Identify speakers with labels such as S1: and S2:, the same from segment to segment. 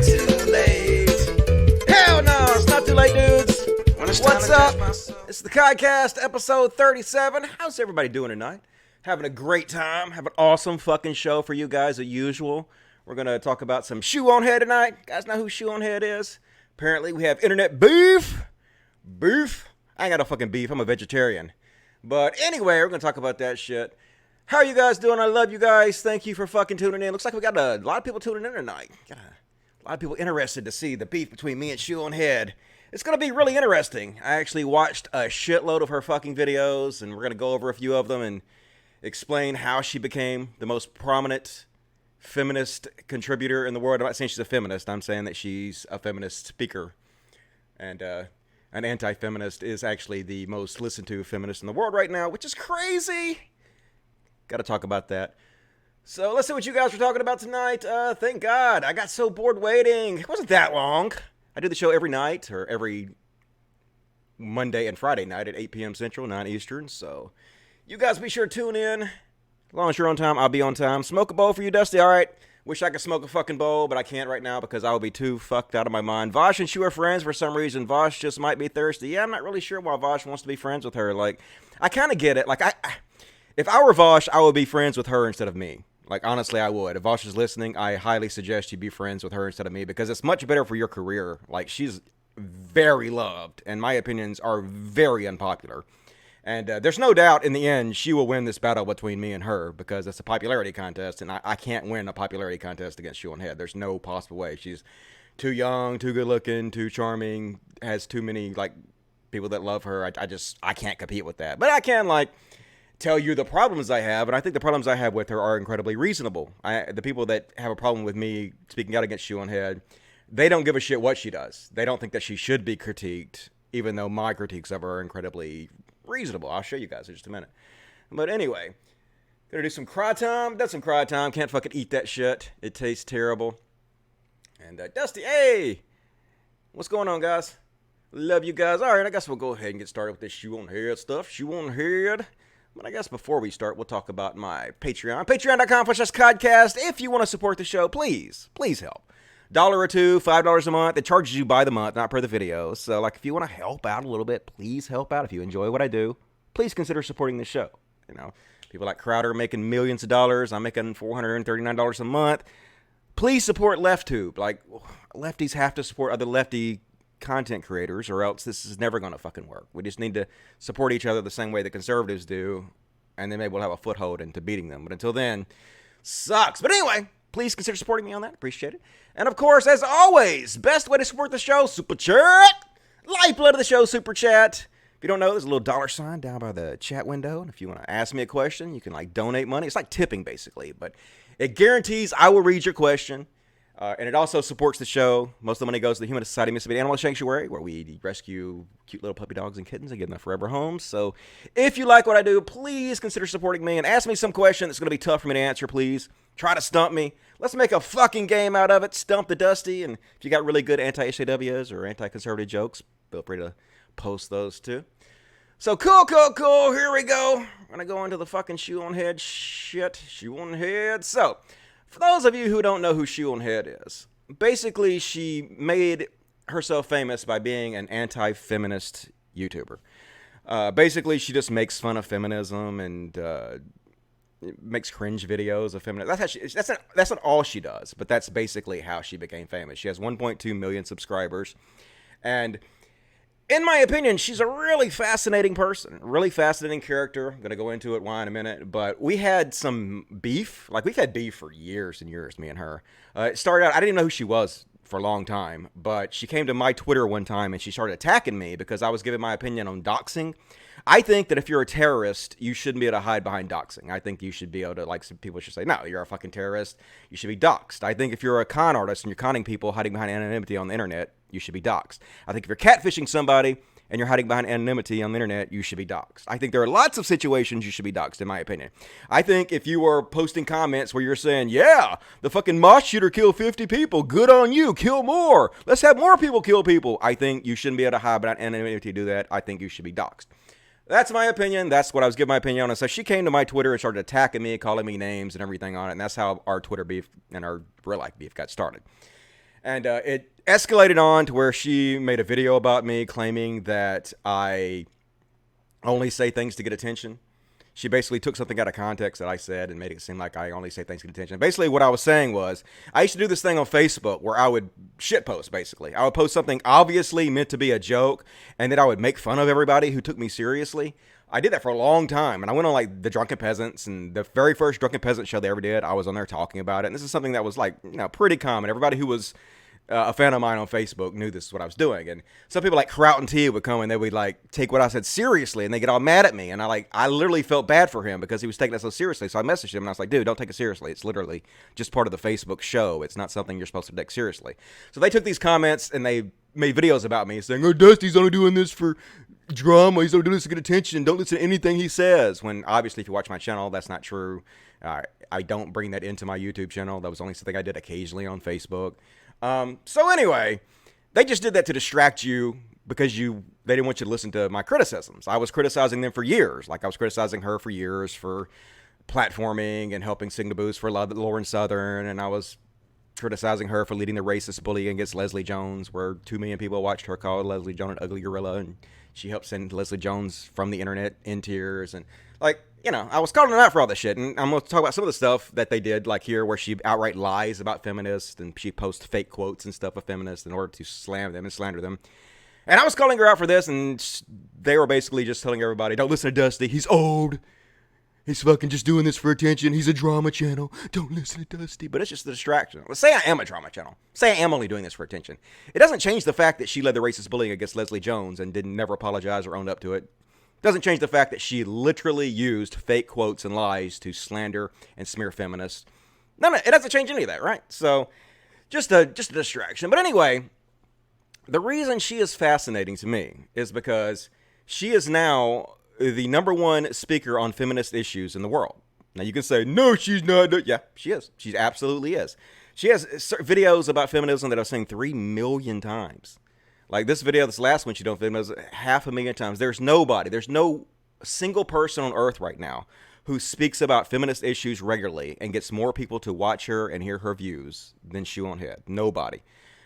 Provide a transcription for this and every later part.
S1: not too late. Hell no, it's not too late, dudes. What's up? It's the CODcast, episode 37. How's everybody doing tonight? Having a great time. Have an awesome fucking show for you guys as usual. We're going to talk about some ShoeOnHead tonight. You guys know who ShoeOnHead is? Apparently we have internet beef. Beef? I ain't got no fucking beef. I'm a vegetarian. But anyway, we're going to talk about that shit. How are you guys doing? I love you guys. Thank you for fucking tuning in. Looks like we got a lot of people tuning in tonight. Got a lot of people interested to see the beef between me and ShoeOnHead. It's going to be really interesting. I actually watched a shitload of her fucking videos, and we're going to go over a few of them and explain how she became the most prominent feminist contributor in the world. I'm not saying she's a feminist. I'm saying that she's a feminist speaker. And an anti-feminist is actually the most listened to feminist in the world right now, which is crazy. Got to talk about that. So let's see what you guys were talking about tonight. Thank God. I got so bored waiting. It wasn't that long. I do the show every night, or every Monday and Friday night at 8 p.m. Central, 9 Eastern. So you guys be sure to tune in. As long as you're on time, I'll be on time. Smoke a bowl for you, Dusty. All right. Wish I could smoke a fucking bowl, but I can't right now because I will be too fucked out of my mind. Vosh and Shue are friends for some reason. Vosh just might be thirsty. Yeah, I'm not really sure why Vosh wants to be friends with her. Like, I kind of get it. Like, if I were Vosh, I would be friends with her instead of me. Like, honestly, I would. If Vosh is listening, I highly suggest you be friends with her instead of me because it's much better for your career. Like, she's very loved, and my opinions are very unpopular. And there's no doubt in the end she will win this battle between me and her because it's a popularity contest, and I can't win a popularity contest against ShoeOnHead. There's no possible way. She's too young, too good looking, too charming, has too many, like, people that love her. I can't compete with that. But I can, like, tell you the problems I have, and I think the problems I have with her are incredibly reasonable. The people that have a problem with me speaking out against ShoeOnHead, they don't give a shit what she does. They don't think that she should be critiqued, even though my critiques of her are incredibly reasonable. I'll show you guys in just a minute. But anyway, gonna do some cry time. Done some cry time. Can't fucking eat that shit. It tastes terrible. And Dusty, hey! What's going on, guys? Love you guys. Alright, I guess we'll go ahead and get started with this ShoeOnHead stuff. ShoeOnHead. But I guess before we start, we'll talk about my Patreon. Patreon.com/CODcast. If you want to support the show, please help. $1 or $2, $5 a month. It charges you by the month, not per the video. So, like, if you want to help out a little bit, please help out. If you enjoy what I do, please consider supporting the show. You know, people like Crowder making millions of dollars. I'm making $439 a month. Please support LeftTube. Like, lefties have to support other lefty content creators, or else this is never going to fucking work. We just need to support each other the same way the conservatives do, and then maybe we'll have a foothold into beating them. But until then, sucks. But anyway, please consider supporting me on that. Appreciate it. And of course, as always, best way to support the show, Super Chat. Lifeblood of the show, Super Chat. If you don't know, there's a little dollar sign down by the chat window. And if you want to ask me a question, you can, like, donate money. It's like tipping, basically. But it guarantees I will read your question. And it also supports the show. Most of the money goes to the Human Society of Mississippi Animal Sanctuary, where we rescue cute little puppy dogs and kittens and give them forever homes. So if you like what I do, please consider supporting me and ask me some question that's going to be tough for me to answer, please. Try to stump me. Let's make a fucking game out of it. Stump the Dusty. And if you got really good anti-SJWs or anti-conservative jokes, feel free to post those too. So cool. Here we go. I'm going to go into the fucking ShoeOnHead shit. ShoeOnHead. So, for those of you who don't know who ShoeOnHead is, basically she made herself famous by being an anti-feminist YouTuber. Basically, she just makes fun of feminism and makes cringe videos of feminism. That's not all she does, but that's basically how she became famous. She has 1.2 million subscribers, and in my opinion, she's a really fascinating person, really fascinating character. I'm going to go into it why in a minute, but we had some beef. Like, we've had beef for years and years, me and her. It started out, I didn't even know who she was for a long time, but she came to my Twitter one time and she started attacking me because I was giving my opinion on doxing. I think that if you're a terrorist, you shouldn't be able to hide behind doxing. I think you should be able to, like, some people should say, no, you're a fucking terrorist, you should be doxed. I think if you're a con artist and you're conning people hiding behind anonymity on the internet, you should be doxed. I think if you're catfishing somebody and you're hiding behind anonymity on the internet, you should be doxed. I think there are lots of situations you should be doxed, in my opinion. I think if you are posting comments where you're saying, yeah, the fucking mosque shooter killed 50 people, good on you, kill more, let's have more people kill people, I think you shouldn't be able to hide behind anonymity to do that. I think you should be doxed. That's my opinion. That's what I was giving my opinion on. And so she came to my Twitter and started attacking me, calling me names and everything on it. And that's how our Twitter beef and our real life beef got started. And it escalated on to where she made a video about me claiming that I only say things to get attention. She basically took something out of context that I said and made it seem like I only say things to get attention. Basically, what I was saying was, I used to do this thing on Facebook where I would shitpost, basically. I would post something obviously meant to be a joke, and then I would make fun of everybody who took me seriously. I did that for a long time, and I went on like the Drunken Peasants, and the very first Drunken Peasant show they ever did, I was on there talking about it. And this is something that was like, pretty common. Everybody who was a fan of mine on Facebook knew this is what I was doing. And some people like Kraut and T would come and they would like take what I said seriously, and they get all mad at me. And I literally felt bad for him because he was taking it so seriously. So I messaged him and I was like, dude, don't take it seriously. It's literally just part of the Facebook show. It's not something you're supposed to take seriously. So they took these comments and they made videos about me saying, oh, Dusty's only doing this for drama. He's only doing this to get attention. Don't listen to anything he says. When obviously if you watch my channel, that's not true. I don't bring that into my YouTube channel. That was only something I did occasionally on Facebook. So anyway, they just did that to distract you because they didn't want you to listen to my criticisms. I was criticizing them for years. Like I was criticizing her for years for platforming and helping sing the booze for Lauren Southern. And I was criticizing her for leading the racist bullying against Leslie Jones, where 2 million people watched her call Leslie Jones an ugly gorilla. And she helped send Leslie Jones from the internet in tears. And I was calling her out for all this shit. And I'm going to talk about some of the stuff that they did, like here, where she outright lies about feminists and she posts fake quotes and stuff of feminists in order to slam them and slander them. And I was calling her out for this, and they were basically just telling everybody, don't listen to Dusty. He's old. He's fucking just doing this for attention. He's a drama channel. Don't listen to Dusty. But it's just a distraction. Let's say I am a drama channel. Say I am only doing this for attention. It doesn't change the fact that she led the racist bullying against Leslie Jones and didn't never apologize or own up to it. Doesn't change the fact that she literally used fake quotes and lies to slander and smear feminists. No, it doesn't change any of that, right? So, just a distraction. But anyway, the reason she is fascinating to me is because she is now the number one speaker on feminist issues in the world. Now, you can say, no, she's not. Yeah, she is. She absolutely is. She has videos about feminism that I've seen 3 million times. Like this video, this last one she done feminism 500,000 times. There's no single person on earth right now who speaks about feminist issues regularly and gets more people to watch her and hear her views than ShoeOnHead. Nobody.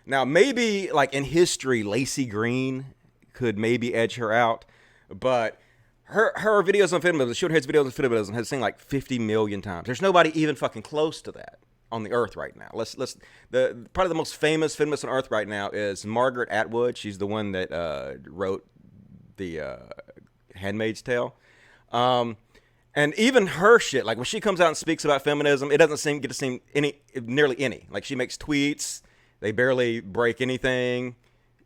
S1: Now, maybe like in history, Lacey Green could maybe edge her out, but her videos on feminism, ShoeOnHead's videos on feminism has seen like 50 million times. There's nobody even fucking close to that on the earth right now. Probably the most famous feminist on earth right now is Margaret Atwood. She's the one that wrote the Handmaid's Tale. And even her shit, like when she comes out and speaks about feminism, it doesn't get to seem nearly any. Like she makes tweets, they barely break anything.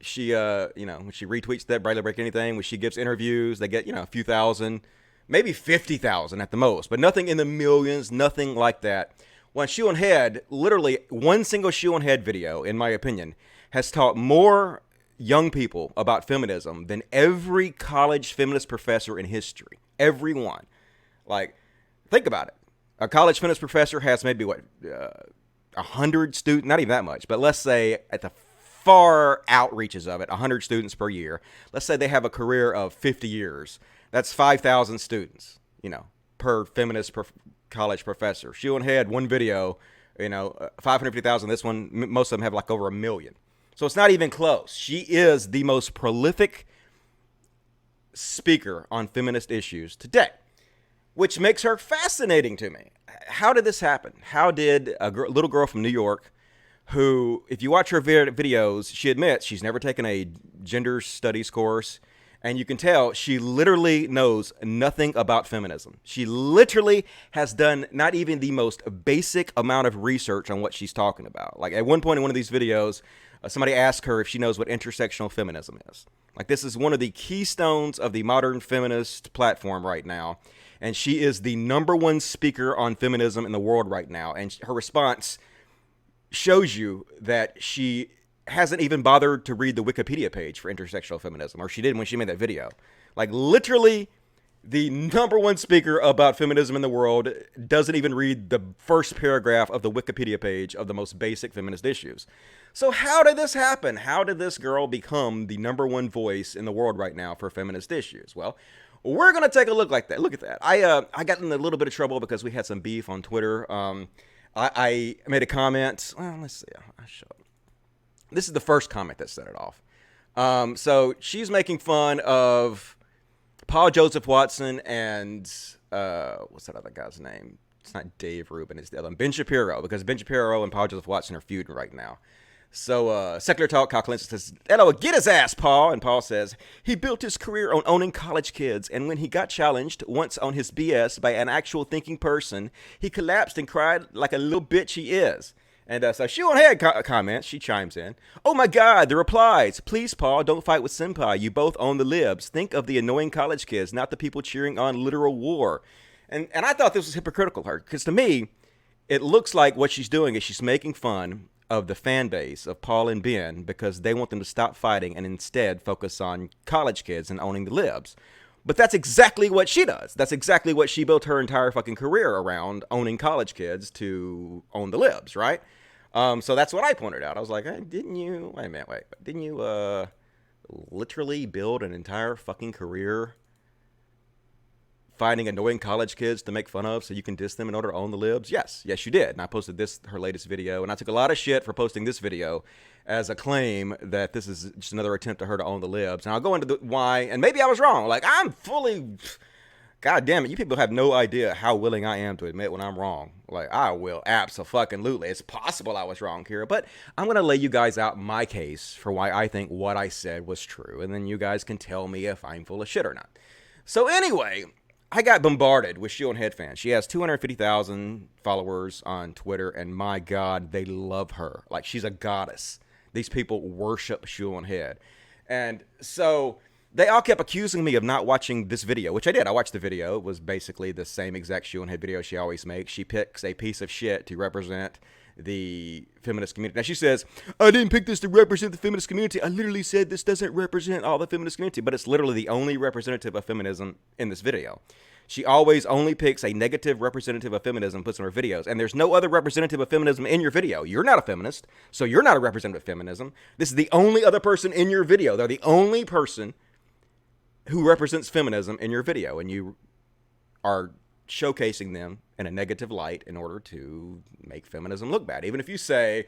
S1: She, when she retweets that, barely break anything. When she gives interviews, they get, a few thousand, maybe 50,000 at the most, but nothing in the millions, nothing like that. When ShoeOnHead, literally one single ShoeOnHead video, in my opinion, has taught more young people about feminism than every college feminist professor in history. Every one. Like, think about it. A college feminist professor has maybe, 100 students, not even that much, but let's say at the far outreaches of it, 100 students per year. Let's say they have a career of 50 years. That's 5,000 students, per feminist college professor. ShoeOnHead, one video, 550,000. This one, most of them have like over 1 million. So it's not even close. She is the most prolific speaker on feminist issues today, which makes her fascinating to me. How did this happen? How did a little girl from New York, who, if you watch her videos, she admits she's never taken a gender studies course, and you can tell she literally knows nothing about feminism. She literally has done not even the most basic amount of research on what she's talking about. Like at one point in one of these videos, somebody asked her if she knows what intersectional feminism is. Like this is one of the keystones of the modern feminist platform right now. And she is the number one speaker on feminism in the world right now. And her response shows you that she hasn't even bothered to read the Wikipedia page for intersectional feminism, or she did when she made that video. Like literally the number one speaker about feminism in the world doesn't even read the first paragraph of the Wikipedia page of the most basic feminist issues. So how did this happen? How did this girl become the number one voice in the world right now for feminist issues? Well, we're going to take a look at that. I got in a little bit of trouble because we had some beef on Twitter. I made a comment. Well, let's see. I'll show it. This is the first comment that set it off. So she's making fun of Paul Joseph Watson and what's that other guy's name? It's not Dave Rubin. It's the other one, Ben Shapiro, because Ben Shapiro and Paul Joseph Watson are feuding right now. So Secular Talk, Kyle Clinton says, "Hello, get his ass, Paul." And Paul says, "He built his career on owning college kids, and when he got challenged once on his BS by an actual thinking person, he collapsed and cried like a little bitch he is." And so ShoeOnHead comments, she chimes in, "Oh my God, the replies. Please, Paul, don't fight with Senpai. You both own the libs. Think of the annoying college kids, not the people cheering on literal war." And I thought this was hypocritical, her, because to me, it looks like what she's doing is she's making fun of the fan base of Paul and Ben because they want them to stop fighting and instead focus on college kids and owning the libs. But that's exactly what she does. That's exactly what she built her entire fucking career around, owning college kids to own the libs, right? So that's what I pointed out. I was like, hey, didn't you literally build an entire fucking career finding annoying college kids to make fun of so you can diss them in order to own the libs? Yes, you did. And I posted her latest video, and I took a lot of shit for posting this video as a claim that this is just another attempt of her to own the libs. And I'll go into why, and maybe I was wrong. Like, I'm fully, God damn it, you people have no idea how willing I am to admit when I'm wrong. Like, I will abso-fucking-lutely. It's possible I was wrong here, but I'm going to lay you guys out my case for why I think what I said was true, and then you guys can tell me if I'm full of shit or not. So anyway, I got bombarded with ShoeOnHead fans. She has 250,000 followers on Twitter, and my God, they love her. Like, she's a goddess. These people worship ShoeOnHead. And so they all kept accusing me of not watching this video, which I did. I watched the video. It was basically the same exact ShoeOnHead video she always makes. She picks a piece of shit to represent the feminist community. Now, she says, "I didn't pick this to represent the feminist community. I literally said this doesn't represent all the feminist community," but it's literally the only representative of feminism in this video. She always only picks a negative representative of feminism, puts in her videos, and there's no other representative of feminism in your video. You're not a feminist, so you're not a representative of feminism. This is the only other person in your video. They're the only person who represents feminism in your video, and you are showcasing them in a negative light in order to make feminism look bad. Even if you say,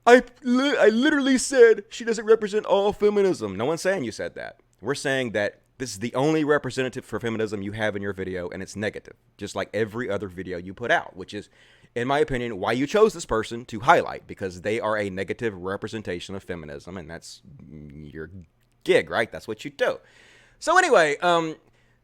S1: I literally said she doesn't represent all feminism. No one's saying you said that. We're saying that this is the only representative for feminism you have in your video, and it's negative, just like every other video you put out, which is, in my opinion, why you chose this person to highlight, because they are a negative representation of feminism, and that's your gig, right? That's what you do. So anyway,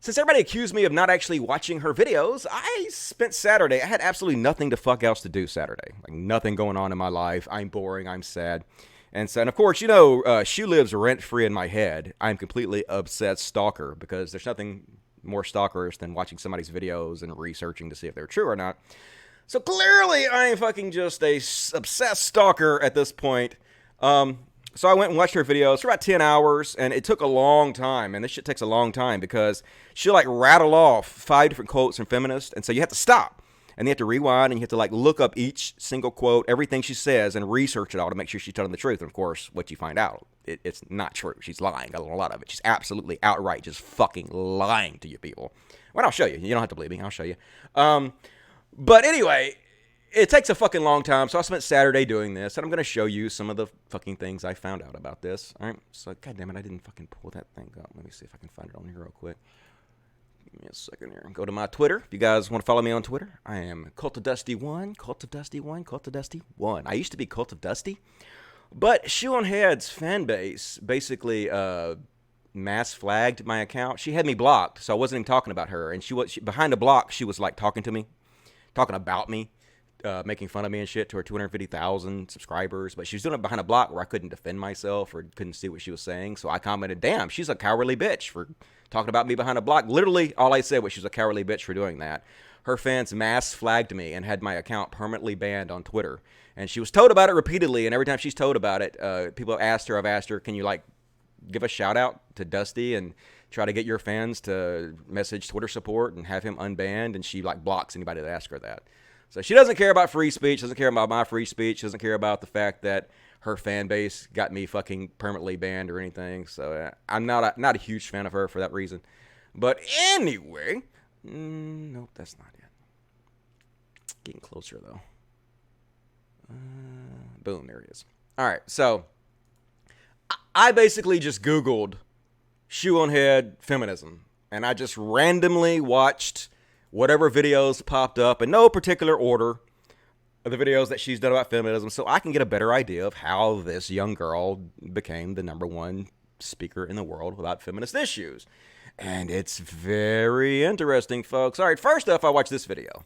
S1: since everybody accused me of not actually watching her videos, I spent Saturday, I had absolutely nothing the fuck else to do Saturday. Like, nothing going on in my life. I'm boring, I'm sad. And so, and of course, you know, Shoe lives rent-free in my head. I'm completely obsessed stalker, because there's nothing more stalkerish than watching somebody's videos and researching to see if they're true or not. So clearly, I am fucking just a obsessed stalker at this point. So I went and watched her videos for about 10 hours, and it took a long time, and this shit takes a long time, because she'll, like, rattle off 5 different quotes from feminists, and so you have to stop, and you have to rewind, and you have to, like, look up each single quote, everything she says, and research it all to make sure she's telling the truth. And, of course, what you find out, it's not true. She's lying, a lot of it. She's absolutely outright just fucking lying to you people. Well, I'll show you. You don't have to believe me. I'll show you. But anyway, it takes a fucking long time, so I spent Saturday doing this, and I'm going to show you some of the fucking things I found out about this. All right, so, goddammit, I didn't fucking pull that thing up. Let me see if I can find it on here real quick. Give me a second here. Go to my Twitter. If you guys want to follow me on Twitter, I am Cult of Dusty1, Cult of Dusty1, Cult of Dusty1. I used to be Cult of Dusty, but ShoeOnHead's fan base basically mass flagged my account. She had me blocked, so I wasn't even talking about her, and she behind the block, she was, like, talking to me, talking about me. Making fun of me and shit to her 250,000 subscribers, but she was doing it behind a block where I couldn't defend myself or couldn't see what she was saying. So I commented, "Damn, she's a cowardly bitch for talking about me behind a block." Literally, all I said was she's a cowardly bitch for doing that. Her fans mass flagged me and had my account permanently banned on Twitter. And she was told about it repeatedly. And every time she's told about it, people have asked her, "Can you, like, give a shout out to Dusty and try to get your fans to message Twitter support and have him unbanned?" And she, like, blocks anybody that asks her that. So she doesn't care about free speech, doesn't care about my free speech, doesn't care about the fact that her fan base got me fucking permanently banned or anything. So I'm not a huge fan of her for that reason. But anyway, nope, that's not it. Getting closer, though. Boom, there it is. All right, so I basically just Googled ShoeOnHead feminism, and I just randomly watched whatever videos popped up in no particular order of the videos that she's done about feminism, so I can get a better idea of how this young girl became the number one speaker in the world about feminist issues. And it's very interesting, folks. All right, first up, I watched this video.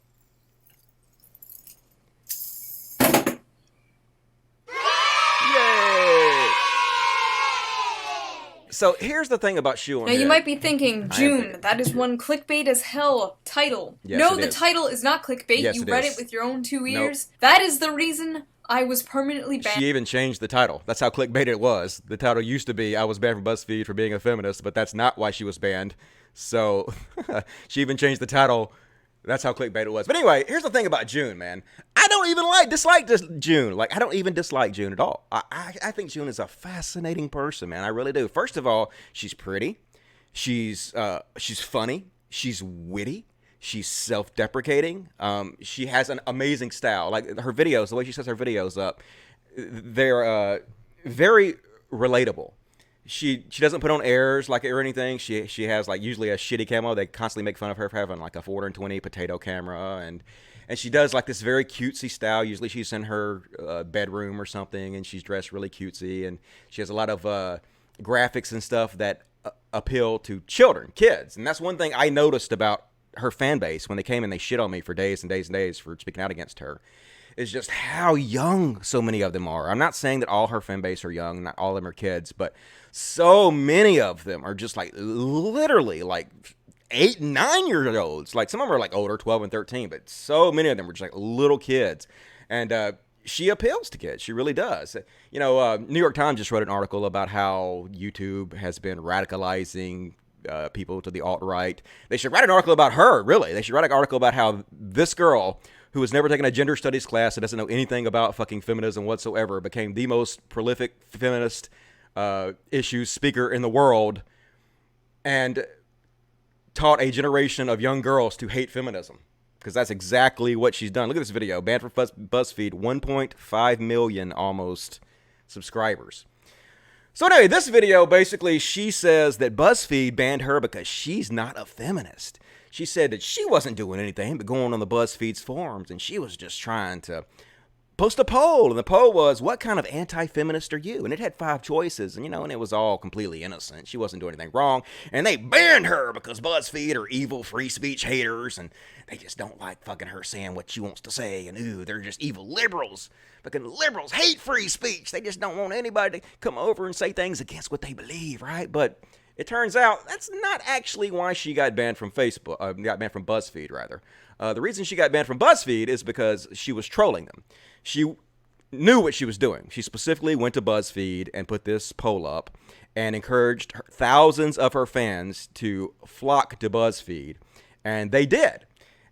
S1: So here's the thing about ShoeOnHead.
S2: Now you might be thinking, June, that is one clickbait as hell title.
S1: Yes,
S2: no, the title is not clickbait.
S1: Yes,
S2: you
S1: it
S2: read
S1: is.
S2: it with your own two
S1: Nope.
S2: ears. That is the reason I was permanently banned.
S1: She even changed the title. That's how clickbait it was. The title used to be, I was banned from Buzzfeed for being a feminist, but that's not why she was banned. So she even changed the title. That's how clickbait it was. But anyway, here's the thing about June, man. I don't even dislike this June. Like, I don't even dislike June at all. I think June is a fascinating person, man. I really do. First of all, she's pretty. She's funny. She's witty. She's self-deprecating. She has an amazing style. Like, her videos, the way she sets her videos up, they're very relatable. She doesn't put on airs like or anything. She has like usually a shitty camo. They constantly make fun of her for having like a 420 potato camera, and she does like this very cutesy style. Usually she's in her bedroom or something, and she's dressed really cutesy, and she has a lot of graphics and stuff that appeal to children, kids. And that's one thing I noticed about her fan base when they came and they shit on me for days and days and days for speaking out against her. Is just how young so many of them are. I'm not saying that all her fan base are young, not all of them are kids, but so many of them are just like literally like 8, 9-year-olds. Like some of them are like older, 12 and 13, but so many of them are just like little kids. And she appeals to kids. She really does. You know, New York Times just wrote an article about how YouTube has been radicalizing people to the alt-right. They should write an article about her, really. They should write an article about how this girl, who has never taken a gender studies class and doesn't know anything about fucking feminism whatsoever, became the most prolific feminist issues speaker in the world and taught a generation of young girls to hate feminism. Because that's exactly what she's done. Look at this video. Banned from BuzzFeed, 1.5 million almost subscribers. So anyway, this video, basically, she says that BuzzFeed banned her because she's not a feminist. She said that she wasn't doing anything but going on the BuzzFeed's forums, and she was just trying to post a poll. And the poll was, what kind of anti-feminist are you? And it had 5 choices, and and it was all completely innocent. She wasn't doing anything wrong. And they banned her because BuzzFeed are evil free speech haters, and they just don't like fucking her saying what she wants to say. And ooh, they're just evil liberals. Fucking liberals hate free speech. They just don't want anybody to come over and say things against what they believe, right? But it turns out that's not actually why she got banned from got banned from BuzzFeed, rather. The reason she got banned from BuzzFeed is because she was trolling them. She knew what she was doing. She specifically went to BuzzFeed and put this poll up and encouraged thousands of her fans to flock to BuzzFeed. And they did.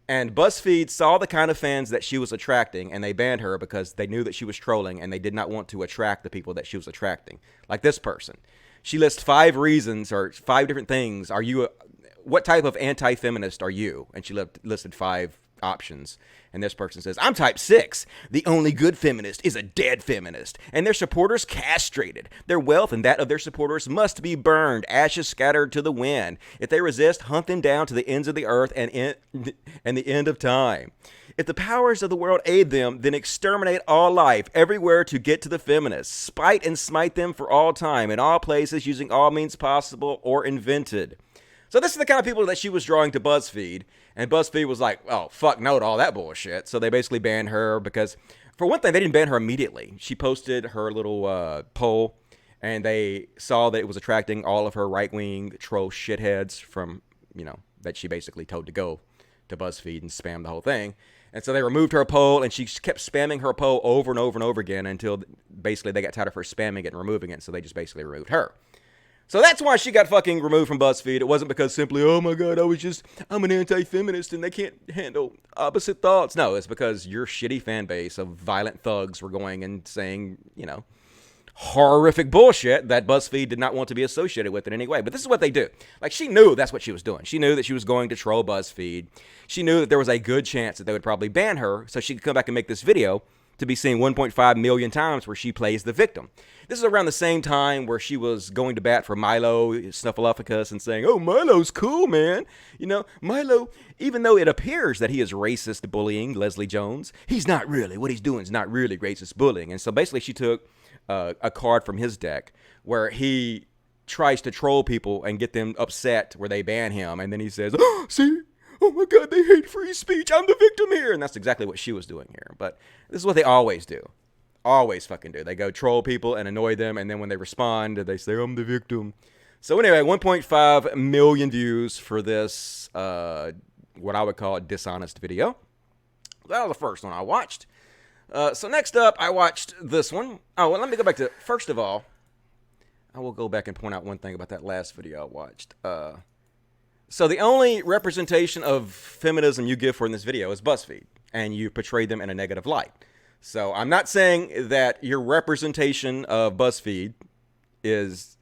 S1: And BuzzFeed saw the kind of fans that she was attracting, and they banned her because they knew that she was trolling, and they did not want to attract the people that she was attracting. Like this person. She lists 5 reasons or 5 different things. What type of anti-feminist are you? And she listed 5 options. And this person says, I'm type 6. The only good feminist is a dead feminist. And their supporters castrated. Their wealth and that of their supporters must be burned, ashes scattered to the wind. If they resist, hunt them down to the ends of the earth and the end of time. If the powers of the world aid them, then exterminate all life, everywhere to get to the feminists. Spite and smite them for all time, in all places, using all means possible or invented. So this is the kind of people that she was drawing to BuzzFeed, and BuzzFeed was like, oh, fuck no to all that bullshit. So they basically banned her because, for one thing, they didn't ban her immediately. She posted her little poll, and they saw that it was attracting all of her right-wing troll shitheads from, that she basically told to go to BuzzFeed and spam the whole thing. And so they removed her poll, and she kept spamming her poll over and over and over again until basically they got tired of her spamming it and removing it, so they just basically removed her. So that's why she got fucking removed from BuzzFeed. It wasn't because simply, oh my God, I'm an anti-feminist and they can't handle opposite thoughts. No, it's because your shitty fan base of violent thugs were going and saying, horrific bullshit that BuzzFeed did not want to be associated with in any way. But this is what they do. Like, she knew that's what she was doing. She knew that she was going to troll BuzzFeed. She knew that there was a good chance that they would probably ban her, so she could come back and make this video to be seen 1.5 million times where she plays the victim. This is around the same time where she was going to bat for Milo Snuffleupagus and saying, oh, Milo's cool, man. You know, Milo, even though it appears that he is racist bullying Leslie Jones, he's not really. What he's doing is not really racist bullying. And so basically she took a card from his deck where he tries to troll people and get them upset where they ban him. And then he says, oh, see? Oh my God, they hate free speech. I'm the victim here. And that's exactly what she was doing here. But this is what they always do. Always fucking do. They go troll people and annoy them. And then when they respond, they say, I'm the victim. So anyway, 1.5 million views for this, what I would call a dishonest video. That was the first one I watched. So next up, I watched this one. Oh, well, let me go back to, first of all, I will go back and point out one thing about that last video I watched. So the only representation of feminism you give for in this video is Buzzfeed, and you portray them in a negative light. So I'm not saying that your representation of Buzzfeed is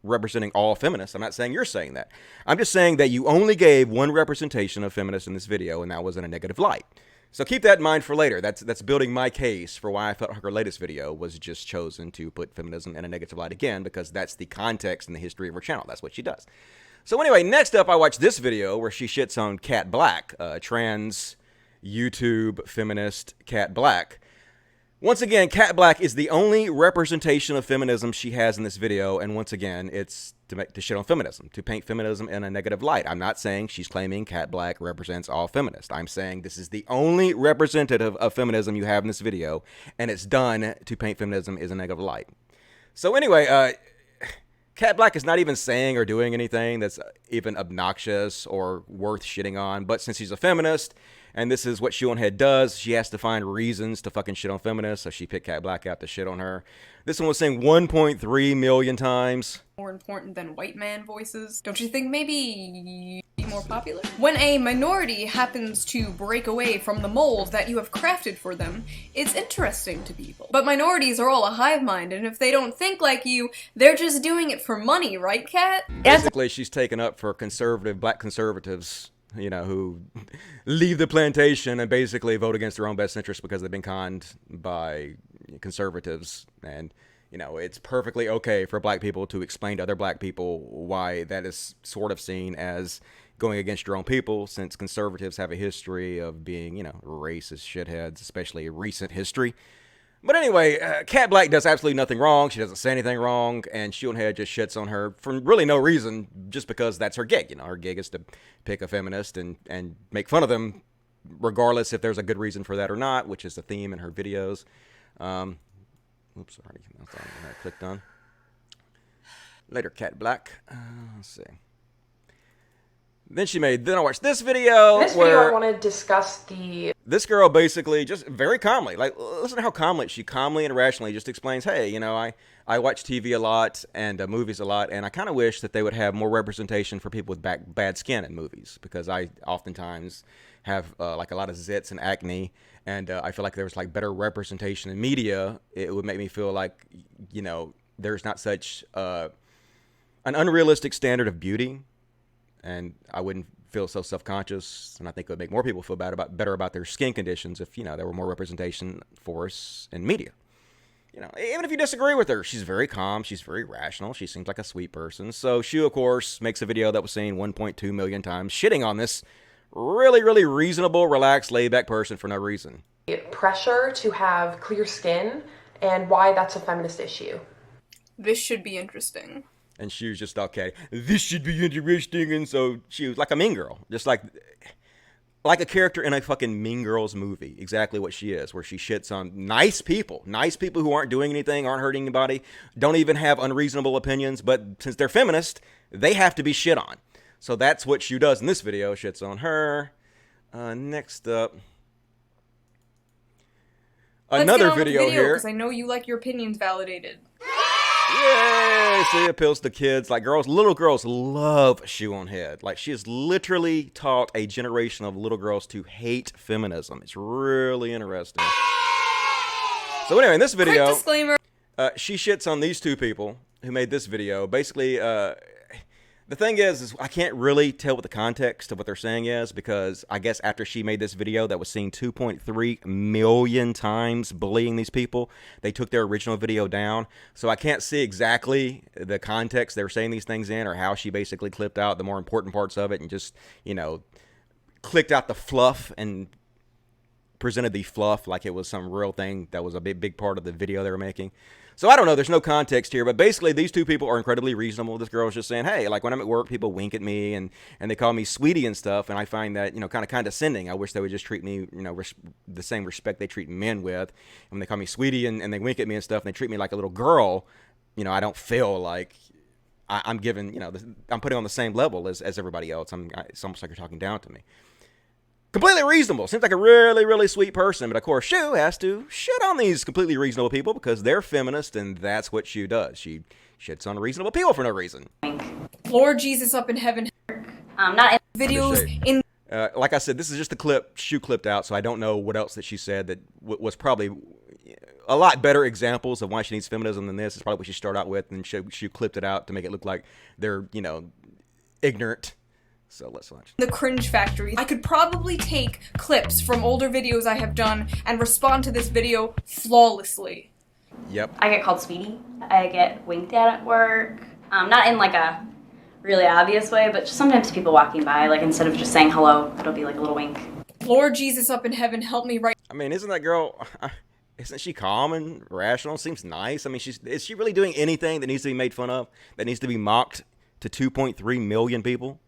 S1: representing all feminists. I'm not saying you're saying that. I'm just saying that you only gave one representation of feminists in this video, and that was in a negative light. So keep that in mind for later. That's building my case for why I felt her latest video was just chosen to put feminism in a negative light again, because that's the context and the history of her channel. That's what she does. So anyway, next up, I watched this video where she shits on Kat Blaque, trans YouTube feminist Kat Blaque. Once again, Kat Blaque is the only representation of feminism she has in this video, and once again, it's to shit on feminism, to paint feminism in a negative light. I'm not saying she's claiming Kat Blaque represents all feminists. I'm saying this is the only representative of feminism you have in this video, and it's done to paint feminism in a negative light. So anyway, Kat Blaque is not even saying or doing anything that's even obnoxious or worth shitting on, but since she's a feminist, and this is what ShoeOnHead does, she has to find reasons to fucking shit on feminists, so she picked Kat Blaque out to shit on her. This one was saying 1.3 million times.
S2: More important than white man voices? Don't you think maybe be more popular? When a minority happens to break away from the mold that you have crafted for them, it's interesting to people. But minorities are all a hive mind, and if they don't think like you, they're just doing it for money, right, Kat?
S1: Basically, she's taken up for black conservatives, you know, who leave the plantation and basically vote against their own best interests because they've been conned by conservatives. And, you know, it's perfectly okay for black people to explain to other black people why that is sort of seen as going against your own people, since conservatives have a history of being, you know, racist shitheads, especially recent history. But anyway, Kat Blaque does absolutely nothing wrong. She doesn't say anything wrong, and ShoeOnHead just shits on her for really no reason, just because that's her gig. You know, her gig is to pick a feminist and make fun of them, regardless if there's a good reason for that or not, which is the theme in her videos. Oops, sorry, that's all I clicked on. Later, Kat Blaque. Let's see. Then I watched this video.
S3: In this video, I want to discuss
S1: This girl basically just very calmly, like, listen to how she calmly and rationally just explains, hey, you know, I watch TV a lot and movies a lot, and I kind of wish that they would have more representation for people with bad skin in movies, because I oftentimes have like a lot of zits and acne, and I feel like there was like better representation in media. It would make me feel like, you know, there's not such an unrealistic standard of beauty, and I wouldn't feel so self-conscious, and I think it would make more people feel better about their skin conditions if, you know, there were more representation for us in media. You know, even if you disagree with her, she's very calm, she's very rational, she seems like a sweet person. So Shue, of course, makes a video that was seen 1.2 million times, shitting on this really, really reasonable, relaxed, laid-back person for no reason.
S3: pressure to have clear skin and why that's a feminist issue.
S2: This should be interesting.
S1: And she was just, okay, this should be interesting. And so she was like a mean girl, just like a character in a fucking Mean Girls movie. Exactly what she is, where she shits on nice people who aren't doing anything, aren't hurting anybody, don't even have unreasonable opinions. But since they're feminist, they have to be shit on. So that's what she does in this video, shits on her. Next up, another video here.
S2: Because I know you like your opinions validated.
S1: Yay! See, appeals to kids. Like little girls love ShoeOnHead. Like, she has literally taught a generation of little girls to hate feminism. It's really interesting. So anyway, in this video,
S2: Quick disclaimer.
S1: She shits on these two people who made this video. Basically, The thing is I can't really tell what the context of what they're saying is, because I guess after she made this video that was seen 2.3 million times bullying these people, they took their original video down. So I can't see exactly the context they were saying these things in, or how she basically clipped out the more important parts of it and just, you know, clicked out the fluff and presented the fluff like it was some real thing that was a big part of the video they were making. So I don't know. There's no context here, but basically these two people are incredibly reasonable. This girl was just saying, hey, like when I'm at work, people wink at me and they call me sweetie and stuff, and I find that, you know, kind of condescending. I wish they would just treat me, you know, the same respect they treat men with. And when they call me sweetie and they wink at me and stuff, and they treat me like a little girl, you know, I don't feel like I'm given, you know, I'm putting on the same level as everybody else. It's almost like you're talking down to me. Completely reasonable. Seems like a really, really sweet person. But of course, Shue has to shit on these completely reasonable people because they're feminist, and that's what Shue does. She shits on reasonable people for no reason.
S2: Lord Jesus up in heaven.
S4: Not in
S2: videos in.
S1: Like I said, this is just a clip Shue clipped out, so I don't know what else that she said that was probably a lot better examples of why she needs feminism than this. It's probably what she started out with, and Shue clipped it out to make it look like they're, you know, ignorant. So let's watch.
S2: The cringe factory. I could probably take clips from older videos I have done and respond to this video flawlessly.
S1: Yep.
S4: I get called sweetie. I get winked at work. Not in like a really obvious way, but just sometimes people walking by, like instead of just saying hello, it'll be like a little wink.
S2: Lord Jesus up in heaven, help me right.
S1: I mean, isn't that girl, isn't she calm and rational? Seems nice. I mean, is she really doing anything that needs to be made fun of, that needs to be mocked to 2.3 million people?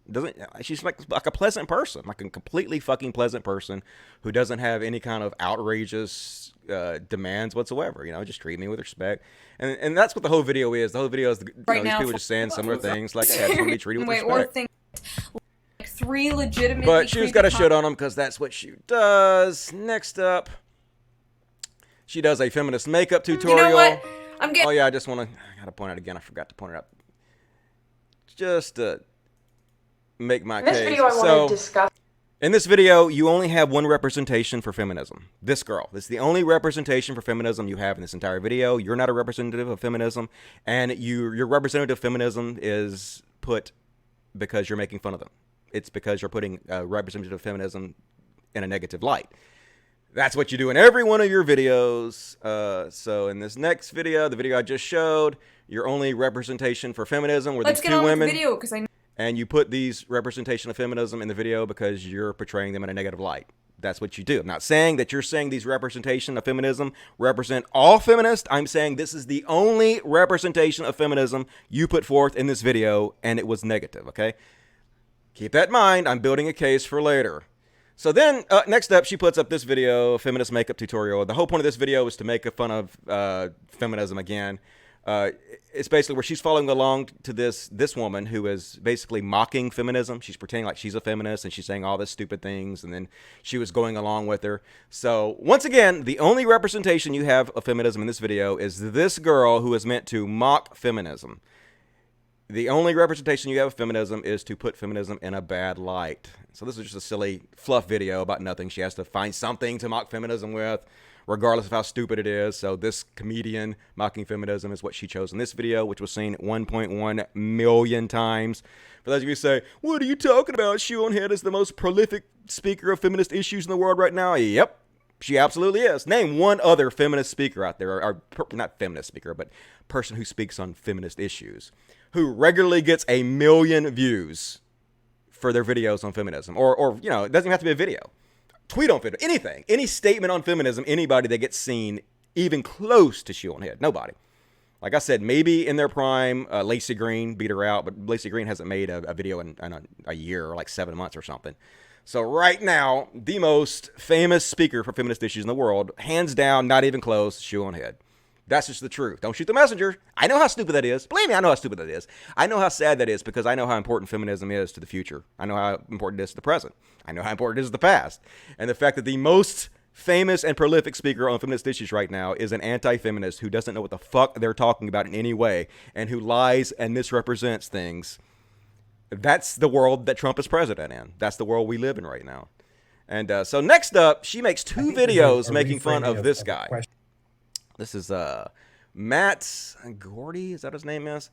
S1: She's like a pleasant person, like a completely fucking pleasant person who doesn't have any kind of outrageous demands whatsoever. You know, just treat me with respect, and that's what the whole video is. The whole video is these people just saying similar things like, I just want to be treated with respect.
S2: Like 3 legitimate.
S1: But Shue's got to shit on them because that's what Shue does. Next up, she does a feminist makeup tutorial.
S2: You know what?
S1: Oh yeah, I gotta point out again. I forgot to point it out. Just to make my case.
S3: This video I want to discuss.
S1: In this video, you only have one representation for feminism. This girl. This is the only representation for feminism you have in this entire video. You're not a representative of feminism, and your representative of feminism is put because you're making fun of them. It's because you're putting representative feminism in a negative light. That's what you do in every one of your videos. So in this next video, the video I just showed, your only representation for feminism were these two women.
S2: Video, 'cause I...
S1: And you put these representation of feminism in the video because you're portraying them in a negative light. That's what you do. I'm not saying that you're saying these representation of feminism represent all feminists. I'm saying this is the only representation of feminism you put forth in this video, and it was negative, okay? Keep that in mind. I'm building a case for later. So then, next up, she puts up this video, feminist makeup tutorial. The whole point of this video is to make fun of feminism again. It's basically where she's following along to this woman who is basically mocking feminism. She's pretending like she's a feminist, and she's saying all this stupid things, and then she was going along with her. So once again, the only representation you have of feminism in this video is this girl who is meant to mock feminism. The only representation you have of feminism is to put feminism in a bad light. So this is just a silly fluff video about nothing. She has to find something to mock feminism with, regardless of how stupid it is. So this comedian mocking feminism is what she chose in this video, which was seen 1.1 million times. For those of you who say, what are you talking about? ShoeOnHead is the most prolific speaker of feminist issues in the world right now. Yep, she absolutely is. Name one other feminist speaker out there, or not feminist speaker, but person who speaks on feminist issues, who regularly gets 1 million views for their videos on feminism. Or you know, it doesn't even have to be a video. Tweet on feminism, anything, any statement on feminism, anybody that gets seen even close to ShoeOnHead, nobody. Like I said, maybe in their prime, Lacey Green beat her out, but Lacey Green hasn't made a video in a year or like 7 months or something. So right now, the most famous speaker for feminist issues in the world, hands down, not even close, ShoeOnHead. That's just the truth. Don't shoot the messenger. I know how stupid that is. Believe me, I know how stupid that is. I know how sad that is because I know how important feminism is to the future. I know how important it is to the present. I know how important it is to the past. And the fact that the most famous and prolific speaker on feminist issues right now is an anti-feminist who doesn't know what the fuck they're talking about in any way and who lies and misrepresents things. That's the world that Trump is president in. That's the world we live in right now. And so next up, she makes 2 videos making fun of this guy. This is Matt McGorry, is that his name is?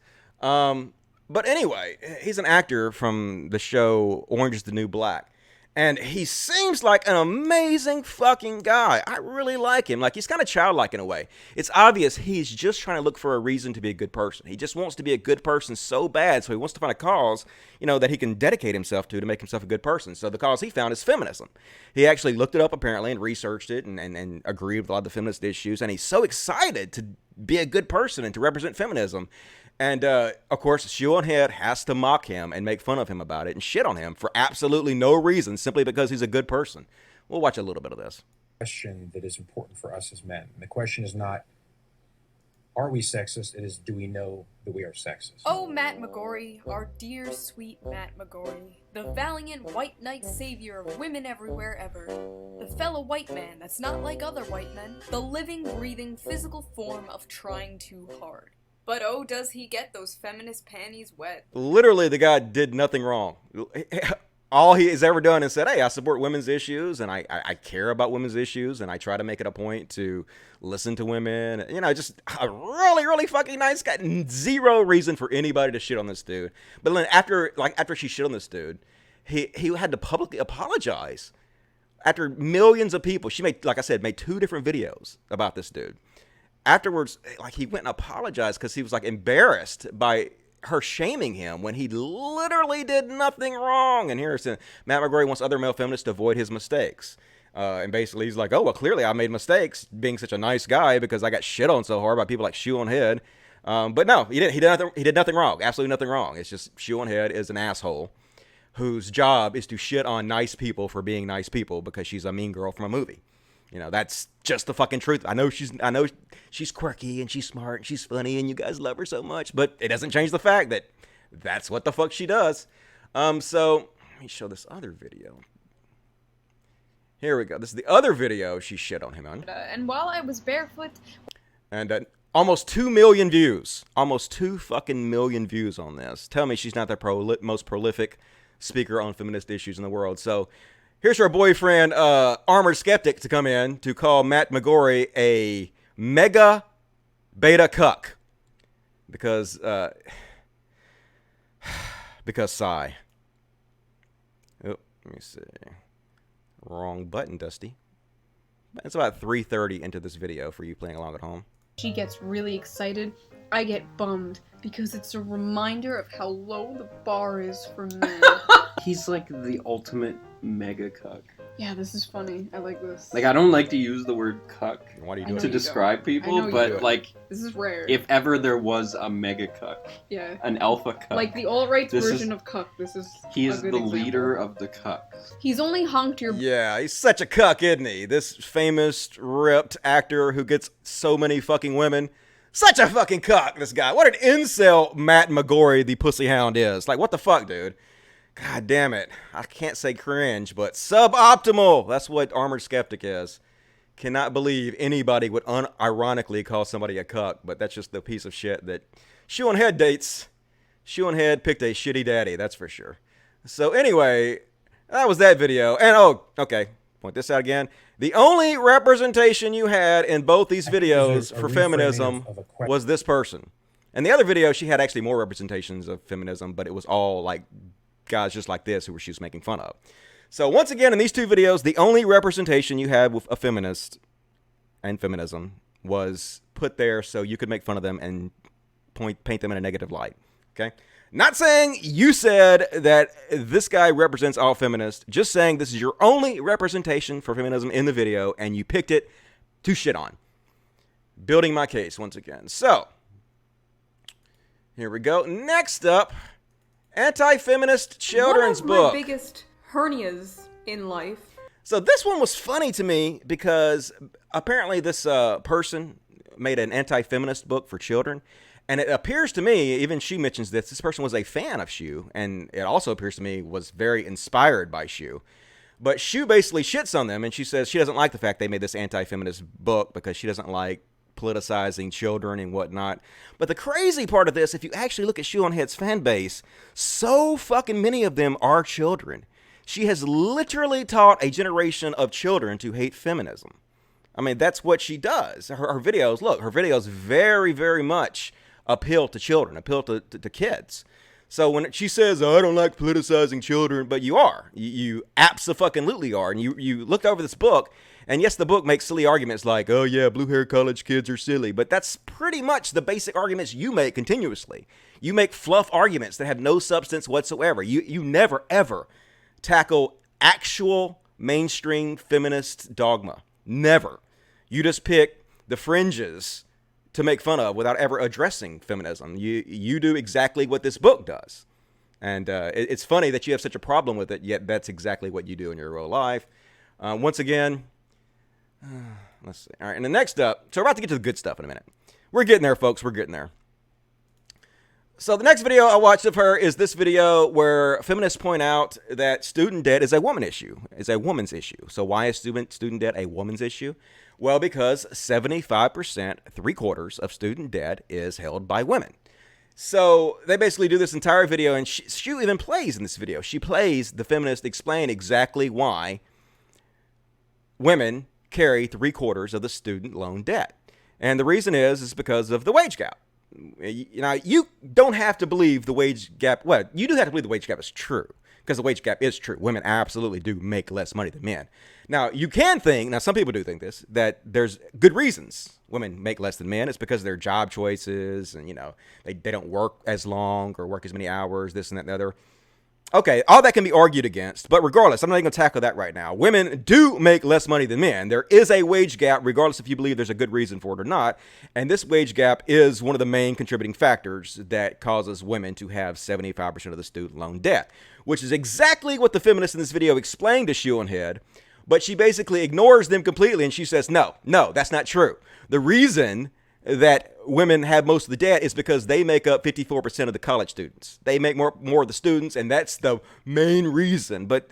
S1: But anyway, he's an actor from the show Orange is the New Black. And he seems like an amazing fucking guy. I really like him. Like, he's kind of childlike in a way. It's obvious he's just trying to look for a reason to be a good person. He just wants to be a good person so bad, so he wants to find a cause, that he can dedicate himself to make himself a good person. So the cause he found is feminism. He actually looked it up, apparently, and researched it and agreed with a lot of the feminist issues. And he's so excited to be a good person and to represent feminism. And, of course, ShoeOnHead has to mock him and make fun of him about it and shit on him for absolutely no reason, simply because he's a good person. We'll watch a little bit of this.
S5: Question that is important for us as men. The question is not, are we sexist? It is, do we know that we are sexist?
S2: Oh, Matt McGorry, our dear, sweet Matt McGorry, the valiant white knight savior of women everywhere ever, the fellow white man that's not like other white men, the living, breathing, physical form of trying too hard. But oh, does he get those feminist panties wet.
S1: Literally, the guy did nothing wrong. All he has ever done is said, hey, I support women's issues, and I care about women's issues, and I try to make it a point to listen to women. Just a really, really fucking nice guy. Zero reason for anybody to shit on this dude. But then after she shit on this dude, he had to publicly apologize. After millions of people, she made 2 different videos about this dude. Afterwards, he went and apologized because he was embarrassed by her shaming him when he literally did nothing wrong. And here's Matt McGorry wants other male feminists to avoid his mistakes. And basically he's like, oh, well, clearly I made mistakes being such a nice guy because I got shit on so hard by people like ShoeOnHead. But no, he did nothing wrong. Absolutely nothing wrong. It's just ShoeOnHead is an asshole whose job is to shit on nice people for being nice people because she's a mean girl from a movie. That's just the fucking truth. I know she's quirky and she's smart and she's funny and you guys love her so much, but it doesn't change the fact that that's what the fuck she does. So let me show this other video. Here we go. This is the other video she shit on him on.
S2: And while I was barefoot...
S1: And almost 2 million views. Almost 2 fucking million views on this. Tell me she's not the most prolific speaker on feminist issues in the world. So... here's her boyfriend, Armored Skeptic, to come in to call Matt McGorry a mega beta cuck. Because sigh. Oh, let me see. Wrong button, Dusty. It's about 3:30 into this video for you playing along at home.
S6: She gets really excited. I get bummed because it's a reminder of how low the bar is for men.
S7: He's like the ultimate mega cuck.
S6: Yeah, this is funny. I like this.
S7: I don't like to use the word cuck
S1: Why do you do
S7: to
S1: it?
S7: describe people, but
S6: this is rare.
S7: if ever there was a mega cuck,
S6: yeah,
S7: an alpha cuck,
S6: like the alt-right's
S7: this
S6: version of cuck.
S7: He
S6: a
S7: is the
S6: good example.
S7: leader of the cucks.
S6: He's only honked your...
S1: Yeah, he's such a cuck, isn't he? This famous, ripped actor who gets so many fucking women. Such a fucking cuck, this guy. What an incel Matt McGorry, the pussy hound, is. What the fuck, dude? God damn it. I can't say cringe, but suboptimal. That's what Armored Skeptic is. Cannot believe anybody would unironically call somebody a cuck, but that's just the piece of shit that ShoeOnHead dates. ShoeOnHead picked a shitty daddy, that's for sure. So anyway, that was that video. And okay, point this out again. The only representation you had in both these videos for feminism was this person. And the other video, she had actually more representations of feminism, but it was all guys just like this who she was making fun of. So once again, in these 2 videos, the only representation you had with a feminist and feminism was put there so you could make fun of them and paint them in a negative light. Okay? Not saying you said that this guy represents all feminists, just saying this is your only representation for feminism in the video, and you picked it to shit on. Building my case once again. So, here we go. Next up, Anti-feminist children's book.
S2: One of my biggest hernias in life.
S1: So this one was funny to me because apparently this person made an anti-feminist book for children. And it appears to me, even Shoe mentions this person was a fan of Shoe. And it also appears to me was very inspired by Shoe. But Shoe basically shits on them. And she says she doesn't like the fact they made this anti-feminist book because she doesn't like politicizing children and whatnot. But the crazy part of this, if you actually look at ShoeOnHead's fan base, so fucking many of them are children. She has literally taught a generation of children to hate feminism. I mean, that's what she does. Her videos, look, her videos very, very much appeal to children, appeal to kids. So when she says, oh, I don't like politicizing children, but you are. You abso-fucking-lutely are. And you look over this book, and yes, the book makes silly arguments like, oh yeah, blue-haired college kids are silly. But that's pretty much the basic arguments you make continuously. You make fluff arguments that have no substance whatsoever. You never, ever tackle actual mainstream feminist dogma. Never. You just pick the fringes to make fun of without ever addressing feminism. You do exactly what this book does. And it's funny that you have such a problem with it, yet that's exactly what you do in your real life. Once again, let's see. All right, and the next up, so we're about to get to the good stuff in a minute. We're getting there, folks. We're getting there. So the next video I watched of her is this video where feminists point out that student debt is a woman issue, is a woman's issue. So why is student debt a woman's issue? Well, because 75%, 3/4 of student debt is held by women. So they basically do this entire video, and she even plays in this video. She plays the feminist explain exactly why women carry 3/4 of the student loan debt. And the reason is because of the wage gap. Now, you don't have to believe the wage gap. Well, you do have to believe the wage gap is true, because the wage gap is true. Women absolutely do make less money than men. Now, you can think, now some people do think this, that there's good reasons women make less than men. It's because of their job choices, and, they don't work as long or work as many hours, this and that and the other. Okay, all that can be argued against, but regardless, I'm not even going to tackle that right now. Women do make less money than men. There is a wage gap, regardless if you believe there's a good reason for it or not, and this wage gap is one of the main contributing factors that causes women to have 75% of the student loan debt, which is exactly what the feminist in this video explained to ShoeOnHead, but she basically ignores them completely, and she says, no, that's not true. The reason that women have most of the debt is because they make up 54% of the college students. They make more of the students, and that's the main reason. But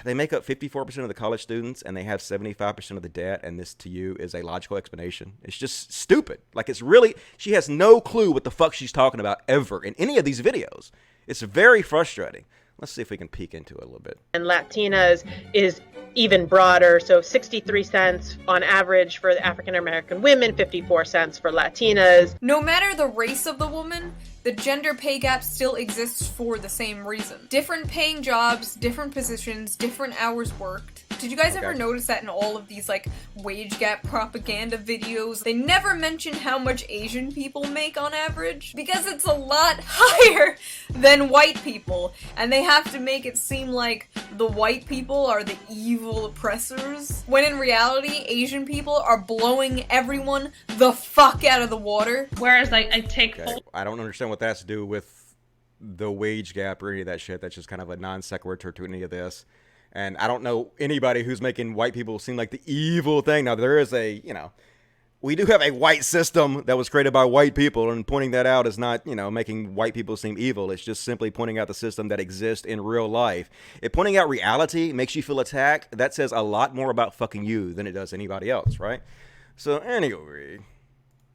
S1: they make up 54% of the college students, and they have 75% of the debt, and this to you is a logical explanation. It's just stupid. Like, it's really, she has no clue what the fuck she's talking about ever in any of these videos. It's very frustrating. Let's see if we can peek into it a little bit.
S8: And Latinas is even broader, so 63 cents on average for African American women, 54 cents for Latinas.
S2: No matter the race of the woman, the gender pay gap still exists for the same reason. Different paying jobs, different positions, different hours worked. Did you guys ever notice that in all of these, wage gap propaganda videos, they never mention how much Asian people make on average? Because it's a lot higher than white people, and they have to make it seem like the white people are the evil oppressors, when in reality, Asian people are blowing everyone the fuck out of the water.
S9: Whereas I take
S1: I don't understand what that has to do with the wage gap or any of that shit. That's just kind of a non sequitur to any of this. And I don't know anybody who's making white people seem like the evil thing. Now, there is we do have a white system that was created by white people, and pointing that out is not, making white people seem evil. It's just simply pointing out the system that exists in real life. If pointing out reality makes you feel attacked, that says a lot more about fucking you than it does anybody else, right? So anyway.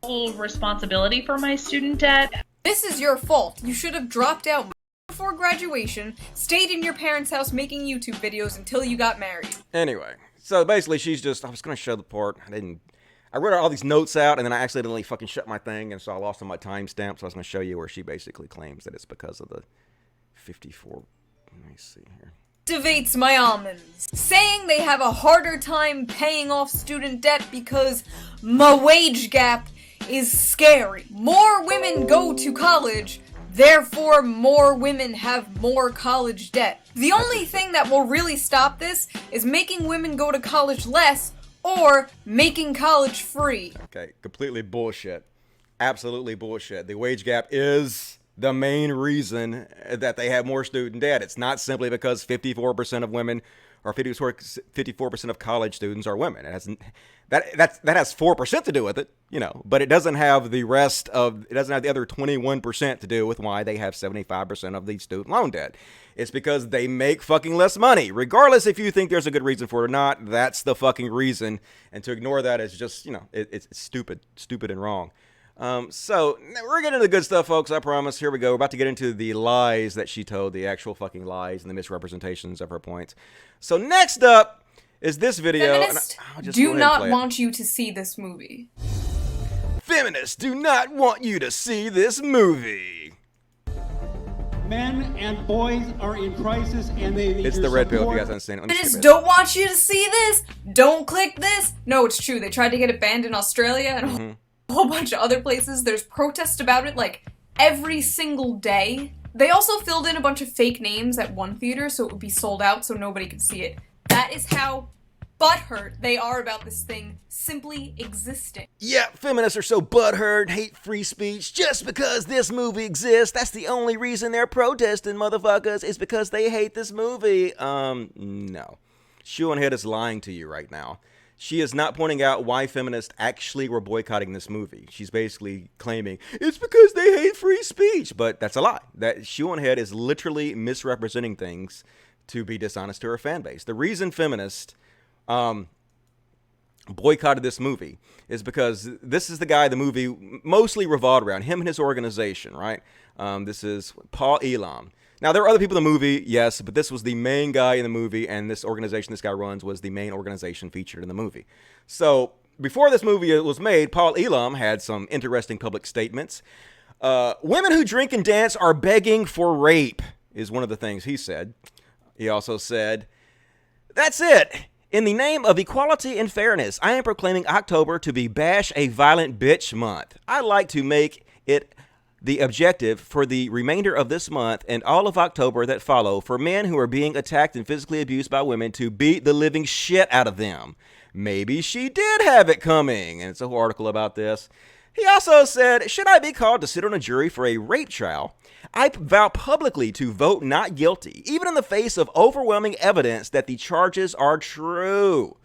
S9: Full responsibility for my student debt.
S2: This is your fault. You should have dropped out before graduation, stayed in your parents' house making YouTube videos until you got married.
S1: Anyway, so basically I was going to show the part, I wrote all these notes out, and then I accidentally fucking shut my thing, and so I lost all my timestamps, so I was going to show you where she basically claims that it's because of the 54, let me see here.
S2: Activates my almonds, saying they have a harder time paying off student debt because my wage gap is scary. More women go to college, therefore more women have more college debt. The only thing that will really stop this is making women go to college less or making college free.
S1: Okay, completely bullshit. Absolutely bullshit. The wage gap is the main reason that they have more student debt. It's not simply because 54% of women or 54% of college students are women. It has that has 4% to do with it, but it doesn't have the other 21% to do with why they have 75% of the student loan debt. It's because they make fucking less money. Regardless if you think there's a good reason for it or not, that's the fucking reason. And to ignore that is just, it's stupid and wrong. So we're getting into the good stuff, folks. I promise. Here we go. We're about to get into the lies that she told, the actual fucking lies and the misrepresentations of her points. So next up is this video.
S2: Feminists do not want you to see this movie.
S1: Feminists do not want you to see this movie.
S10: men and boys are in crisis and they need
S1: It's
S10: your
S1: the red pill, if you
S10: support.
S1: guys understand. Let me
S2: Feminists
S1: skip it.
S2: don't want you to see this. Don't click this. No, it's true. They tried to get it banned in Australia and a whole bunch of other places. There's protests about it like every single day. They also filled in a bunch of fake names at one theater so it would be sold out so nobody could see it. That is how butthurt they are about this thing simply existing.
S1: Yeah, feminists are so butthurt, hate free speech just because this movie exists. That's the only reason they're protesting, motherfuckers, is because they hate this movie. No. ShoeOnHead is lying to you right now. She is not pointing out why feminists actually were boycotting this movie. She's basically claiming it's because they hate free speech, but that's a lie. That ShoeOnHead is literally misrepresenting things to be dishonest to her fan base. The reason feminists boycotted this movie is because this is the guy the movie mostly revolved around, him and his organization, right? This is Paul Elam. Now, there are other people in the movie, yes, but this was the main guy in the movie, and this organization this guy runs was the main organization featured in the movie. So, before this movie was made, Paul Elam had some interesting public statements. Women who drink and dance are begging for rape, is one of the things he said. He also said, that's it. In the name of equality and fairness, I am proclaiming October to be Bash a Violent Bitch Month. I'd like to make it the objective for the remainder of this month and all of October that follow for men who are being attacked and physically abused by women to beat the living shit out of them. Maybe she did have it coming. And it's a whole article about this. He also said, should I be called to sit on a jury for a rape trial? I vow publicly to vote not guilty, even in the face of overwhelming evidence that the charges are true.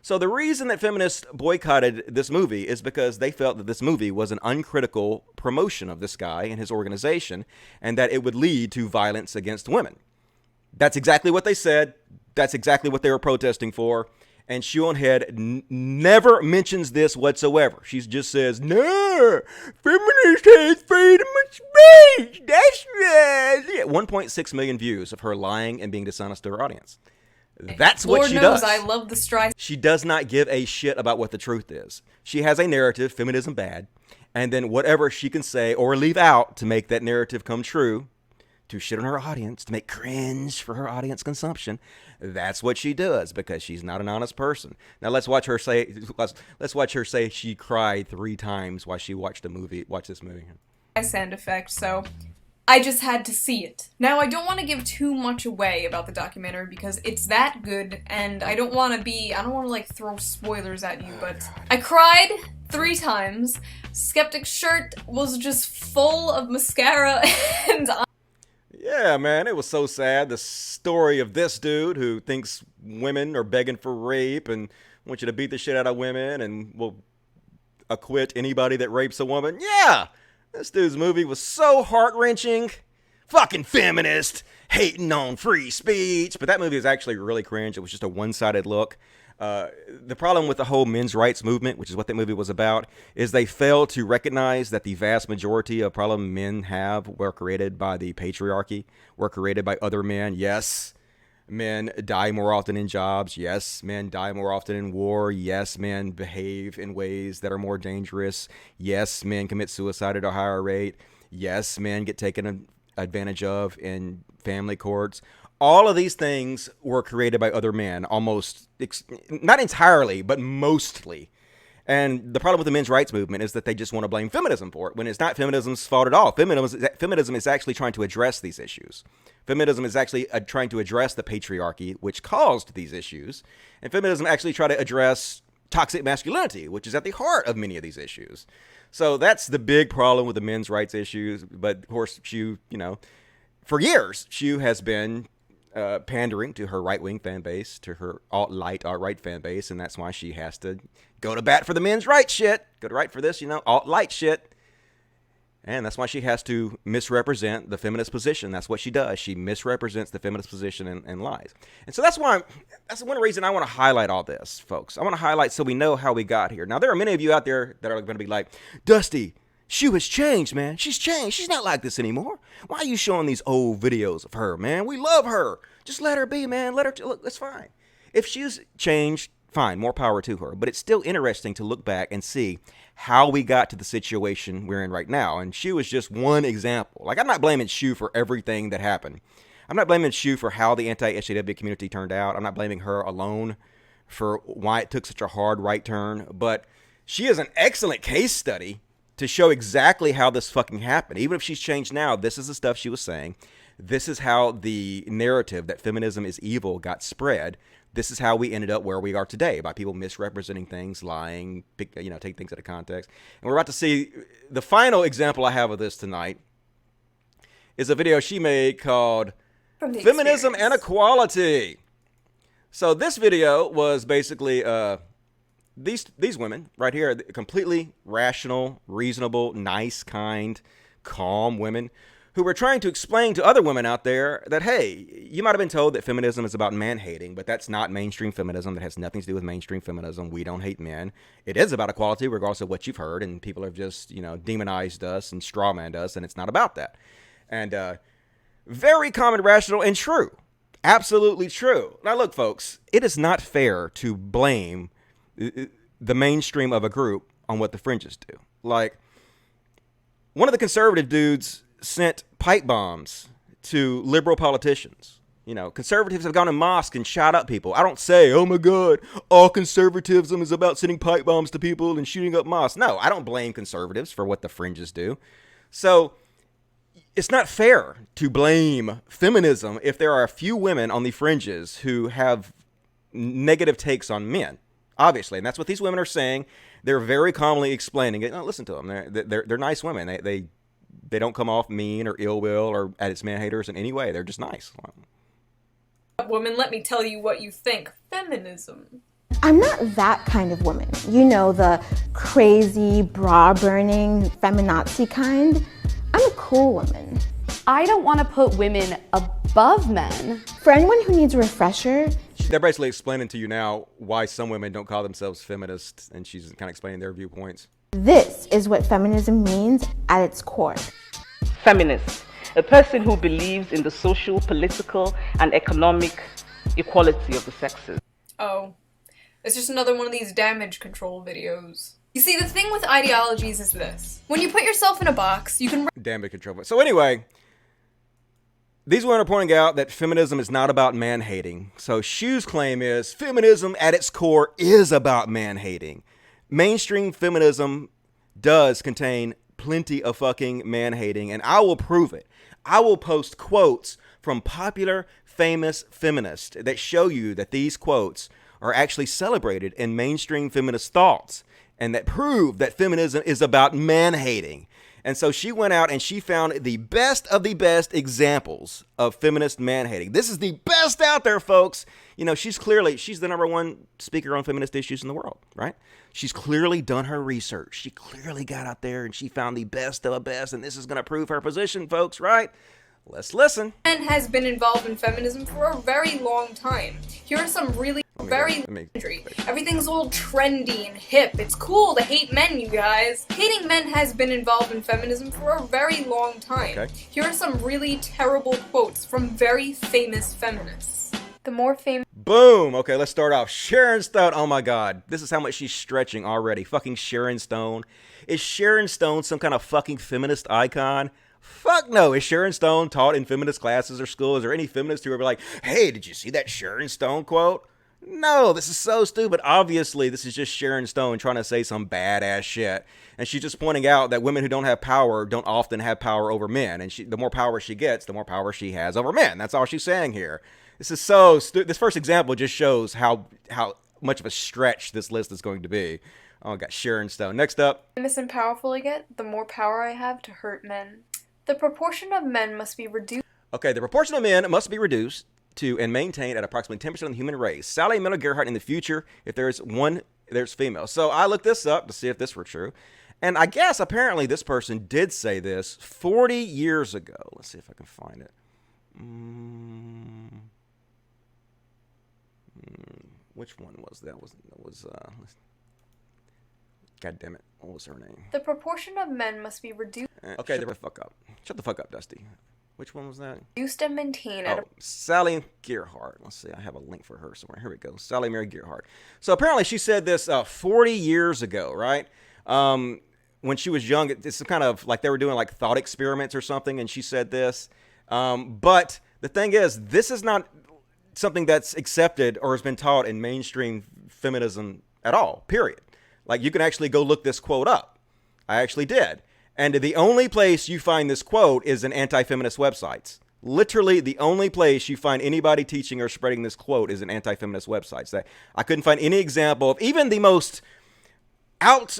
S1: So the reason that feminists boycotted this movie is because they felt that this movie was an uncritical promotion of this guy and his organization, and that it would lead to violence against women. That's exactly what they said. That's exactly what they were protesting for. And ShoeOnHead never mentions this whatsoever. She just says, no, feminists hate freedom of speech. That's right. 1.6 million views of her lying and being dishonest to her audience. That's what
S2: Lord
S1: she
S2: knows
S1: does.
S2: I love the strife.
S1: She does not give a shit about what the truth is. She has a narrative, feminism bad, and then whatever she can say or leave out to make that narrative come true, to shit on her audience, to make cringe for her audience consumption, that's what she does because she's not an honest person. Now let's watch her say. Let's watch her say she cried 3 times while she watched this movie.
S2: Sound effect, so I just had to see it. Now, I don't want to give too much away about the documentary because it's that good, and I don't want to like throw spoilers at you, but I cried 3 times. Skeptic's shirt was just full of mascara, and
S1: Yeah, man, it was so sad. The story of this dude who thinks women are begging for rape and wants you to beat the shit out of women and will acquit anybody that rapes a woman. Yeah! This dude's movie was so heart-wrenching. Fucking feminist, hating on free speech. But that movie is actually really cringe. It was just a one-sided look. The problem with the whole men's rights movement, which is what that movie was about, is they failed to recognize that the vast majority of problems men have were created by the patriarchy, were created by other men. Yes, men die more often in jobs. Yes, men die more often in war. Yes, men behave in ways that are more dangerous. Yes, men commit suicide at a higher rate. Yes, men get taken advantage of in family courts. All of these things were created by other men, almost, not entirely, but mostly. And the problem with the men's rights movement is that they just want to blame feminism for it, when it's not feminism's fault at all. Feminism is actually trying to address these issues. Feminism is actually trying to address the patriarchy, which caused these issues. And feminism actually try to address toxic masculinity, which is at the heart of many of these issues. So that's the big problem with the men's rights issues. But of course, for years, Shue has been pandering to her right-wing fan base, to her alt-right fan base, and that's why she has to go to bat for the men's rights shit, go to right for this, alt-light shit. And that's why she has to misrepresent the feminist position. That's what she does. She misrepresents the feminist position and lies. And so that's one reason I want to highlight all this, folks. I want to highlight so we know how we got here. Now, there are many of you out there that are going to be like, Dusty, Shue has changed, man. She's changed. She's not like this anymore. Why are you showing these old videos of her, man? We love her. Just let her be, man. Let her, look, it's fine. If she's changed Fine, more power to her. But it's still interesting to look back and see how we got to the situation we're in right now. And Shue is just one example. Like, I'm not blaming Shue for everything that happened. I'm not blaming Shue for how the anti-SJW community turned out. I'm not blaming her alone for why it took such a hard right turn. But she is an excellent case study to show exactly how this fucking happened. Even if she's changed now, this is the stuff she was saying. This is how the narrative that feminism is evil got spread. This is how we ended up where we are today, by people misrepresenting things, lying, take things out of context. And we're about to see the final example I have of this tonight is a video she made called Feminism and Equality. So this video was basically these women right here, completely rational, reasonable, nice, kind, calm women who were trying to explain to other women out there that, hey, you might have been told that feminism is about man-hating, but that's not mainstream feminism. That has nothing to do with mainstream feminism. We don't hate men. It is about equality, regardless of what you've heard, and people have just, demonized us and strawmanned us, and it's not about that. And very common, rational, and true. Absolutely true. Now, look, folks, it is not fair to blame the mainstream of a group on what the fringes do. Like, one of the conservative dudes sent pipe bombs to liberal politicians. Conservatives have gone to mosques and shot up people. I don't say, oh my God, all conservatism is about sending pipe bombs to people and shooting up mosques. No, I don't blame conservatives for what the fringes do. So it's not fair to blame feminism if there are a few women on the fringes who have negative takes on men, obviously. And that's what these women are saying. They're very calmly explaining it. No, listen to them. They're nice women. They don't come off mean or ill will or as man-haters in any way. They're just nice.
S2: Woman, let me tell you what you think. Feminism.
S11: I'm not that kind of woman. The crazy, bra-burning, feminazi kind. I'm a cool woman.
S12: I don't want to put women above men.
S11: For anyone who needs a refresher...
S1: They're basically explaining to you now why some women don't call themselves feminists, and she's kind of explaining their viewpoints.
S11: This is what feminism means at its core.
S13: Feminist, a person who believes in the social, political, and economic equality of the sexes.
S2: Oh, it's just another one of these damage control videos. You see, the thing with ideologies is this. When you put yourself in a box, you can...
S1: Damage control. So anyway, these women are pointing out that feminism is not about man-hating. So Shue's claim is feminism at its core is about man-hating. Mainstream feminism does contain plenty of fucking man-hating, and I will prove it. I will post quotes from popular, famous feminists that show you that these quotes are actually celebrated in mainstream feminist thoughts and that prove that feminism is about man-hating. And so she went out and she found the best of the best examples of feminist man-hating. This is the best out there, folks. She's the number one speaker on feminist issues in the world, right? She's clearly done her research. She clearly got out there and she found the best of the best, and this is going to prove her position, folks, right? Let's listen.
S2: Men has been involved in feminism for a very long time. Here are some really everything's all trendy and hip. It's cool to hate men, you guys. Hating men has been involved in feminism for a very long time.
S1: Okay.
S2: Here are some really terrible quotes from very famous feminists. The more famous...
S1: Boom! Okay, let's start off. Sharon Stone. Oh my God. This is how much she's stretching already. Fucking Sharon Stone. Is Sharon Stone some kind of fucking feminist icon? Fuck no. Is Sharon Stone taught in feminist classes or school? Is there any feminists who are like, hey, did you see that Sharon Stone quote? No, this is so stupid. Obviously, this is just Sharon Stone trying to say some badass shit. And she's just pointing out that women who don't have power don't often have power over men. And the more power she gets, the more power she has over men. That's all she's saying here. This is so stupid. This first example just shows how much of a stretch this list is going to be. Oh, I got Sharon Stone. Next up.
S2: Famous and powerful I get, the more power I have to hurt men. The proportion of men must be reduced.
S1: Okay, the proportion of men must be reduced to and maintained at approximately 10% of the human race. Sally Miller Gerhardt in the future, if there's one, there's female. So I looked this up to see if this were true. And I guess apparently this person did say this 40 years ago. Let's see if I can find it. Which one was that? God damn it. What was her name?
S2: The proportion of men must be reduced.
S1: Okay, shut the fuck up. Shut the fuck up, Dusty. Which one was that?
S2: Used to maintain at
S1: Sally Gearhart. Let's see. I have a link for her somewhere. Here we go. Sally Mary Gearhart. So apparently she said this 40 years ago, right? When she was young, it's kind of like they were doing like thought experiments or something, and she said this. But the thing is, this is not something that's accepted or has been taught in mainstream feminism at all, period. Like, you can actually go look this quote up. I actually did. And the only place you find this quote is in anti-feminist websites. Literally, the only place you find anybody teaching or spreading this quote is in anti-feminist websites. I couldn't find any example of even the most out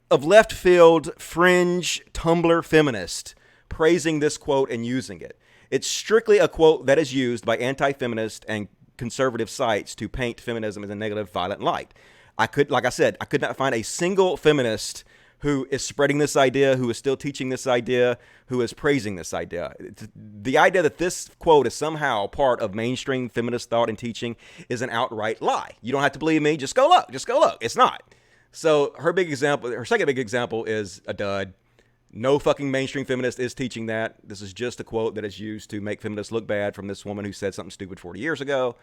S1: of left field, fringe, Tumblr feminist praising this quote and using it. It's strictly a quote that is used by anti-feminist and conservative sites to paint feminism as a negative, violent light. Like I said, I could not find a single feminist who is spreading this idea, who is still teaching this idea, who is praising this idea. The idea that this quote is somehow part of mainstream feminist thought and teaching is an outright lie. You don't have to believe me. Just go look. Just go look. It's not. So her second big example is a dud. No fucking mainstream feminist is teaching that. This is just a quote that is used to make feminists look bad from this woman who said something stupid 40 years ago.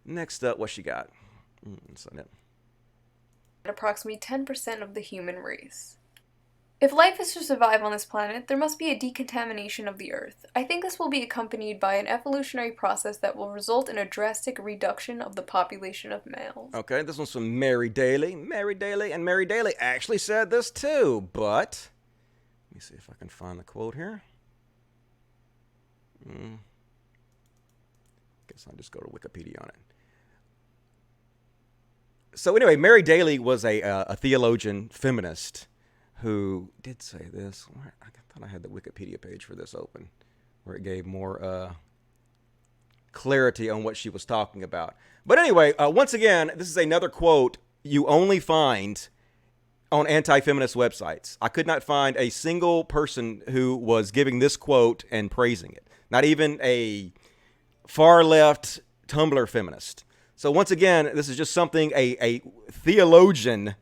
S1: Next up, what she got?
S2: approximately 10% of the human race. If life is to survive on this planet, there must be a decontamination of the Earth. I think this will be accompanied by an evolutionary process that will result in a drastic reduction of the population of males.
S1: Okay, this one's from Mary Daly. Mary Daly actually said this too, but let me see if I can find the quote here. Guess I'll just go to Wikipedia on it. So anyway, Mary Daly was a theologian feminist who did say this. I thought I had the Wikipedia page for this open, where it gave more clarity on what she was talking about. But anyway, once again, this is another quote you only find on anti-feminist websites. I could not find a single person who was giving this quote and praising it. Not even a far-left Tumblr feminist. So once again, this is just something a theologian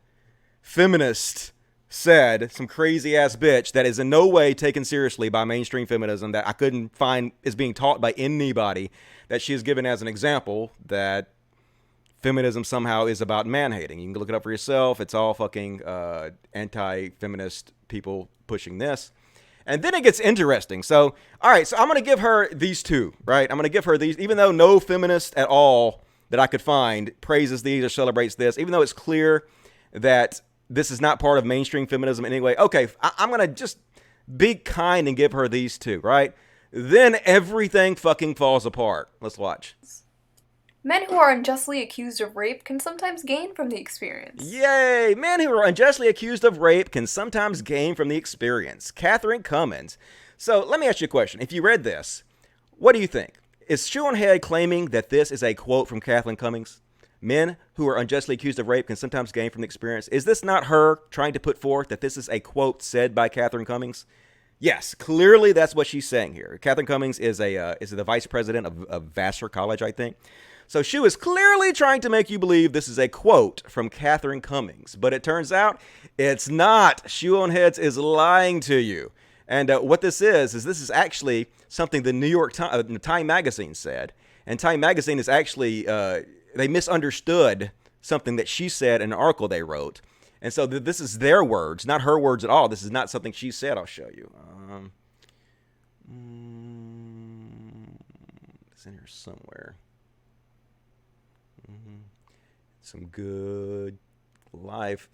S1: feminist said, some crazy-ass bitch that is in no way taken seriously by mainstream feminism, that I couldn't find is being taught by anybody, that she is given as an example that feminism somehow is about man-hating. You can look it up for yourself. It's all fucking anti-feminist people pushing this. And then it gets interesting. So, all right, so I'm going to give her these two, right? I'm going to give her these, even though no feminist at all that I could find praises these or celebrates this, even though it's clear that this is not part of mainstream feminism anyway. Okay, I'm going to just be kind and give her these two, right? Then everything fucking falls apart. Let's watch.
S2: Men who are unjustly accused of rape can sometimes gain from the experience.
S1: Yay! Men who are unjustly accused of rape can sometimes gain from the experience. Catherine Cummins. So let me ask you a question. If you read this, what do you think? Is ShoeOnHead claiming that this is a quote from Catherine Cummins? Men who are unjustly accused of rape can sometimes gain from the experience. Is this not her trying to put forth that this is a quote said by Catherine Cummins? Yes, clearly that's what she's saying here. Catherine Cummins is the vice president of Vassar College, I think. So she is clearly trying to make you believe this is a quote from Catherine Cummins, but it turns out it's not. ShoeOnHeads is lying to you. And what this is this is actually something the New York Time Magazine said. And Time Magazine is actually, they misunderstood something that she said in an article they wrote. And so this is their words, not her words at all. This is not something she said. I'll show you. It's in here somewhere. Some good live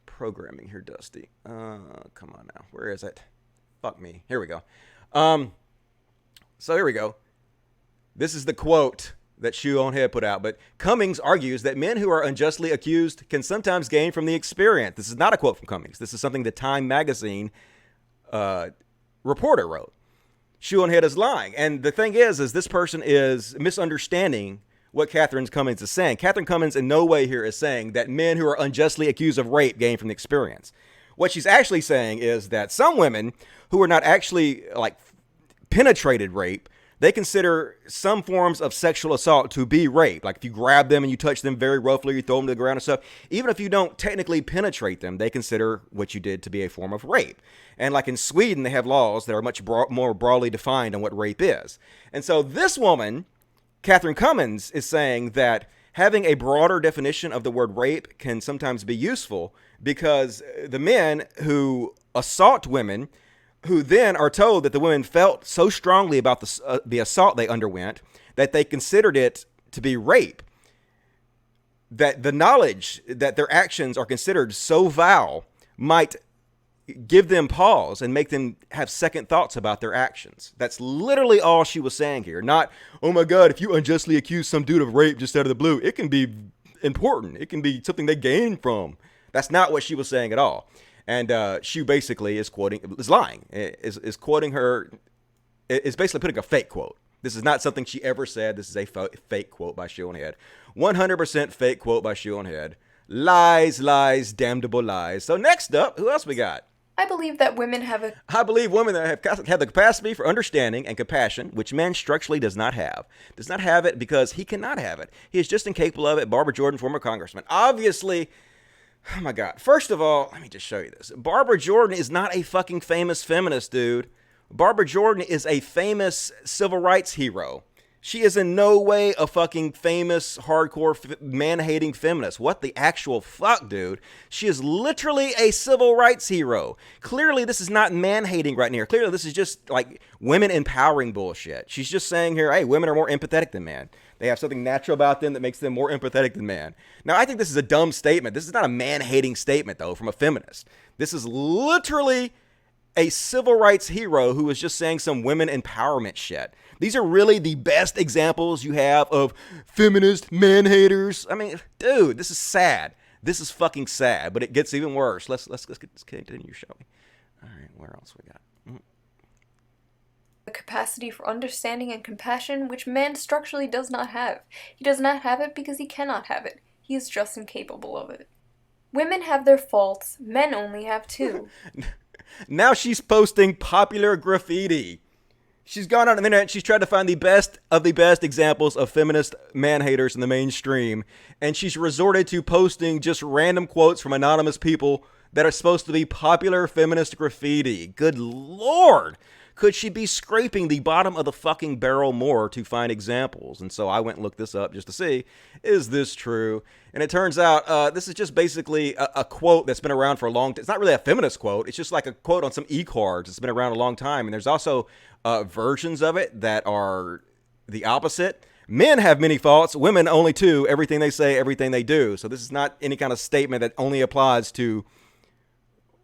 S1: programming here, Dusty. Come on now. Where is it? Fuck me. Here we go. So here we go. This is the quote that ShoeOnHead put out. But Cummings argues that men who are unjustly accused can sometimes gain from the experience. This is not a quote from Cummings. This is something the Time Magazine reporter wrote. ShoeOnHead is lying. And the thing is this person is misunderstanding what Catherine Cummins is saying. Catherine Cummins in no way here is saying that men who are unjustly accused of rape gain from the experience. What she's actually saying is that some women who are not actually like penetrated rape, they consider some forms of sexual assault to be rape. Like if you grab them and you touch them very roughly, you throw them to the ground and stuff, even if you don't technically penetrate them, they consider what you did to be a form of rape. And like in Sweden, they have laws that are much more broadly defined on what rape is. And so this woman, Catherine Cummins, is saying that having a broader definition of the word rape can sometimes be useful because the men who assault women, who then are told that the women felt so strongly about the assault they underwent that they considered it to be rape, that the knowledge that their actions are considered so vile might give them pause and make them have second thoughts about their actions. That's literally all she was saying here. Not, oh my God, if you unjustly accuse some dude of rape just out of the blue, it can be important. It can be something they gain from. That's not what she was saying at all. And she basically is lying, is quoting her, is basically putting a fake quote. This is not something she ever said. This is a fake quote by ShoeOnHead. 100% fake quote by ShoeOnHead. Lies, damnable lies. So next up, who else we got?
S2: I believe that women have
S1: I believe women that have the capacity for understanding and compassion, which men structurally does not have. Does not have it because he cannot have it. He is just incapable of it. Barbara Jordan, former congressman. Obviously, oh my God. First of all, let me just show you this. Barbara Jordan is not a fucking famous feminist, dude. Barbara Jordan is a famous civil rights hero. She is in no way a fucking famous, hardcore, man-hating feminist. What the actual fuck, dude? She is literally a civil rights hero. Clearly, this is not man-hating right now. Clearly, this is just like women empowering bullshit. She's just saying here, hey, women are more empathetic than men. They have something natural about them that makes them more empathetic than man. Now, I think this is a dumb statement. This is not a man-hating statement, though, from a feminist. This is literally a civil rights hero who is just saying some women empowerment shit. These are really the best examples you have of feminist man-haters. I mean, dude, this is sad. This is fucking sad, but it gets even worse. Let's continue, shall we? All right, where else we got?
S2: The capacity for understanding and compassion, which man structurally does not have. He does not have it because he cannot have it. He is just incapable of it. Women have their faults. Men only have two.
S1: Now she's posting popular graffiti. She's gone on the internet. She's tried to find the best of the best examples of feminist man-haters in the mainstream. And she's resorted to posting just random quotes from anonymous people that are supposed to be popular feminist graffiti. Good Lord. Could she be scraping the bottom of the fucking barrel more to find examples? And so I went and looked this up just to see, is this true? And it turns out this is just basically a quote that's been around for a long time. It's not really a feminist quote. It's just like a quote on some e-cards. It's been around a long time. And there's also versions of it that are the opposite. Men have many faults. Women only two. Everything they say, everything they do. So this is not any kind of statement that only applies to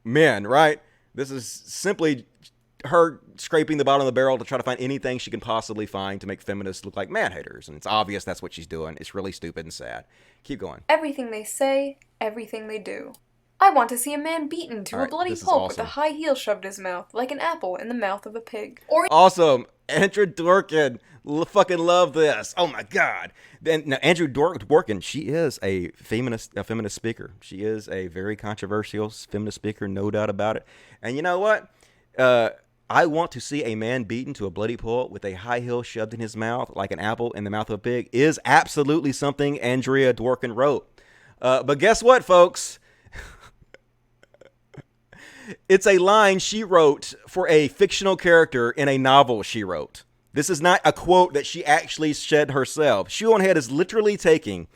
S1: men, right? This is simply her scraping the bottom of the barrel to try to find anything she can possibly find to make feminists look like man-haters. And it's obvious that's what she's doing. It's really stupid and sad. Keep going.
S2: Everything they say, everything they do. I want to see a man beaten to a bloody pulp with a high heel shoved in his mouth, like an apple in the mouth of a pig. Or
S1: awesome. Andrew Dworkin. Fucking love this. Oh my God. Now, Andrew Dworkin, she is a feminist speaker. She is a very controversial feminist speaker, no doubt about it. And you know what? I want to see a man beaten to a bloody pulp with a high heel shoved in his mouth like an apple in the mouth of a pig is absolutely something Andrea Dworkin wrote. But guess what, folks? It's a line she wrote for a fictional character in a novel she wrote. This is not a quote that she actually said herself. ShoeOnHead is literally taking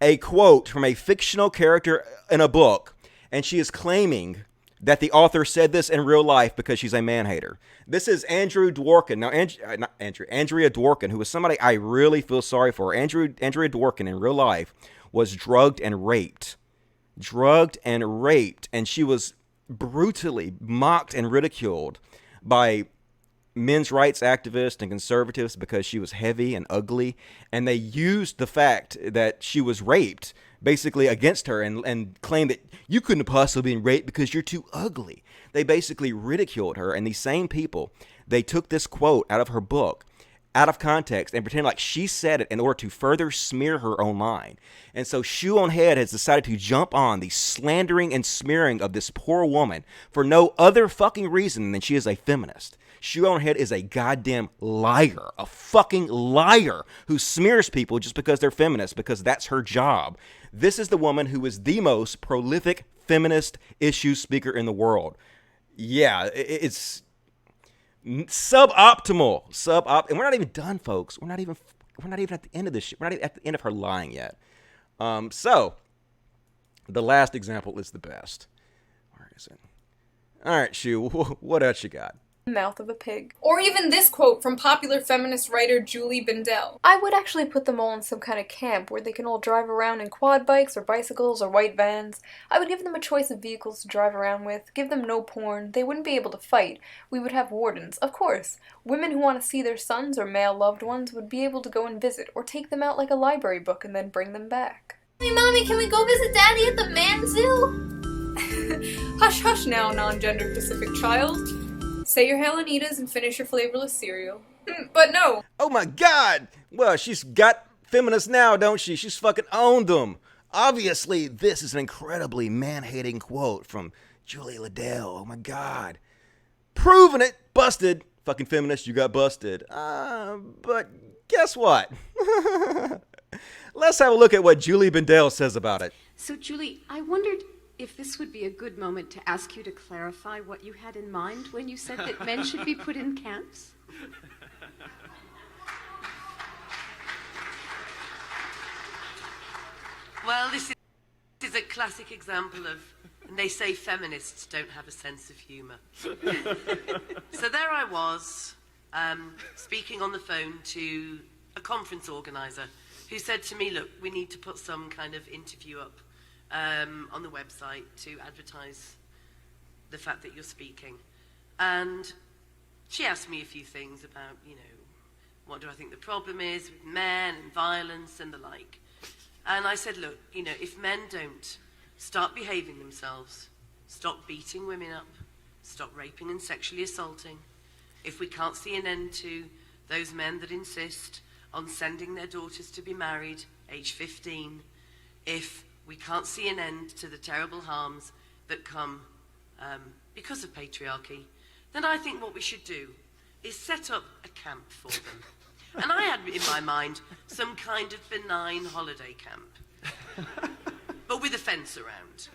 S1: a quote from a fictional character in a book, and she is claiming that the author said this in real life because she's a man-hater. This is Andrew Dworkin. Now, Andrea Dworkin, who is somebody I really feel sorry for. Andrea Dworkin in real life was drugged and raped. And she was brutally mocked and ridiculed by men's rights activists and conservatives because she was heavy and ugly. And they used the fact that she was raped basically against her and claimed that you couldn't have possibly been raped because you're too ugly. They basically ridiculed her, and these same people, they took this quote out of her book out of context and pretend like she said it in order to further smear her online. And so ShoeOnHead has decided to jump on the slandering and smearing of this poor woman for no other fucking reason than she is a feminist. ShoeOnHead is a goddamn liar, a fucking liar who smears people just because they're feminists, because that's her job. This is the woman who is the most prolific feminist issue speaker in the world. Yeah, it's suboptimal, and we're not even done, folks. We're not even at the end of this shit. We're not even at the end of her lying yet. So the last example is the best. Where is it? All right, Shoe, what else you got?
S2: Mouth of a pig. Or even this quote from popular feminist writer Julie Bindel. I would actually put them all in some kind of camp where they can all drive around in quad bikes or bicycles or white vans. I would give them a choice of vehicles to drive around with, give them no porn, they wouldn't be able to fight, we would have wardens, of course. Women who want to see their sons or male loved ones would be able to go and visit, or take them out like a library book and then bring them back.
S14: Hey mommy, can we go visit daddy at the man zoo?
S2: Hush hush now, non-gender Pacific child. Say your Hellenitas and finish your flavorless cereal. But no.
S1: Oh my God! Well, she's got feminists now, don't she? She's fucking owned them. Obviously, this is an incredibly man-hating quote from Julie Liddell. Oh my God. Proving it. Busted. Fucking feminist, you got busted. But guess what? Let's have a look at what Julie Bindel says about it.
S15: So, Julie, I wondered if this would be a good moment to ask you to clarify what you had in mind when you said that men should be put in camps?
S16: Well, this is a classic example of, and they say feminists don't have a sense of humour. So there I was, speaking on the phone to a conference organiser who said to me, look, we need to put some kind of interview up on the website to advertise the fact that you're speaking. And she asked me a few things about, what do I think the problem is with men and violence and the like. And I said, look, if men don't start behaving themselves, stop beating women up, stop raping and sexually assaulting, if we can't see an end to those men that insist on sending their daughters to be married age 15, if we can't see an end to the terrible harms that come because of patriarchy, then I think what we should do is set up a camp for them. And I had in my mind some kind of benign holiday camp, but with a fence around,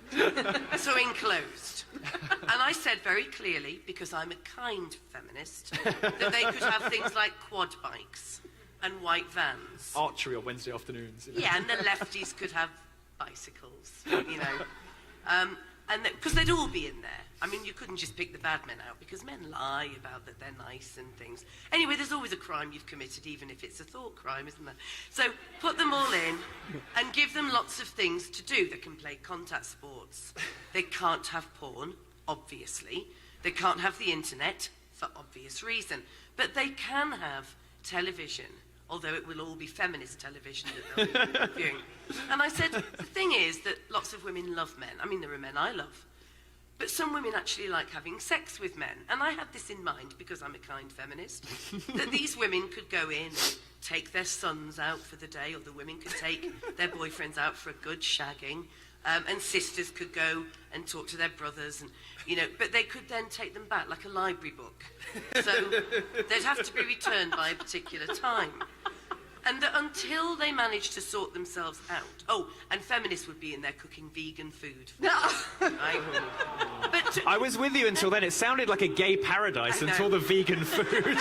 S16: so enclosed. And I said very clearly, because I'm a kind feminist, that they could have things like quad bikes and white vans.
S17: Archery on Wednesday afternoons.
S16: Yeah, and the lefties could have bicycles, and because they'd all be in there. I mean, you couldn't just pick the bad men out, because men lie about that they're nice and things. Anyway, there's always a crime you've committed, even if it's a thought crime, isn't there? So put them all in and give them lots of things to do. They can play contact sports. They can't have porn, obviously. They can't have the internet, for obvious reason. But they can have television, although it will all be feminist television that they'll be viewing. And I said, the thing is that lots of women love men. I mean, there are men I love. But some women actually like having sex with men. And I had this in mind, because I'm a kind feminist, that these women could go in and take their sons out for the day, or the women could take their boyfriends out for a good shagging, and sisters could go and talk to their brothers, and but they could then take them back like a library book. So they'd have to be returned by a particular time. And that until they manage to sort themselves out, and feminists would be in there cooking vegan food. Right? But
S17: I was with you until then. It sounded like a gay paradise until the vegan food.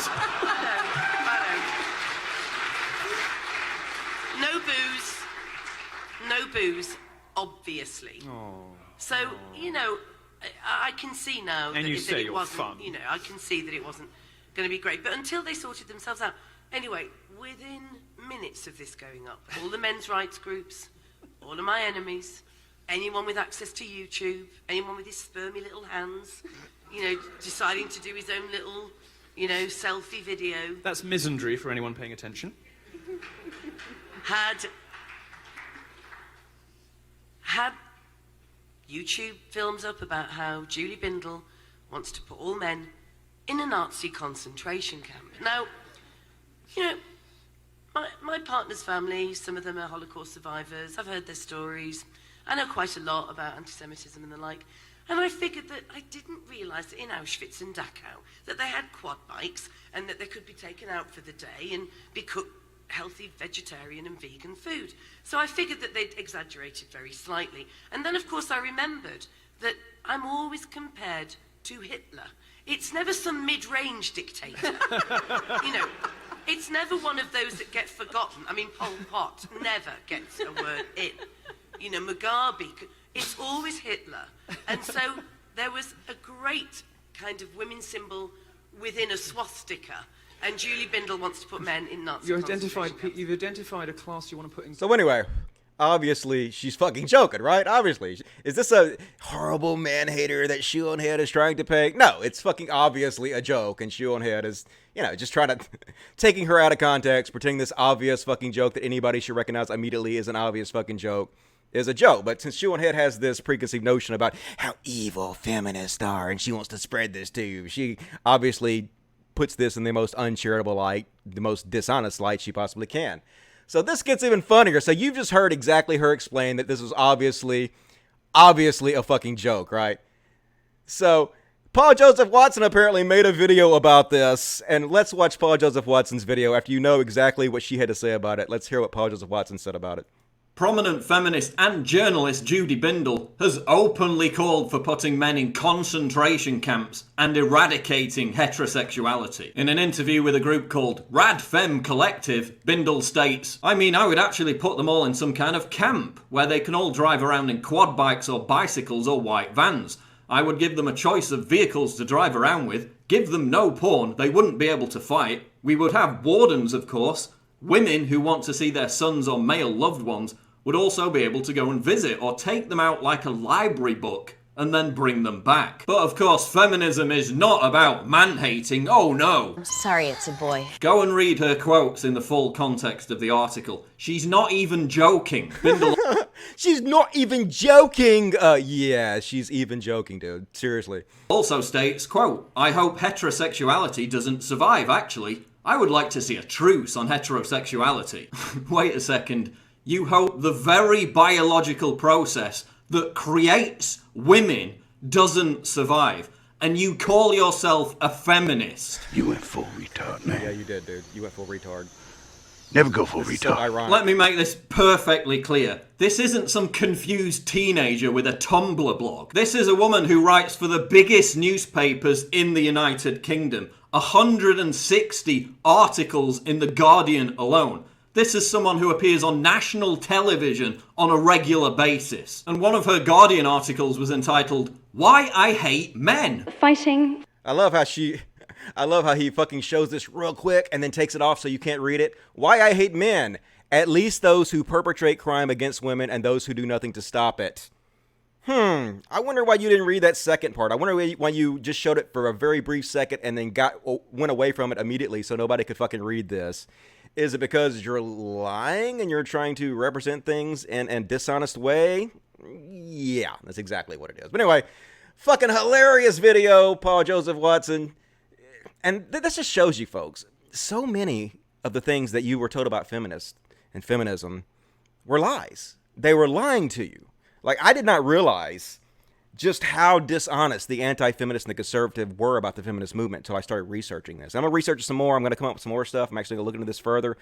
S16: No booze, obviously. So, I can see now that it wasn't,
S17: fun.
S16: I can see that it wasn't going to be great. But until they sorted themselves out, anyway, within minutes of this going up, all the men's rights groups, all of my enemies, anyone with access to YouTube, anyone with his spermy little hands, deciding to do his own little, selfie video.
S17: That's misandry for anyone paying attention.
S16: Had YouTube films up about how Julie Bindel wants to put all men in a Nazi concentration camp. Now, you know, my partner's family, some of them are Holocaust survivors. I've heard their stories. I know quite a lot about anti-Semitism and the like. And I figured that I didn't realise that in Auschwitz and Dachau that they had quad bikes and that they could be taken out for the day and be cooked healthy vegetarian and vegan food. So I figured that they'd exaggerated very slightly. And then, of course, I remembered that I'm always compared to Hitler. It's never some mid-range dictator. You know, it's never one of those that get forgotten. I mean, Pol Pot never gets a word in. You know, McGorry, it's always Hitler. And so there was a great kind of women's symbol within a swastika. And Julie Bindel wants to put men in Nazi concentration camps.
S17: You've identified a class you want to put in.
S1: So anyway, obviously she's fucking joking, right? Obviously. Is this a horrible man-hater that ShoeOnHead is trying to pay? No, it's fucking obviously a joke, and ShoeOnHead is, you know, just trying to taking her out of context, pretending this obvious fucking joke that anybody should recognize immediately is an obvious fucking joke is a joke. But since ShoeOnHead has this preconceived notion about how evil feminists are, and she wants to spread this too, she obviously puts this in the most uncharitable light, the most dishonest light she possibly can. So this gets even funnier. So you've just heard exactly her explain that this was obviously a fucking joke, right? So Paul Joseph Watson apparently made a video about this, and let's watch Paul Joseph Watson's video after you know exactly what she had to say about it. Let's hear what Paul Joseph Watson said about it.
S18: Prominent feminist and journalist Judy Bindel has openly called for putting men in concentration camps and eradicating heterosexuality. In an interview with a group called Rad Fem Collective, Bindel states, I mean, I would actually put them all in some kind of camp where they can all drive around in quad bikes or bicycles or white vans. I would give them a choice of vehicles to drive around with, give them no porn, they wouldn't be able to fight. We would have wardens, of course. Women who want to see their sons or male loved ones would also be able to go and visit or take them out like a library book and then bring them back. But of course, feminism is not about man-hating, oh no.
S19: I'm sorry, it's a boy.
S18: Go and read her quotes in the full context of the article. She's not even joking. Bindel
S1: She's not even joking. Yeah, she's even joking, dude. Seriously.
S18: Also states, quote, I hope heterosexuality doesn't survive, actually. I would like to see a truce on heterosexuality. Wait a second. You hope the very biological process that creates women doesn't survive, and you call yourself a feminist.
S20: You went full retard, man.
S1: Yeah, you did, dude. You went full retard.
S20: Never go full retard.
S1: So ironic.
S18: Let me make this perfectly clear. This isn't some confused teenager with a Tumblr blog. This is a woman who writes for the biggest newspapers in the United Kingdom. 160 articles in The Guardian alone. This is someone who appears on national television on a regular basis. And one of her Guardian articles was entitled, Why I Hate Men.
S19: Fighting.
S1: I love how he fucking shows this real quick and then takes it off so you can't read it. Why I hate men. At least those who perpetrate crime against women and those who do nothing to stop it. I wonder why you didn't read that second part. I wonder why you just showed it for a very brief second and then went away from it immediately so nobody could fucking read this. Is it because you're lying and you're trying to represent things in a dishonest way? Yeah, that's exactly what it is. But anyway, fucking hilarious video, Paul Joseph Watson. And this just shows you, folks, so many of the things that you were told about feminists and feminism were lies. They were lying to you. Like, I did not realize just how dishonest the anti-feminist and the conservative were about the feminist movement until I started researching this. I'm going to research some more. I'm going to come up with some more stuff. I'm actually going to look into this further.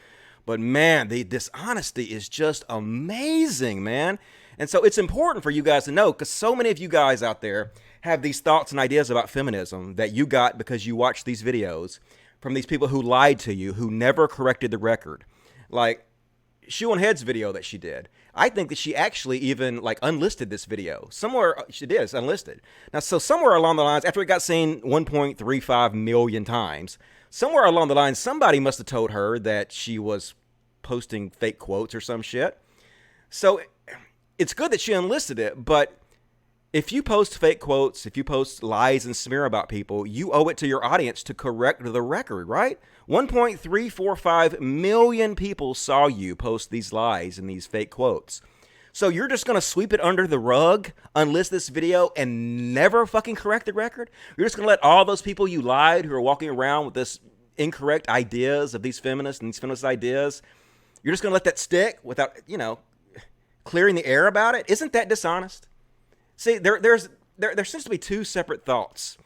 S1: But man, the dishonesty is just amazing, man. And so it's important for you guys to know, because so many of you guys out there have these thoughts and ideas about feminism that you got because you watched these videos from these people who lied to you, who never corrected the record. Like ShoeOnHead's video that she did. I think that she actually even unlisted this video. Somewhere she did, it's unlisted. Now, so somewhere along the lines, after it got seen 1.35 million times, somewhere along the line, somebody must have told her that she was posting fake quotes or some shit. So it's good that she unlisted it, but if you post fake quotes, if you post lies and smear about people, you owe it to your audience to correct the record, right? 1.345 million people saw you post these lies and these fake quotes. So you're just going to sweep it under the rug, unlist this video, and never fucking correct the record? You're just going to let all those people you lied who are walking around with this incorrect ideas of these feminists and these feminist ideas, you're just going to let that stick without, clearing the air about it? Isn't that dishonest? See, there seems to be two separate thoughts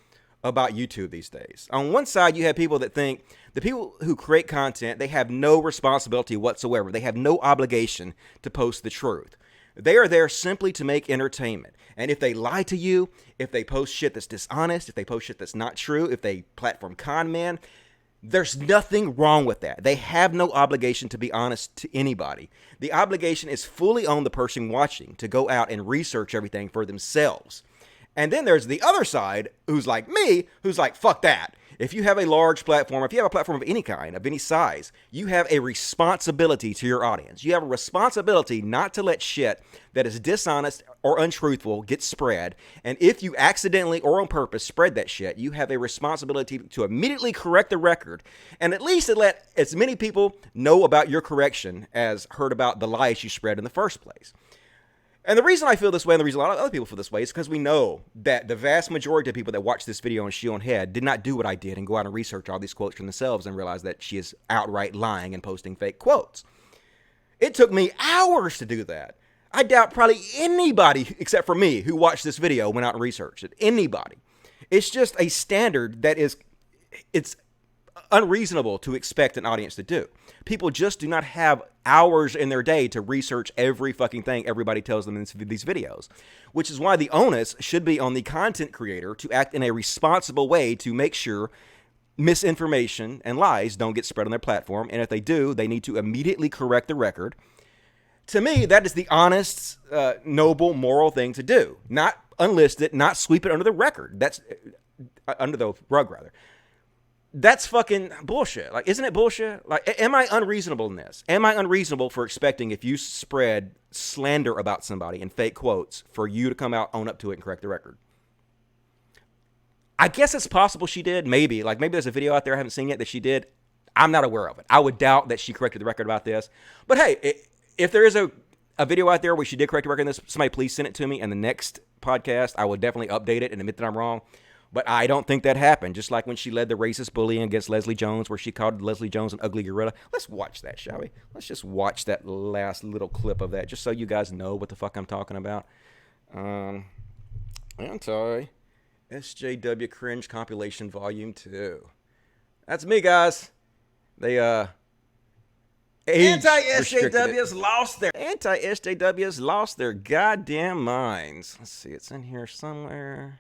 S1: about YouTube these days. On one side, you have people that think the people who create content, they have no responsibility whatsoever. They have no obligation to post the truth. They are there simply to make entertainment. And if they lie to you, if they post shit that's dishonest, if they post shit that's not true, if they platform con men, there's nothing wrong with that. They have no obligation to be honest to anybody. The obligation is fully on the person watching to go out and research everything for themselves. And then there's the other side who's like me, who's like, fuck that. If you have a large platform, if you have a platform of any kind, of any size, you have a responsibility to your audience. You have a responsibility not to let shit that is dishonest or untruthful get spread. And if you accidentally or on purpose spread that shit, you have a responsibility to immediately correct the record and at least to let as many people know about your correction as heard about the lies you spread in the first place. And the reason I feel this way and the reason a lot of other people feel this way is because we know that the vast majority of people that watch this video on ShoeOnHead did not do what I did and go out and research all these quotes for themselves and realize that she is outright lying and posting fake quotes. It took me hours to do that. I doubt probably anybody except for me who watched this video went out and researched it. Anybody. It's just a standard that it's unreasonable to expect an audience to do. People just do not have hours in their day to research every fucking thing everybody tells them in these videos, which is why the onus should be on the content creator to act in a responsible way to make sure misinformation and lies don't get spread on their platform. And if they do, they need to immediately correct the record. To me, that is the honest, noble, moral thing to do. Not unlist it, not sweep it under the record. That's under the rug, rather. That's fucking bullshit. Like, isn't it bullshit? Like, am I unreasonable in this? Am I unreasonable for expecting if you spread slander about somebody and fake quotes for you to come out, own up to it, and correct the record? I guess it's possible she did. Maybe. Like, maybe there's a video out there I haven't seen yet that she did. I'm not aware of it. I would doubt that she corrected the record about this. But hey, if there is a video out there where she did correct the record on this, somebody please send it to me. And the next podcast, I will definitely update it and admit that I'm wrong. But I don't think that happened. Just like when she led the racist bullying against Leslie Jones, where she called Leslie Jones an ugly gorilla. Let's watch that, shall we? Let's just watch that last little clip of that, just so you guys know what the fuck I'm talking about. Anti-SJW Cringe Compilation Volume 2. That's me, guys. They, Anti-SJWs lost their goddamn minds. Let's see, it's in here somewhere.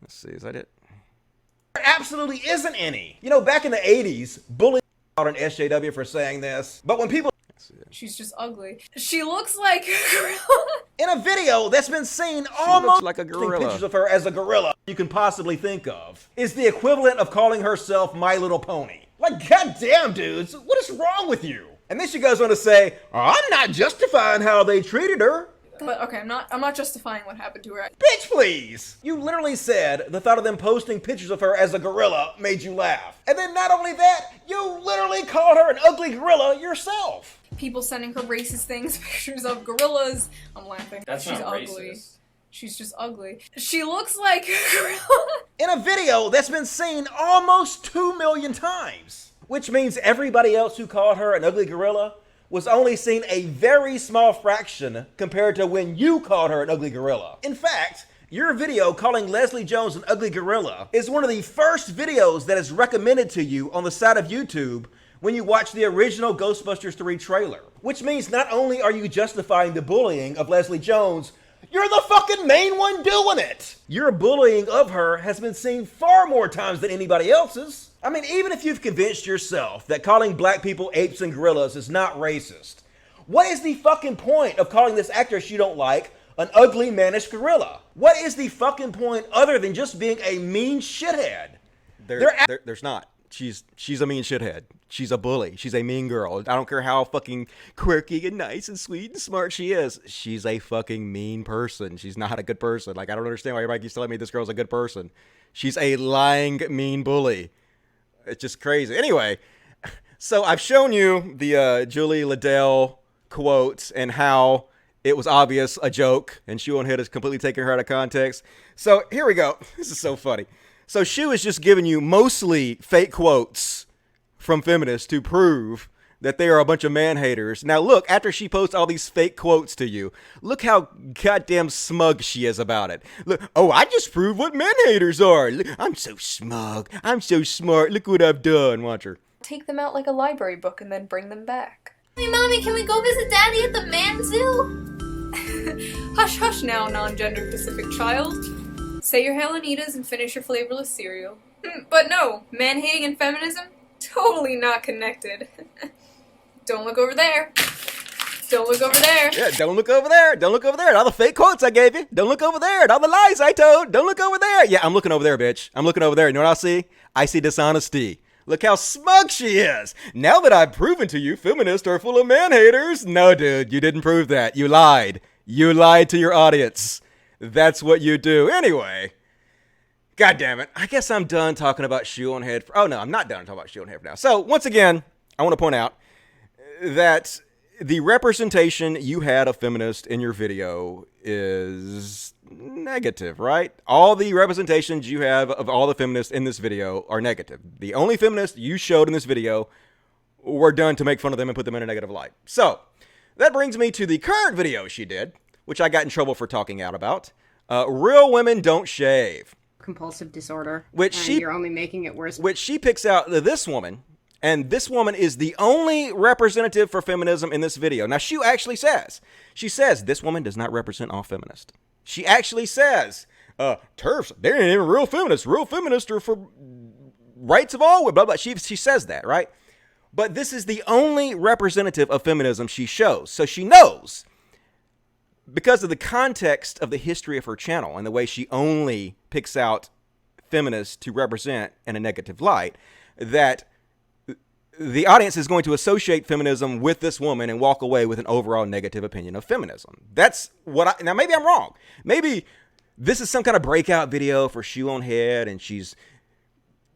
S1: Let's see, is that it? There absolutely isn't any. You know, back in the 80s, bullying out on SJW for saying this. But when people...
S2: She's just ugly. She looks like a gorilla.
S1: In a video that's been seen almost like a gorilla. Pictures of her as a gorilla you can possibly think of is the equivalent of calling herself My Little Pony. Like, goddamn, dudes, what is wrong with you? And then she goes on to say, I'm not justifying how they treated her.
S2: But okay, I'm not justifying what happened to her.
S1: Bitch, please! You literally said the thought of them posting pictures of her as a gorilla made you laugh. And then not only that, you literally called her an ugly gorilla yourself.
S2: People sending her racist things, pictures of gorillas. I'm laughing.
S18: That's
S2: She's
S18: not
S2: ugly.
S18: racist.
S2: She's just ugly. She looks like a gorilla.
S1: In a video that's been seen almost 2 million times. Which means everybody else who called her an ugly gorilla was only seen a very small fraction compared to when you called her an ugly gorilla. In fact, your video calling Leslie Jones an ugly gorilla is one of the first videos that is recommended to you on the side of YouTube when you watch the original Ghostbusters 3 trailer. Which means not only are you justifying the bullying of Leslie Jones, you're the fucking main one doing it! Your bullying of her has been seen far more times than anybody else's. I mean, even if you've convinced yourself that calling black people apes and gorillas is not racist, what is the fucking point of calling this actress you don't like an ugly, mannish gorilla? What is the fucking point other than just being a mean shithead? There's not. She's a mean shithead. She's a bully. She's a mean girl. I don't care how fucking quirky and nice and sweet and smart she is. She's a fucking mean person. She's not a good person. Like, I don't understand why everybody keeps telling me this girl's a good person. She's a lying, mean bully. It's just crazy. Anyway, so I've shown you the Julie Liddell quote and how it was obvious a joke, and ShoeOnHead is completely taking her out of context. So here we go. This is so funny. So Shoe is just giving you mostly fake quotes from feminists to prove that they are a bunch of man-haters. Now look, after she posts all these fake quotes to you, look how goddamn smug she is about it. Look, oh, I just proved what man-haters are. I'm so smug. I'm so smart. Look what I've done. Watch her.
S2: Take them out like a library book and then bring them back.
S14: Hey, Mommy, can we go visit Daddy at the man zoo?
S2: Hush, hush now, non-gender specific child. Say your Hellenitas and finish your flavorless cereal. But no, man-hating and feminism? Totally not connected. Don't look over there. Don't look over there.
S1: Yeah, don't look over there. Don't look over there. And all the fake quotes I gave you. Don't look over there. And all the lies I told. Don't look over there. Yeah, I'm looking over there, bitch. I'm looking over there. You know what I see? I see dishonesty. Look how smug she is. Now that I've proven to you feminists are full of man-haters. No, dude, you didn't prove that. You lied. You lied to your audience. That's what you do. Anyway. God damn it. I guess I'm done talking about ShoeOnHead. Oh, no, I'm not done talking about ShoeOnHead now. So, once again, I want to point out that the representation you had of feminists in your video is negative, right? All the representations you have of all the feminists in this video are negative. The only feminists you showed in this video were done to make fun of them and put them in a negative light. So, that brings me to the current video she did, which I got in trouble for talking out about. Real women don't shave.
S19: Compulsive disorder,
S1: which
S19: you're only making it worse.
S1: Which she picks out this woman, and this woman is the only representative for feminism in this video. Now, she actually says, this woman does not represent all feminists. She actually says, TERFs, they ain't even real feminists. Real feminists are for rights of all women, blah, blah. She says that, right? But this is the only representative of feminism she shows. So she knows, because of the context of the history of her channel and the way she only picks out feminists to represent in a negative light, that the audience is going to associate feminism with this woman and walk away with an overall negative opinion of feminism. That's what now maybe I'm wrong. Maybe this is some kind of breakout video for ShoeOnHead and she's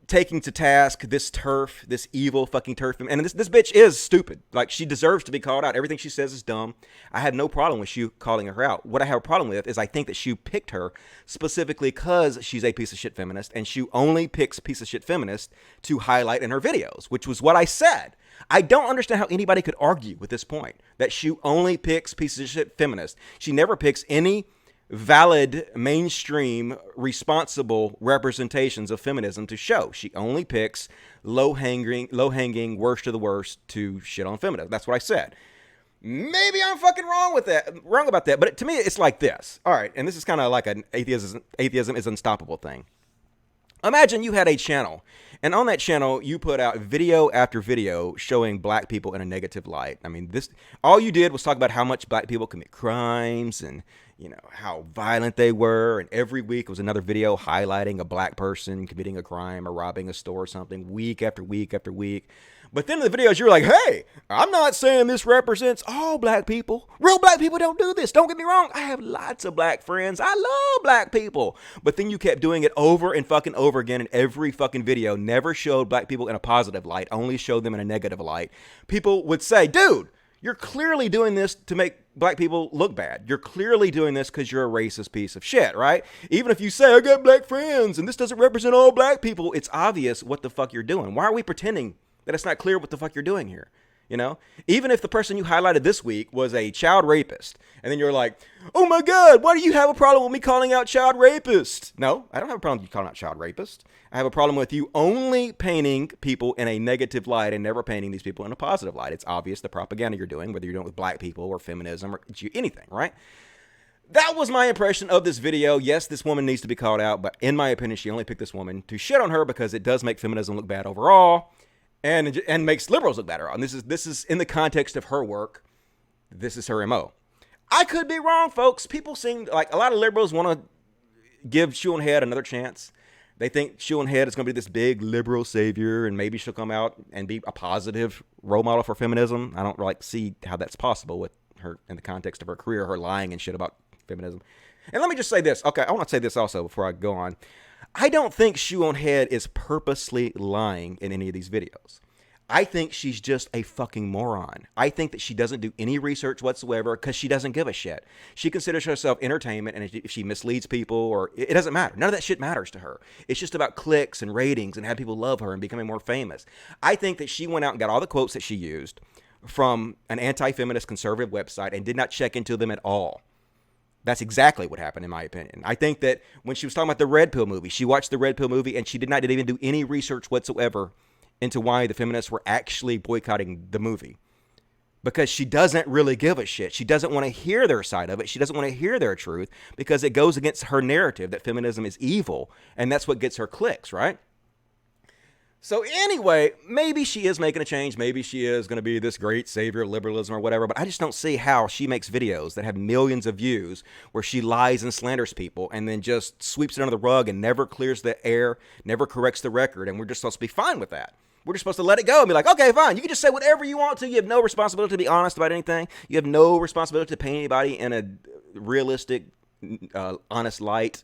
S1: taking to task this TERF, this evil fucking TERF. And this bitch is stupid. Like, she deserves to be called out. Everything she says is dumb. I have no problem with Shoe calling her out. What I have a problem with is I think that Shoe picked her specifically because she's a piece of shit feminist, and Shoe only picks piece of shit feminists to highlight in her videos, which was what I said. I don't understand how anybody could argue with this point, that Shoe only picks pieces of shit feminists. She never picks any valid, mainstream, responsible representations of feminism to show. She only picks low-hanging, worst of the worst to shit on feminism. That's what I said. Maybe I'm fucking wrong about that, but to me, it's like this. All right, and this is kind of like an atheism is unstoppable thing. Imagine you had a channel, and on that channel, you put out video after video showing black people in a negative light. I mean, all you did was talk about how much black people commit crimes and, you know, how violent they were, and every week was another video highlighting a black person committing a crime or robbing a store or something, week after week after week. But then in the videos, you're like, hey, I'm not saying this represents all black people. Real black people don't do this. Don't get me wrong. I have lots of black friends. I love black people. But then you kept doing it over and fucking over again in every fucking video. Never showed black people in a positive light. Only showed them in a negative light. People would say, dude, you're clearly doing this to make black people look bad. You're clearly doing this because you're a racist piece of shit, right? Even if you say, I got black friends and this doesn't represent all black people, it's obvious what the fuck you're doing. Why are we pretending that it's not clear what the fuck you're doing here? You know, even if the person you highlighted this week was a child rapist, and then you're like, oh my God, why do you have a problem with me calling out child rapist? No, I don't have a problem with you calling out child rapist. I have a problem with you only painting people in a negative light and never painting these people in a positive light. It's obvious the propaganda you're doing, whether you're doing it with black people or feminism or anything, right? That was my impression of this video. Yes, this woman needs to be called out, but in my opinion, she only picked this woman to shit on her because it does make feminism look bad overall. And makes liberals look better. And this is in the context of her work. This is her MO. I could be wrong, folks. People seem like a lot of liberals want to give ShoeOnHead another chance. They think ShoeOnHead is going to be this big liberal savior, and maybe she'll come out and be a positive role model for feminism. I don't see how that's possible with her in the context of her career, her lying and shit about feminism. And let me just say this. Okay, I want to say this also before I go on. I don't think ShoeOnHead is purposely lying in any of these videos. I think she's just a fucking moron. I think that she doesn't do any research whatsoever because she doesn't give a shit. She considers herself entertainment, and if she misleads people, or it doesn't matter. None of that shit matters to her. It's just about clicks and ratings and have people love her and becoming more famous. I think that she went out and got all the quotes that she used from an anti-feminist conservative website and did not check into them at all. That's exactly what happened, in my opinion. I think that when she was talking about the Red Pill movie, she watched the Red Pill movie and she did not even do any research whatsoever into why the feminists were actually boycotting the movie. Because she doesn't really give a shit. She doesn't want to hear their side of it. She doesn't want to hear their truth because it goes against her narrative that feminism is evil. And that's what gets her clicks, right? So anyway, maybe she is making a change. Maybe she is going to be this great savior of liberalism or whatever. But I just don't see how she makes videos that have millions of views where she lies and slanders people and then just sweeps it under the rug and never clears the air, never corrects the record. And we're just supposed to be fine with that. We're just supposed to let it go and be like, okay, fine. You can just say whatever you want to. You have no responsibility to be honest about anything. You have no responsibility to paint anybody in a realistic, honest light.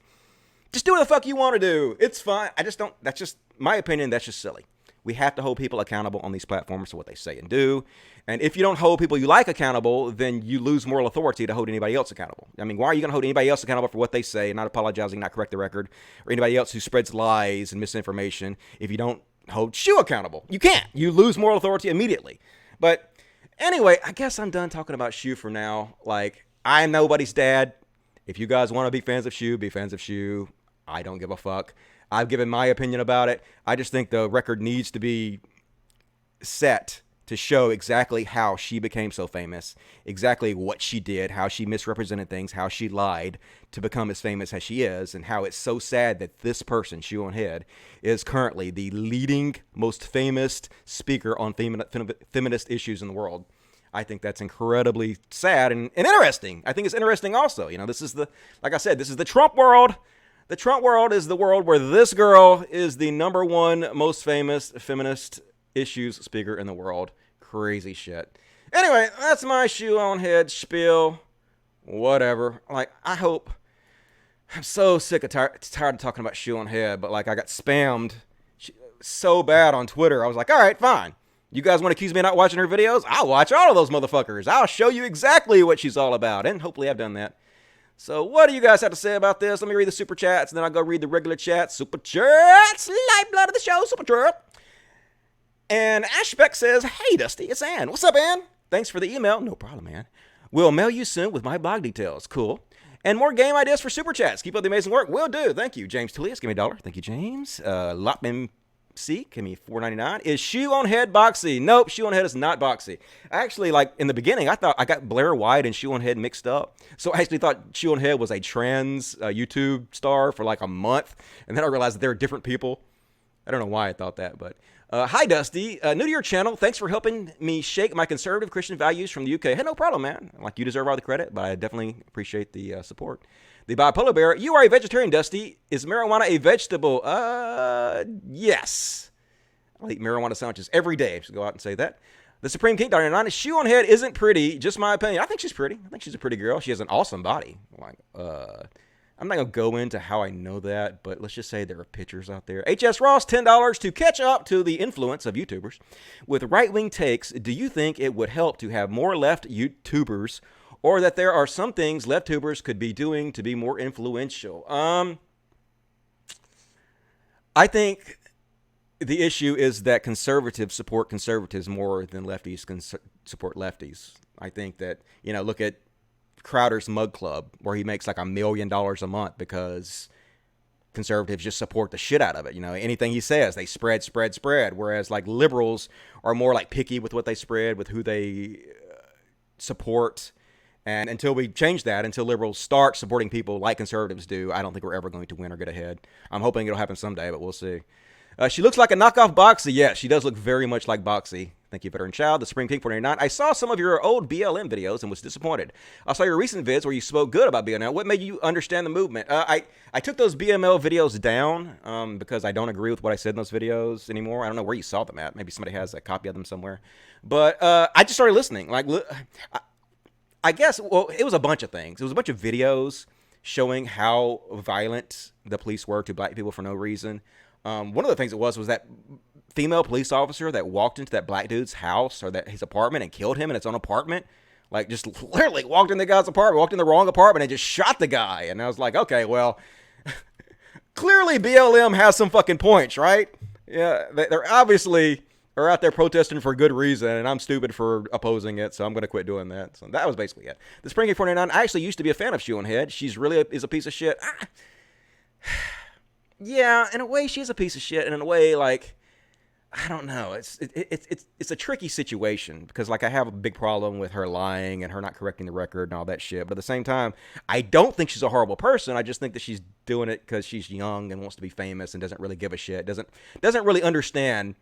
S1: Just do what the fuck you want to do. It's fine. I just don't. That's just my opinion. That's just silly. We have to hold people accountable on these platforms for what they say and do. And if you don't hold people you like accountable, then you lose moral authority to hold anybody else accountable. I mean, why are you going to hold anybody else accountable for what they say and not apologizing, not correct the record, or anybody else who spreads lies and misinformation if you don't hold Shoe accountable? You can't. You lose moral authority immediately. But anyway, I guess I'm done talking about Shoe for now. Like, I'm nobody's dad. If you guys want to be fans of Shoe, be fans of Shoe. I don't give a fuck. I've given my opinion about it. I just think the record needs to be set to show exactly how she became so famous, exactly what she did, how she misrepresented things, how she lied to become as famous as she is, and how it's so sad that this person, ShoeOnHead, is currently the leading, most famous speaker on feminist issues in the world. I think that's incredibly sad and interesting. I think it's interesting also. You know, this is like I said, this is the Trump world. The Trump world is the world where this girl is the number one most famous feminist issues speaker in the world. Crazy shit. Anyway, that's my ShoeOnHead spiel. Whatever. Like, I hope. I'm so sick of tired of talking about ShoeOnHead, but like I got spammed so bad on Twitter. I was like, all right, fine. You guys want to accuse me of not watching her videos? I'll watch all of those motherfuckers. I'll show you exactly what she's all about. And hopefully I've done that. So what do you guys have to say about this? Let me read the super chats, and then I'll go read the regular chats. Super chats, lifeblood of the show, super chat. And Ashbeck says, hey, Dusty, it's Ann. What's up, Ann? Thanks for the email. No problem, man. We'll mail you soon with my blog details. Cool. And more game ideas for super chats. Keep up the amazing work. Will do. Thank you. James Tullius, give me $1. Thank you, James. Lotman C, give me $4.99. Is ShoeOnHead boxy? Nope, ShoeOnHead is not boxy. Actually, like in the beginning, I thought I got Blair White and ShoeOnHead mixed up. So I actually thought ShoeOnHead was a trans YouTube star for like a month, and then I realized that they're different people. I don't know why I thought that, but hi, Dusty. New to your channel. Thanks for helping me shake my conservative Christian values from the UK. Hey, no problem, man. Like, you deserve all the credit, but I definitely appreciate the support. The Bipolar Bear, you are a vegetarian, Dusty. Is marijuana a vegetable? Yes. I'll eat marijuana sandwiches every day. So go out and say that. The Supreme King, Dr. Nine, ShoeOnHead isn't pretty. Just my opinion. I think she's pretty. I think she's a pretty girl. She has an awesome body. Like, I'm not going to go into how I know that, but let's just say there are pictures out there. HS Ross, $10 to catch up to the influence of YouTubers. With right-wing takes, do you think it would help to have more left YouTubers, or that there are some things left-tubers could be doing to be more influential? I think the issue is that conservatives support conservatives more than lefties support lefties. I think that, you know, look at Crowder's Mug Club, where he makes like $1 million a month because conservatives just support the shit out of it. You know, anything he says, they spread. Whereas like liberals are more like picky with what they spread, with who they support. And until we change that, until liberals start supporting people like conservatives do, I don't think we're ever going to win or get ahead. I'm hoping it'll happen someday, but we'll see. She looks like a knockoff Boxy. Yes, she does look very much like Boxy. Thank you, Veteran Child. The Supreme King 499. I saw some of your old BLM videos and was disappointed. I saw your recent vids where you spoke good about BLM. What made you understand the movement? I took those BML videos down because I don't agree with what I said in those videos anymore. I don't know where you saw them at. Maybe somebody has a copy of them somewhere. But I just started listening. Like, I guess, well, it was a bunch of things. It was a bunch of videos showing how violent the police were to black people for no reason. One of the things it was that female police officer that walked into that black dude's house or his apartment and killed him in its own apartment. Like, just literally walked in the guy's apartment, walked in the wrong apartment and just shot the guy. And I was like, okay, well, clearly BLM has some fucking points, right? Yeah, they're obviously are out there protesting for good reason, and I'm stupid for opposing it, so I'm going to quit doing that. So that was basically it. The Spring 49, I actually used to be a fan of ShoeOnHead. She's really is a piece of shit. Yeah, in a way, she's a piece of shit, and in a way, like, I don't know. It's a tricky situation because, like, I have a big problem with her lying and her not correcting the record and all that shit. But at the same time, I don't think she's a horrible person. I just think that she's doing it because she's young and wants to be famous and doesn't really give a shit. Doesn't really understand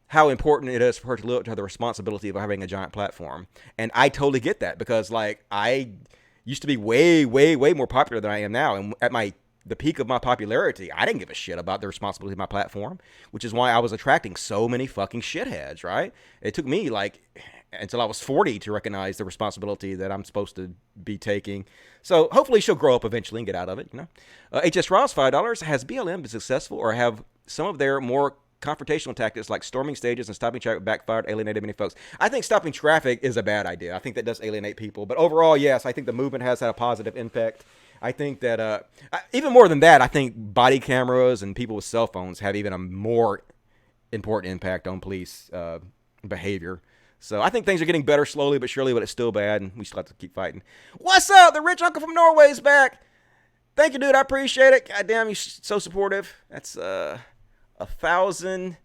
S1: how important it is for her to live up to the responsibility of having a giant platform. And I totally get that because, like, I used to be way, way, way more popular than I am now. And at the peak of my popularity, I didn't give a shit about the responsibility of my platform, which is why I was attracting so many fucking shitheads, right? It took me, like, until I was 40 to recognize the responsibility that I'm supposed to be taking. So hopefully she'll grow up eventually and get out of it, you know? HS Ross, $5. Has BLM been successful, or have some of their more confrontational tactics like storming stages and stopping traffic backfired, alienated many folks? I think stopping traffic is a bad idea. I think that does alienate people. But overall, yes, I think the movement has had a positive impact. I think that, even more than that, I think body cameras and people with cell phones have even a more important impact on police behavior. So I think things are getting better slowly but surely, but it's still bad, and we still have to keep fighting. What's up? The rich uncle from Norway's back. Thank you, dude. I appreciate it. God damn, you're so supportive. That's 1,000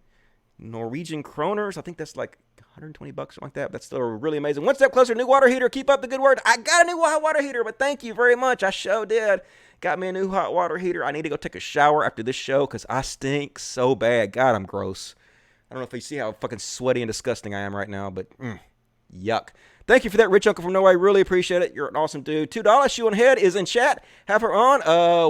S1: Norwegian kroners. I think that's like $120, something like that. That's still really amazing. One step closer, new water heater. Keep up the good work. I got a new hot water heater, but thank you very much. I sure did. Got me a new hot water heater. I need to go take a shower after this show because I stink so bad. God, I'm gross. I don't know if you see how fucking sweaty and disgusting I am right now, but yuck. Thank you for that, rich uncle from Norway. Really appreciate it. You're an awesome dude. $2. ShoeOnHead is in chat. Have her on.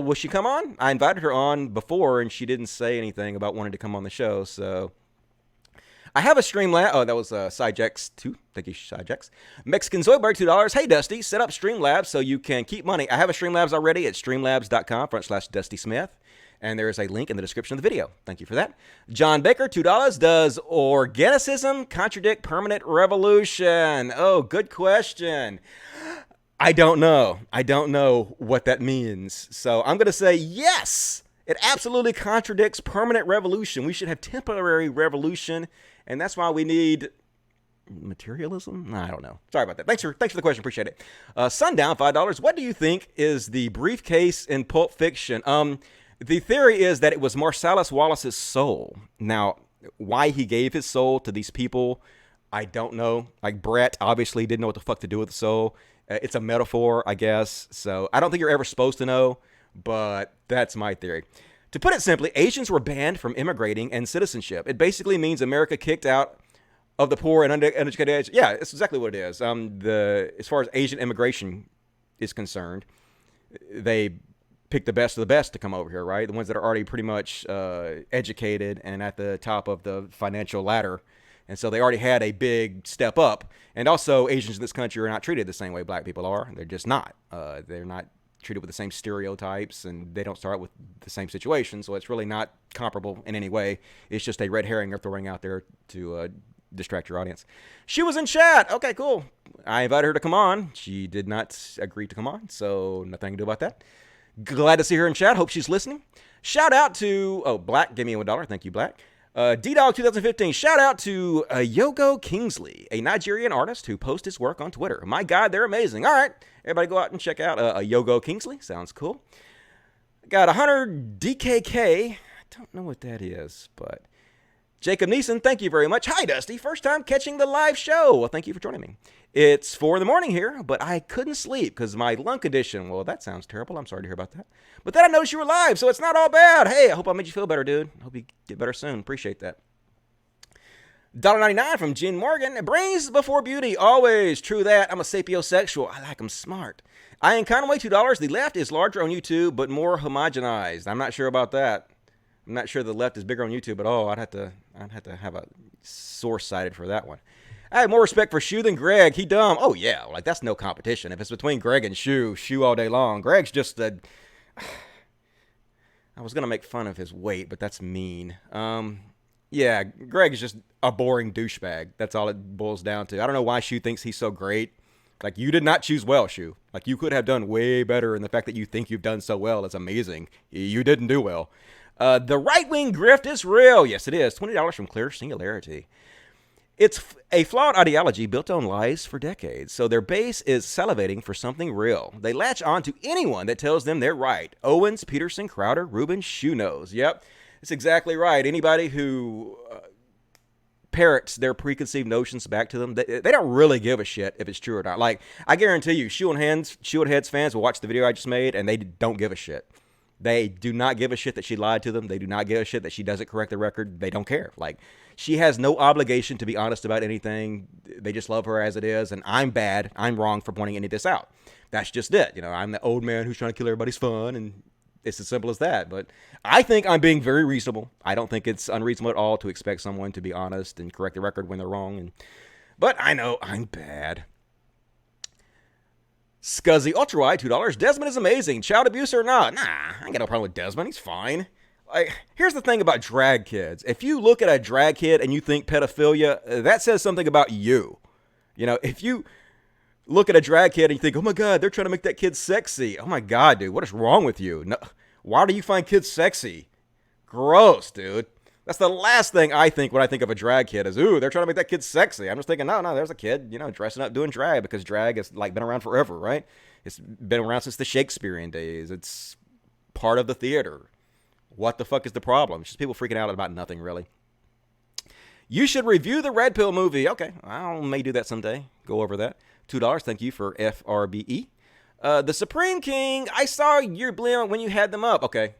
S1: Will she come on? I invited her on before, and she didn't say anything about wanting to come on the show, so I have a Streamlabs. Oh, that was Sidejex 2. Thank you, Sidejex. Mexican Zoidberg, $2. Hey, Dusty, set up Streamlabs so you can keep money. I have a Streamlabs already at streamlabs.com/Dusty Smith. And there is a link in the description of the video. Thank you for that. John Baker, $2. Does organicism contradict permanent revolution? Oh, good question. I don't know. I don't know what that means. So I'm going to say yes. It absolutely contradicts permanent revolution. We should have temporary revolution. And that's why we need materialism? I don't know. Sorry about that. Thanks for the question. Appreciate it. Sundown, $5. What do you think is the briefcase in Pulp Fiction? The theory is that it was Marcellus Wallace's soul. Now, why he gave his soul to these people, I don't know. Like, Brett obviously didn't know what the fuck to do with the soul. It's a metaphor, I guess. So I don't think you're ever supposed to know, but that's my theory. To put it simply, Asians were banned from immigrating and citizenship. It basically means America kicked out of the poor and uneducated. Yeah, it's exactly what it is. As far as Asian immigration is concerned, they pick the best of the best to come over here, right? The ones that are already pretty much educated and at the top of the financial ladder. And so they already had a big step up. And also, Asians in this country are not treated the same way black people are. They're just not. They're not treated with the same stereotypes, and they don't start with the same situation. So it's really not comparable in any way. It's just a red herring they're throwing out there to distract your audience. She was in chat. Okay, cool. I invited her to come on. She did not agree to come on, so nothing I can do about that. Glad to see her in chat. Hope she's listening. Shout out to, Black gave me $1. Thank you, Black. D-Dog 2015. Shout out to Yogo Kingsley, a Nigerian artist who posts his work on Twitter. My God, they're amazing. All right, everybody go out and check out Yogo Kingsley. Sounds cool. Got 100 DKK. I don't know what that is, but Jacob Neeson, thank you very much. Hi, Dusty. First time catching the live show. Well, thank you for joining me. It's 4 a.m. here, but I couldn't sleep because my lung condition. Well, that sounds terrible. I'm sorry to hear about that. But then I noticed you were live, so it's not all bad. Hey, I hope I made you feel better, dude. Hope you get better soon. Appreciate that. $1.99 from Jen Morgan. Brains before beauty. Always true that. I'm a sapiosexual. I like them smart. Ian Conway, $2. The left is larger on YouTube, but more homogenized. I'm not sure about that. I'm not sure the left is bigger on YouTube at all. I'd have to have a source cited for that one. I have more respect for Shoe than Greg. He dumb. Oh, yeah. Like, that's no competition. If it's between Greg and Shoe all day long. Greg's just a... I was going to make fun of his weight, but that's mean. Yeah, Greg is just a boring douchebag. That's all it boils down to. I don't know why Shoe thinks he's so great. Like, you did not choose well, Shoe. Like, you could have done way better, and the fact that you think you've done so well is amazing. You didn't do well. The right-wing grift is real. Yes, it is. $20 from Clear Singularity. It's a flawed ideology built on lies for decades, so their base is salivating for something real. They latch on to anyone that tells them they're right. Owens, Peterson, Crowder, Rubin, Shoe Nose. Yep, that's exactly right. Anybody who parrots their preconceived notions back to them, they don't really give a shit if it's true or not. Like, I guarantee you, ShoeOnHead's fans will watch the video I just made, and they don't give a shit. They do not give a shit that she lied to them. They do not give a shit that she doesn't correct the record. They don't care. Like, she has no obligation to be honest about anything. They just love her as it is, and I'm bad. I'm wrong for pointing any of this out. That's just it. You know, I'm the old man who's trying to kill everybody's fun, and it's as simple as that. But I think I'm being very reasonable. I don't think it's unreasonable at all to expect someone to be honest and correct the record when they're wrong. But I know I'm bad. Scuzzy Ultrawide, $2. Desmond is amazing. Child abuse or not? Nah, I ain't got no problem with Desmond. He's fine. Like, here's the thing about drag kids. If you look at a drag kid and you think pedophilia, that says something about you. You know, if you look at a drag kid and you think, oh my God, they're trying to make that kid sexy. Oh my God, dude, what is wrong with you? No, why do you find kids sexy? Gross, dude. That's the last thing I think when I think of a drag kid is, ooh, they're trying to make that kid sexy. I'm just thinking, no, there's a kid, you know, dressing up doing drag, because drag has like been around forever, right? It's been around since the Shakespearean days. It's part of the theater. What the fuck is the problem? It's just people freaking out about nothing, really. You should review the Red Pill movie. Okay, I may do that someday. Go over that. $2. Thank you for FRBE. The Supreme King, I saw your blim when you had them up. Okay.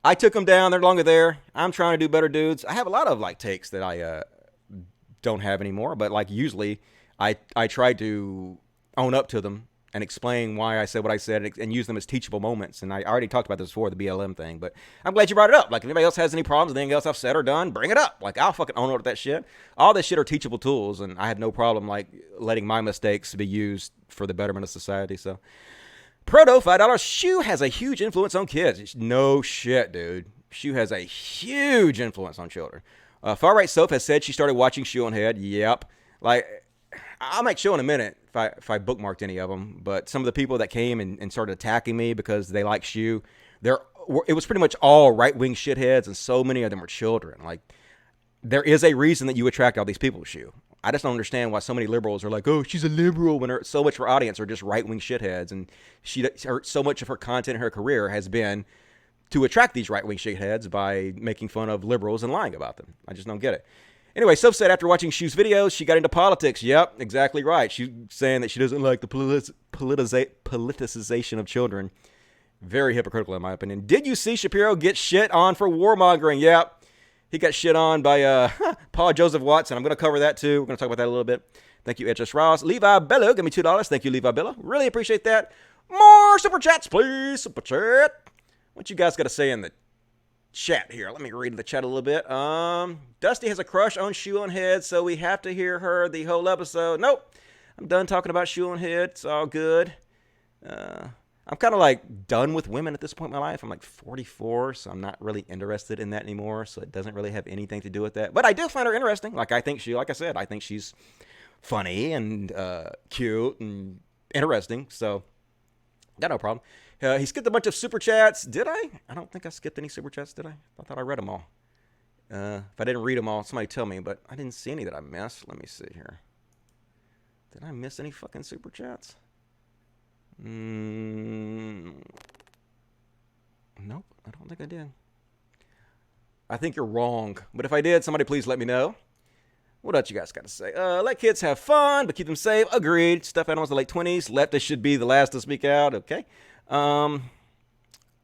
S1: I took them down. They're no longer there. I'm trying to do better, dudes. I have a lot of like takes that I don't have anymore, but like usually I try to own up to them and explain why I said what I said and use them as teachable moments. And I already talked about this before, the BLM thing, but I'm glad you brought it up. Like, if anybody else has any problems with anything else I've said or done, bring it up. Like, I'll fucking own up to that shit. All this shit are teachable tools, and I have no problem like letting my mistakes be used for the betterment of society. So Proto, $5. Shoe has a huge influence on kids. No shit, dude. Shoe has a huge influence on children. Far Right Soph has said she started watching ShoeOnHead. Yep. Like, I'll make show in a minute if I bookmarked any of them. But some of the people that came and started attacking me because they like Shoe, it was pretty much all right-wing shitheads, and so many of them were children. Like, there is a reason that you attract all these people to Shoe. I just don't understand why so many liberals are like, oh, she's a liberal, when so much of her audience are just right-wing shitheads, and so much of her content in her career has been to attract these right-wing shitheads by making fun of liberals and lying about them. I just don't get it. Anyway, Soph said after watching Shoe's videos, she got into politics. Yep, exactly right. She's saying that she doesn't like the politicization of children. Very hypocritical, in my opinion. Did you see Shapiro get shit on for warmongering? Yep. He got shit on by Paul Joseph Watson. I'm going to cover that too. We're going to talk about that a little bit. Thank you, HS Ross. Levi Bello, give me $2. Thank you, Levi Bello. Really appreciate that. More super chats, please. Super chat. What you guys got to say in the chat here? Let me read the chat a little bit. Dusty has a crush on ShoeOnHead, so we have to hear her the whole episode. Nope. I'm done talking about ShoeOnHead. It's all good. I'm kind of like done with women at this point in my life. I'm like 44, so I'm not really interested in that anymore. So it doesn't really have anything to do with that. But I do find her interesting. Like, I said, I think she's funny and cute and interesting. So got no problem. He skipped a bunch of super chats. Did I? I don't think I skipped any super chats, did I? I thought I read them all. If I didn't read them all, somebody tell me. But I didn't see any that I missed. Let me see here. Did I miss any fucking super chats? Nope, I don't think I did. I think you're wrong, but if I did, somebody please let me know. What else you guys got to say? Let kids have fun, but keep them safe. Agreed. Stuffed animals in the late 20s. Leftists should be the last to speak out. Okay.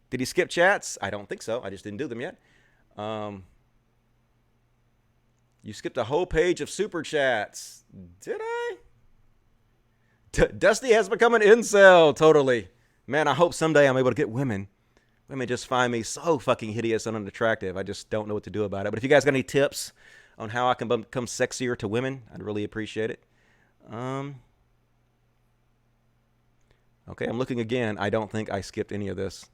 S1: Did he skip chats? I don't think so. I just didn't do them yet. You skipped a whole page of super chats. Did I? Dusty has become an incel. Totally. Man, I hope someday I'm able to get women. Women just find me so fucking hideous and unattractive. I just don't know what to do about it. But if you guys got any tips on how I can become sexier to women, I'd really appreciate it. Okay, I'm looking again. I don't think I skipped any of this.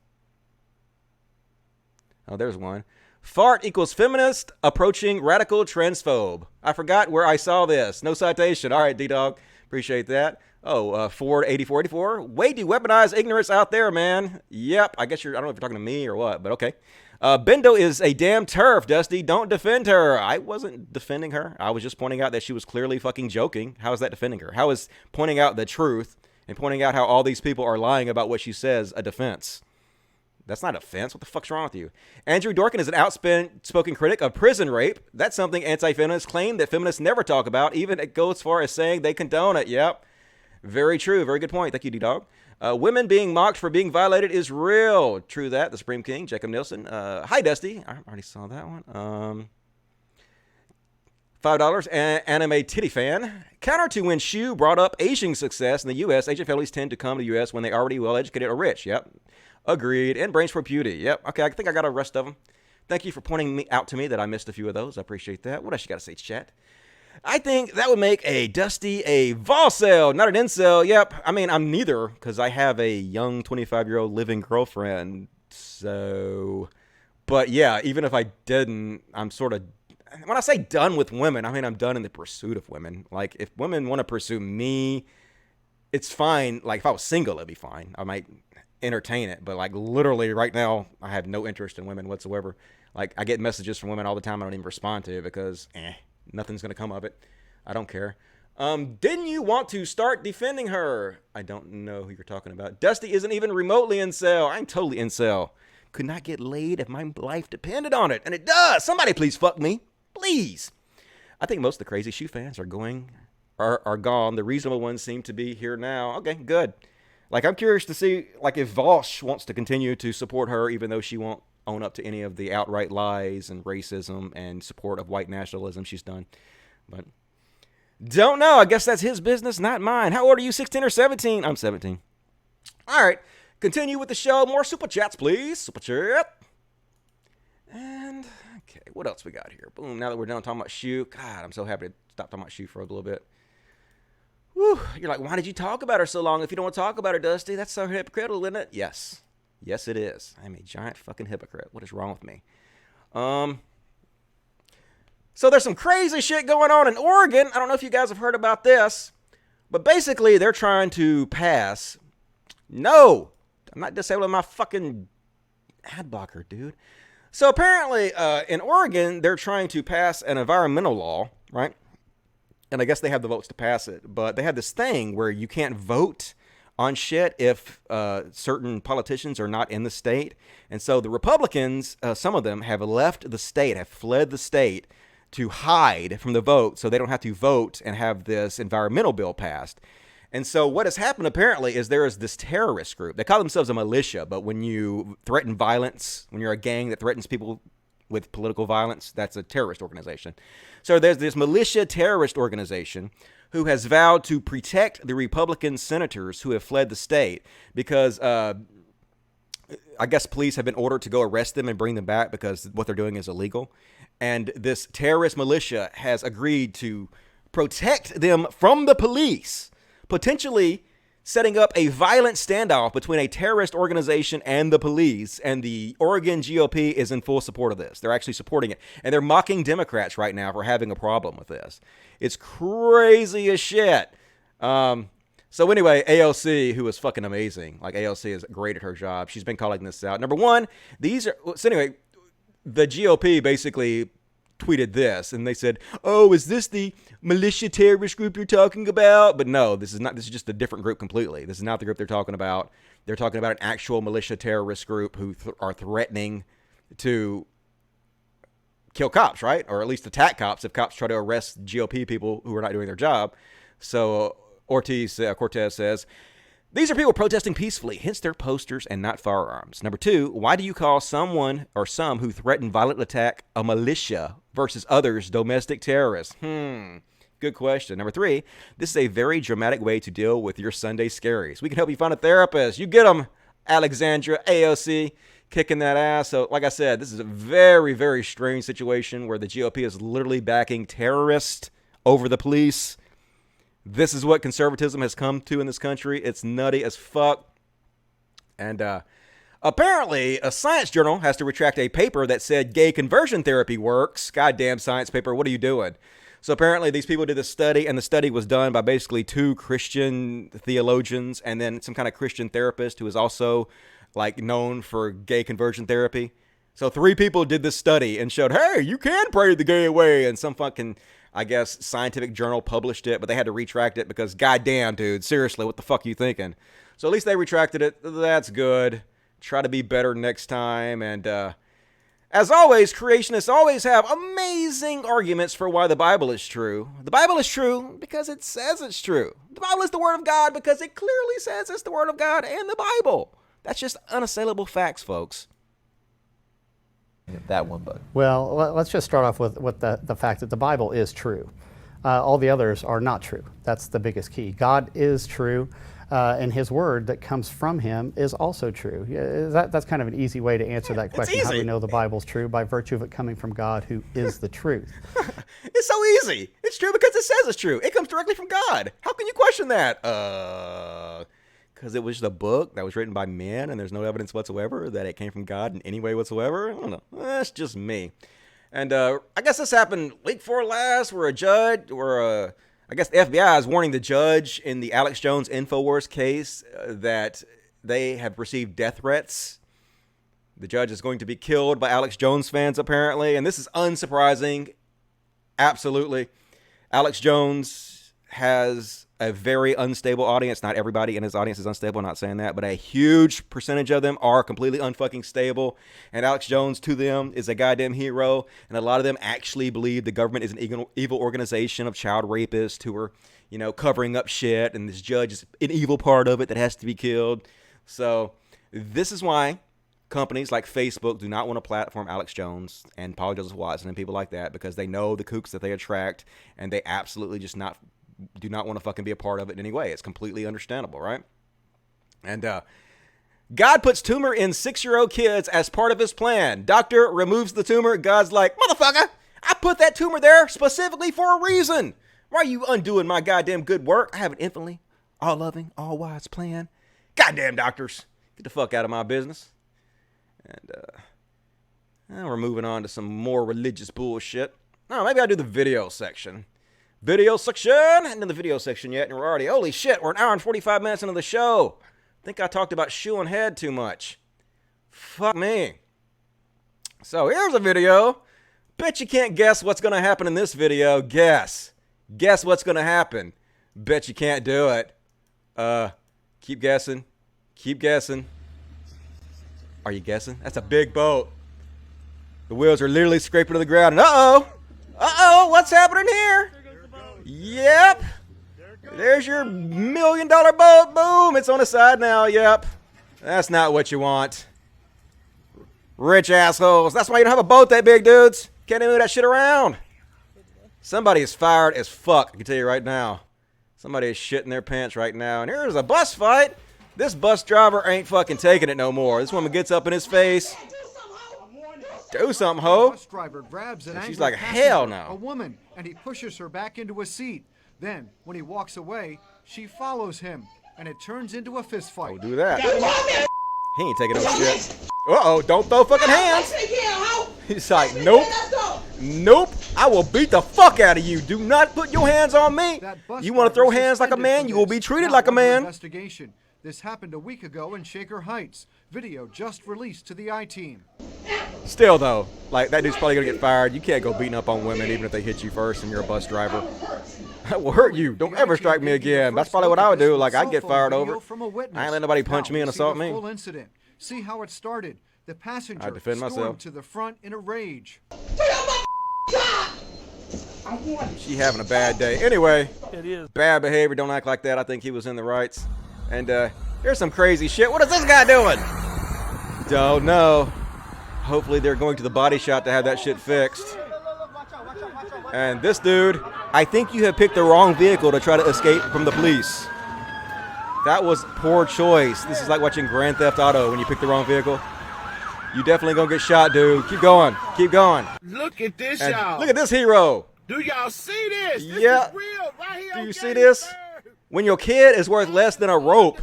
S1: Oh, there's one. Fart equals feminist approaching radical transphobe. I forgot where I saw this. No citation. All right, D-Dog. Appreciate that. Oh, Ford 8484. Way to weaponize ignorance out there, man. Yep. I guess I don't know if you're talking to me or what, but okay. Bendo is a damn turf, Dusty. Don't defend her. I wasn't defending her. I was just pointing out that she was clearly fucking joking. How is that defending her? How is pointing out the truth and pointing out how all these people are lying about what she says a defense? That's not offense. What the fuck's wrong with you? Andrew Dorkin is an outspoken critic of prison rape. That's something anti-feminists claim that feminists never talk about. Even it goes as far as saying they condone it. Yep. Very true. Very good point. Thank you, D-Dog. Women being mocked for being violated is real. True that. The Supreme King, Jacob Nielsen. Hi, Dusty. I already saw that one. $5. Anime titty fan. Counter to when Shue brought up Asian success in the U.S., Asian families tend to come to the U.S. when they're already well-educated or rich. Yep. Agreed. And brains for beauty. Yep. Okay, I think I got the rest of them. Thank you for pointing out to me that I missed a few of those. I appreciate that. What else you got to say, chat? I think that would make a Dusty a volcel, not an incel. Yep. I mean, I'm neither because I have a young 25-year-old living girlfriend. So, but yeah, even if I didn't, I'm sort of, when I say done with women, I mean, I'm done in the pursuit of women. Like, if women want to pursue me, it's fine. Like, if I was single, it'd be fine. I might entertain it, but like literally right now I have no interest in women whatsoever. Like, I get messages from women all the time. I don't even respond to it because nothing's gonna come of it. I don't care. Didn't you want to start defending her? I don't know who you're talking about. Dusty isn't even remotely incel. I'm totally incel. Could not get laid if my life depended on it, and it does. Somebody please fuck me, please. I think most of the crazy Shue fans are gone. The reasonable ones seem to be here now. Okay, good. Like, I'm curious to see, like, if Vosh wants to continue to support her, even though she won't own up to any of the outright lies and racism and support of white nationalism she's done. But don't know. I guess that's his business, not mine. How old are you, 16 or 17? I'm 17. All right. Continue with the show. More super chats, please. Super chat. And, okay, what else we got here? Boom. Now that we're done talking about Shue. God, I'm so happy to stop talking about Shue for a little bit. Whew, you're like, why did you talk about her so long if you don't want to talk about her, Dusty? That's so hypocritical, isn't it? Yes. Yes, it is. I'm a giant fucking hypocrite. What is wrong with me? So there's some crazy shit going on in Oregon. I don't know if you guys have heard about this, but basically they're trying to pass. No, I'm not disabling my fucking ad blocker, dude. So apparently in Oregon, they're trying to pass an environmental law, right? And I guess they have the votes to pass it, but they have this thing where you can't vote on shit if certain politicians are not in the state. And so the Republicans, some of them have left the state, have fled the state to hide from the vote so they don't have to vote and have this environmental bill passed. And so what has happened apparently is there is this terrorist group. They call themselves a militia, but when you threaten violence, when you're a gang that threatens people with political violence, that's a terrorist organization. So there's this militia terrorist organization who has vowed to protect the Republican senators who have fled the state because I guess police have been ordered to go arrest them and bring them back because what they're doing is illegal. And this terrorist militia has agreed to protect them from the police, potentially setting up a violent standoff between a terrorist organization and the police, and the Oregon GOP is in full support of this. They're actually supporting it, and they're mocking Democrats right now for having a problem with this. It's crazy as shit. So anyway, AOC, who is fucking amazing, like AOC is great at her job. She's been calling this out. Number one, so anyway, the GOP basically tweeted this, and they said, oh, is this the militia terrorist group you're talking about? But no, this is not. This is just a different group completely. This is not the group they're talking about. They're talking about an actual militia terrorist group who are threatening to kill cops, right? Or at least attack cops if cops try to arrest GOP people who are not doing their job. So Cortez says, these are people protesting peacefully, hence their posters and not firearms. Number two, why do you call someone or some who threaten violent attack a militia versus others domestic terrorists? Good question. Number three, this is a very dramatic way to deal with your Sunday scaries. We can help you find a therapist. You get them, Alexandra, AOC, kicking that ass. So like I said, this is a very, very strange situation where the GOP is literally backing terrorists over the police. This is what conservatism has come to in this country. It's nutty as fuck. And Apparently, a science journal has to retract a paper that said gay conversion therapy works. Goddamn science paper, what are you doing? So apparently these people did a study, and the study was done by basically 2 Christian theologians and then some kind of Christian therapist who is also like known for gay conversion therapy. So 3 people did this study and showed, hey, you can pray the gay away. And some fucking, I guess, scientific journal published it, but they had to retract it because goddamn, dude, seriously, what the fuck are you thinking? So at least they retracted it. That's good. Try to be better next time. And as always, creationists always have amazing arguments for why the Bible is true. The Bible is true because it says it's true. The Bible is the Word of God because it clearly says it's the Word of God and the Bible. That's just unassailable facts, folks.
S21: That one bug.
S22: Well, let's just start off with the fact that the Bible is true. All the others are not true. That's the biggest key. God is true, and His word that comes from Him is also true. That's kind of an easy way to answer that question. How do we know the Bible's true? By virtue of it coming from God, who is the truth.
S1: It's so easy. It's true because it says it's true. It comes directly from God. How can you question that? Because it was the book that was written by men and there's no evidence whatsoever that it came from God in any way whatsoever. I don't know. That's just me. And I guess this happened week 4 last where a judge, or I guess the FBI is warning the judge in the Alex Jones InfoWars case that they have received death threats. The judge is going to be killed by Alex Jones fans, apparently. And this is unsurprising. Absolutely. Alex Jones has a very unstable audience. Not everybody in his audience is unstable. I'm not saying that, but a huge percentage of them are completely unfucking stable. And Alex Jones, to them, is a goddamn hero. And a lot of them actually believe the government is an evil organization of child rapists who are, you know, covering up shit. And this judge is an evil part of it that has to be killed. So this is why companies like Facebook do not want to platform Alex Jones and Paul Joseph Watson and people like that, because they know the kooks that they attract, and they absolutely just do not want to fucking be a part of it in any way. It's completely understandable, right? And God puts tumor in 6-year-old kids as part of his plan. Doctor removes the tumor. God's like, motherfucker, I put that tumor there specifically for a reason. Why are you undoing my goddamn good work? I have an infinitely all-loving, all-wise plan. Goddamn doctors, get the fuck out of my business. And now we're moving on to some more religious bullshit. No, maybe I'll do the video section. Video section! Not in the video section yet, and we're already, holy shit, we're an hour and 45 minutes into the show. I think I talked about ShoeOnHead too much. Fuck me. So here's a video. Bet you can't guess what's going to happen in this video. Guess. Guess what's going to happen. Bet you can't do it. Keep guessing. Keep guessing. Are you guessing? That's a big boat. The wheels are literally scraping to the ground. And uh-oh. Uh-oh, what's happening here? Yep. There's your $1 million boat. Boom. It's on the side now. Yep. That's not what you want. Rich assholes. That's why you don't have a boat that big, dudes. Can't even move that shit around. Somebody is fired as fuck. I can tell you right now. Somebody is shitting their pants right now. And here's a bus fight. This bus driver ain't fucking taking it no more. This woman gets up in his face. Do something, ho.
S23: Bus driver grabs an
S1: She's like, hell no.
S23: A woman, and he pushes her back into a seat. Then, when he walks away, she follows him, and it turns into a fist fight.
S1: Don't do that. He ain't taking no shit. Uh-oh, don't throw fucking hands. He's like, nope. Nope. I will beat the fuck out of you. Do not put your hands on me. You want to throw hands like a man, you will be treated like a man.
S23: Investigation. This happened a week ago in Shaker Heights. Video just released to the I-Team.
S1: Still, though, like, that dude's probably going to get fired. You can't go beating up on women even if they hit you first and you're a bus driver. That will hurt you. Don't ever strike me again. That's probably what I would do. Like, I'd get fired over. I ain't let nobody punch me and assault me.
S23: Full incident. See how it started. The passenger
S1: I'd defend myself.
S23: stormed to the front in a rage.
S1: She having a bad day. Anyway,
S23: It is.
S1: bad behavior. Don't act like that. I think he was in the rights. And here's some crazy shit. What is this guy doing? Don't know. Hopefully they're going to the body shop to have that shit fixed. And this dude, I think you have picked the wrong vehicle to try to escape from the police. That was poor choice. This is like watching Grand Theft Auto when you pick the wrong vehicle. You definitely gonna get shot, dude. Keep going. Keep going.
S24: Look at this,
S1: And
S24: y'all.
S1: look at this hero.
S24: Do y'all see this? This
S1: Yeah.
S24: is real right here.
S1: Do you
S24: on
S1: see this? When your kid is worth less than a rope.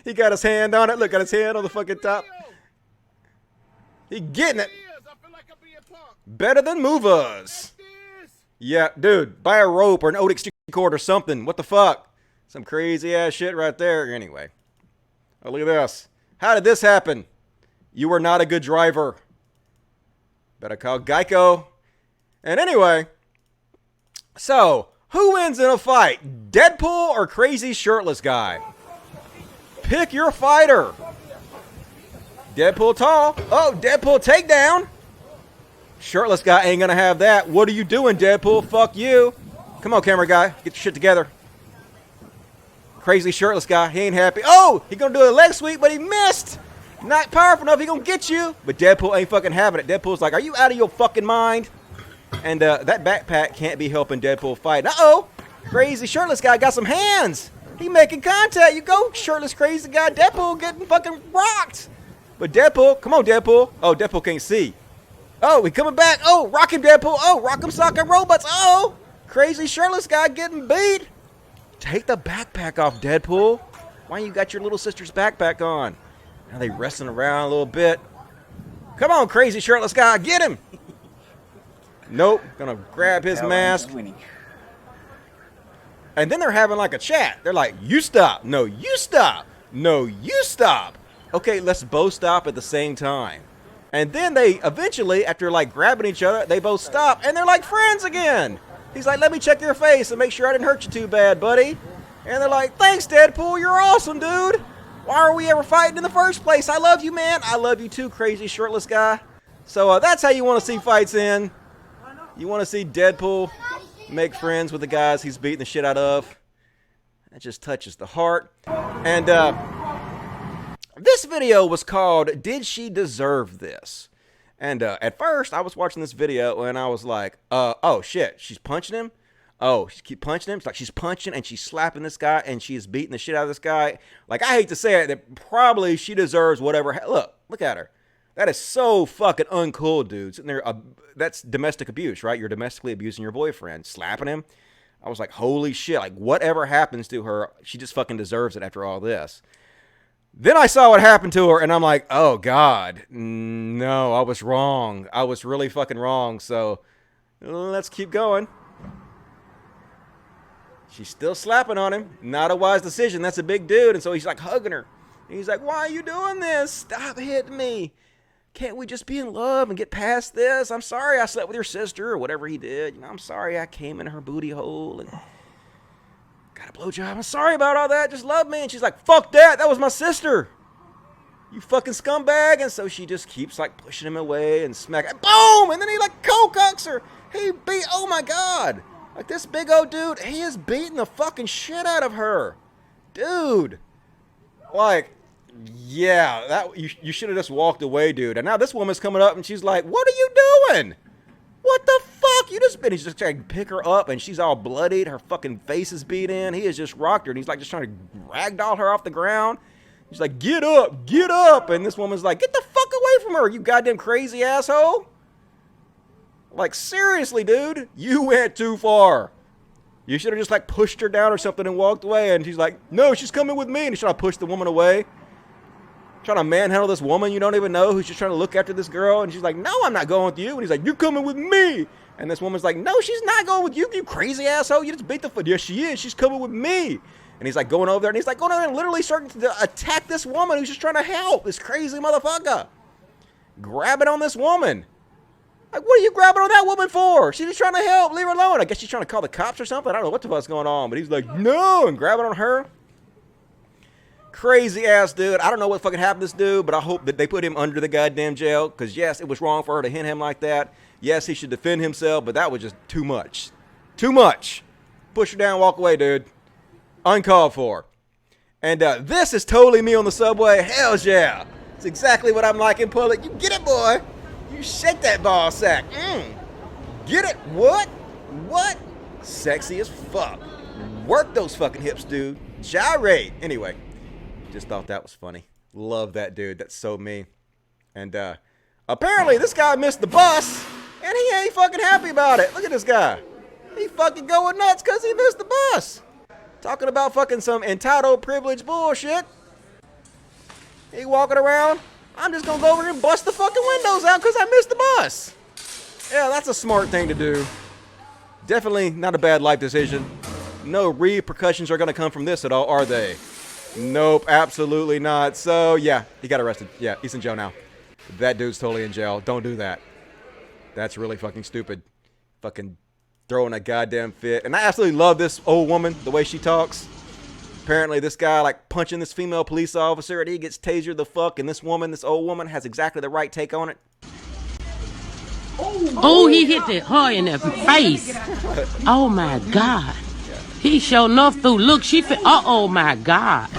S1: He got his hand on it. Look, got his hand on the fucking top. He getting it. Better than movers. Yeah, dude, buy a rope or an old extension cord or something. What the fuck? Some crazy ass shit right there. Anyway. Oh, look at this. How did this happen? You were not a good driver. Better call Geico. And anyway, so who wins in a fight? Deadpool or crazy shirtless guy? Pick your fighter. Deadpool tall. Oh, Deadpool takedown. Shirtless guy ain't gonna have that. What are you doing, Deadpool? Fuck you. Come on, camera guy. Get your shit together. Crazy shirtless guy. He ain't happy. Oh, he gonna do a leg sweep, but he missed. Not powerful enough. He gonna get you. But Deadpool ain't fucking having it. Deadpool's like, are you out of your fucking mind? And that backpack can't be helping Deadpool fight. Uh-oh. Crazy shirtless guy got some hands. He making contact. You go, shirtless crazy guy. Deadpool getting fucking rocked. But Deadpool, come on, Deadpool. Oh, Deadpool can't see. Oh, he coming back. Oh, rock him, Deadpool. Oh, rock him, sock him, robots. Oh, crazy shirtless guy getting beat. Take the backpack off, Deadpool. Why you got your little sister's backpack on? Now they wrestling around a little bit. Come on, crazy shirtless guy, get him. Nope, gonna grab his mask. And then they're having like a chat. They're like, you stop. No, you stop. No, you stop. Okay, let's both stop at the same time. And then they eventually, after like grabbing each other, they both stop and they're like friends again. He's like, let me check your face and make sure I didn't hurt you too bad, buddy. And they're like, thanks, Deadpool. You're awesome, dude. Why are we ever fighting in the first place? I love you, man. I love you too, crazy shirtless guy. So that's how you want to see fights in. You want to see Deadpool make friends with the guys he's beating the shit out of. That just touches the heart. And this video was called, Did She Deserve This? And at first, I was watching this video and I was like, oh shit, she's punching him? Oh, she keep punching him? It's like she's punching and she's slapping this guy and she's beating the shit out of this guy. Like, I hate to say it, that probably she deserves whatever. Look at her. That is so fucking uncool, dudes. And that's domestic abuse, right? You're domestically abusing your boyfriend, slapping him. I was like, holy shit, like whatever happens to her, she just fucking deserves it after all this. Then I saw what happened to her, and I'm like, oh, God, no, I was wrong. I was really fucking wrong, so let's keep going. She's still slapping on him. Not a wise decision. That's a big dude, and so he's like hugging her. And he's like, why are you doing this? Stop hitting me. Can't we just be in love and get past this? I'm sorry I slept with your sister or whatever he did. You know, I'm sorry I came in her booty hole and got a blowjob. I'm sorry about all that. Just love me. And she's like, fuck that. That was my sister. You fucking scumbag. And so she just keeps like pushing him away and smacking. Boom! And then he like co-cocks her. He beat, oh my God. Like this big old dude, he is beating the fucking shit out of her. Dude. Like, yeah, that you should have just walked away, dude. And now this woman's coming up and she's like, what are you doing? What the fuck? He's just trying to pick her up and she's all bloodied. Her fucking face is beat in. He has just rocked her and he's like just trying to ragdoll her off the ground. He's like, get up, get up. And this woman's like, get the fuck away from her, you goddamn crazy asshole. Like, seriously, dude, you went too far. You should have just like pushed her down or something and walked away. And she's like, no, she's coming with me. And he's trying to push the woman away. Trying to manhandle this woman you don't even know who's just trying to look after this girl. And she's like, no, I'm not going with you. And he's like, you're coming with me. And this woman's like, no, she's not going with you, you crazy asshole. You just beat the foot. Yes, she is. She's coming with me. And he's like going over there. And he's like going over there and literally starting to attack this woman who's just trying to help. This crazy motherfucker. Grabbing on this woman. Like, what are you grabbing on that woman for? She's just trying to help. Leave her alone. I guess she's trying to call the cops or something. I don't know what the fuck's going on. But he's like, no. And grabbing on her. Crazy ass dude. I don't know what fucking happened to this dude, but I hope that they put him under the goddamn jail. Because, yes, it was wrong for her to hit him like that. Yes, he should defend himself, but that was just too much. Too much. Push her down, walk away, dude. Uncalled for. And this is totally me on the subway. Hell yeah. It's exactly what I'm like in public. You get it, boy. You shake that ball sack. Get it? What? What? Sexy as fuck. Work those fucking hips, dude. Gyrate. Anyway. Just thought that was funny. Love that dude. That's so me. And apparently this guy missed the bus and he ain't fucking happy about it. Look at this guy. He fucking going nuts because he missed the bus. Talking about fucking some entitled privilege bullshit. He walking around. I'm just gonna go over here and bust the fucking windows out because I missed the bus. Yeah, that's a smart thing to do. Definitely not a bad life decision. No repercussions are gonna come from this at all, are they? Nope, absolutely not. So yeah, he got arrested. Yeah, he's in jail now. That dude's totally in jail. Don't do that. That's really fucking stupid. Fucking throwing a goddamn fit. And I absolutely love this old woman, the way she talks. Apparently this guy like punching this female police officer and he gets tasered the fuck, and this old woman has exactly the right take on it.
S3: Oh, he hit that her in the face. Oh my God. He sure enough threw. Look, she fit. Oh my God.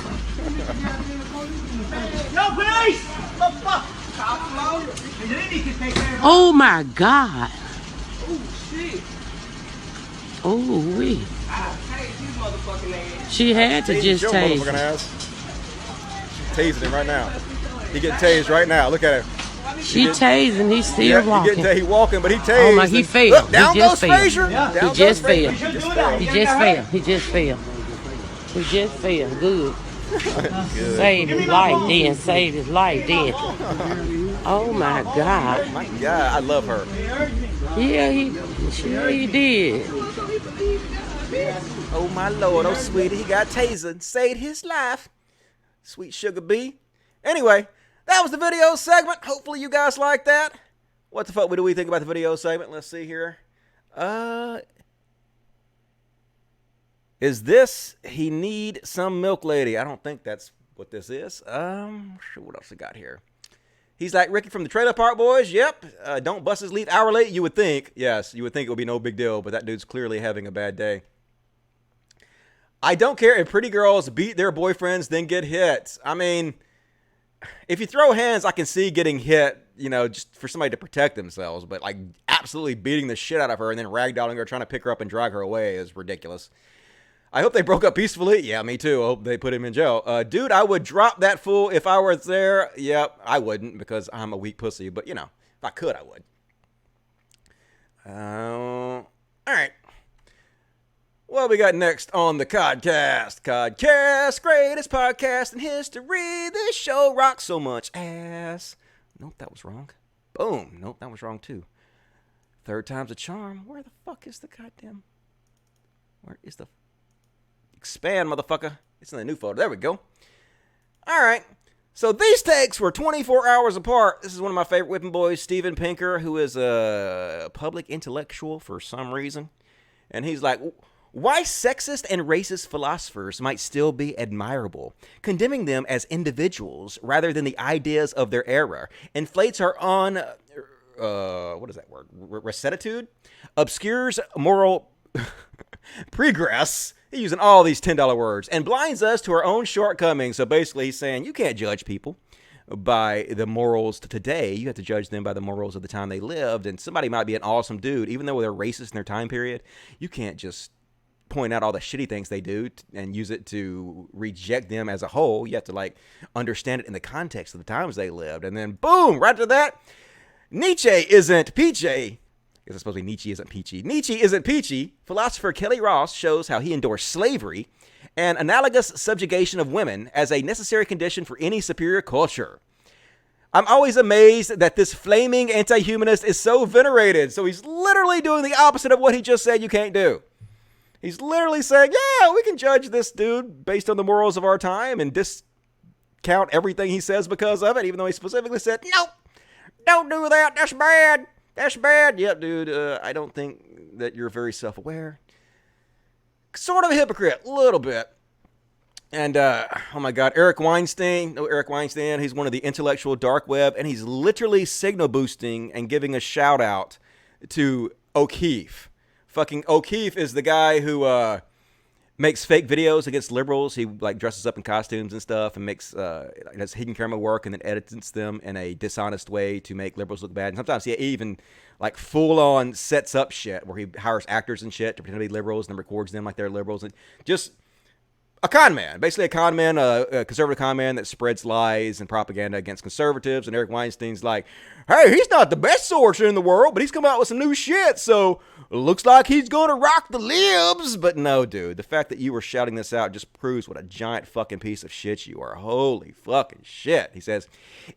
S24: No, police!
S3: Oh my God.
S24: Oh, shit.
S3: Oh, wee. She had to just tase him.
S1: She's tasing him right now. He getting tased right now. Look at him.
S3: She tasing, he's still walking.
S1: He walking, but he tased.
S3: Oh my, he fell.
S1: Look, down goes
S3: fell.
S1: Frazier.
S3: He just fell. He just fell. He just fell. He just fell. Good. Save his life then. Save his life then. Oh my God.
S1: My God, I love her.
S3: Yeah, he did.
S1: Oh my Lord, oh sweetie, he got tasered. Saved his life. Sweet sugar bee. Anyway, that was the video segment. Hopefully you guys like that. What the fuck do we think about the video segment? Let's see here. Is this he need some milk lady? I don't think that's what this is. What else we got here? He's like Ricky from the Trailer Park Boys. Yep. Don't bust his leaf hour late. You would think. Yes, you would think it would be no big deal, but that dude's clearly having a bad day. I don't care if pretty girls beat their boyfriends, then get hit. I mean, if you throw hands, I can see getting hit, you know, just for somebody to protect themselves. But like absolutely beating the shit out of her and then ragdolling her, trying to pick her up and drag her away is ridiculous. I hope they broke up peacefully. Yeah, me too. I hope they put him in jail. Dude, I would drop that fool if I were there. Yep, I wouldn't because I'm a weak pussy. But, you know, if I could, I would. All right. What we got next on the CODcast? CODcast, greatest podcast in history. This show rocks so much ass. Nope, that was wrong. Boom. Nope, that was wrong too. Third time's a charm. Where the fuck is the goddamn... Where is the... Expand, motherfucker. It's in the new photo. There we go. All right. So these takes were 24 hours apart. This is one of my favorite whipping boys, Steven Pinker, who is a public intellectual for some reason. And he's like, why sexist and racist philosophers might still be admirable, condemning them as individuals rather than the ideas of their era, inflates our own, what is that word? Rectitude? Obscures moral progress. He's using all these $10 words and blinds us to our own shortcomings. So basically he's saying you can't judge people by the morals today. You have to judge them by the morals of the time they lived. And somebody might be an awesome dude, even though they're racist in their time period. You can't just point out all the shitty things they do and use it to reject them as a whole. You have to like understand it in the context of the times they lived. And then boom, right to that, Nietzsche isn't peachy. It's supposed to be Nietzsche isn't peachy. Nietzsche isn't peachy. Philosopher Kelly Ross shows how he endorsed slavery and analogous subjugation of women as a necessary condition for any superior culture. I'm always amazed that this flaming anti-humanist is so venerated. So he's literally doing the opposite of what he just said you can't do. He's literally saying, yeah, we can judge this dude based on the morals of our time and discount everything he says because of it, even though he specifically said, nope, don't do that. That's bad. That's bad. Yep, dude, I don't think that you're very self-aware. Sort of a hypocrite, a little bit. And, oh my God, Eric Weinstein. No, Eric Weinstein, he's one of the intellectual dark web, and he's literally signal boosting and giving a shout out to O'Keefe. Fucking O'Keefe is the guy who makes fake videos against liberals. He like dresses up in costumes and stuff and makes does hidden camera work and then edits them in a dishonest way to make liberals look bad. And sometimes he even like full on sets up shit where he hires actors and shit to pretend to be liberals and then records them like they're liberals. And just a con man, basically a con man, a conservative con man that spreads lies and propaganda against conservatives. And Eric Weinstein's like, hey, he's not the best sorcerer in the world, but he's come out with some new shit, so looks like he's gonna rock the libs. But no, dude, the fact that you were shouting this out just proves what a giant fucking piece of shit you are. Holy fucking shit. He says,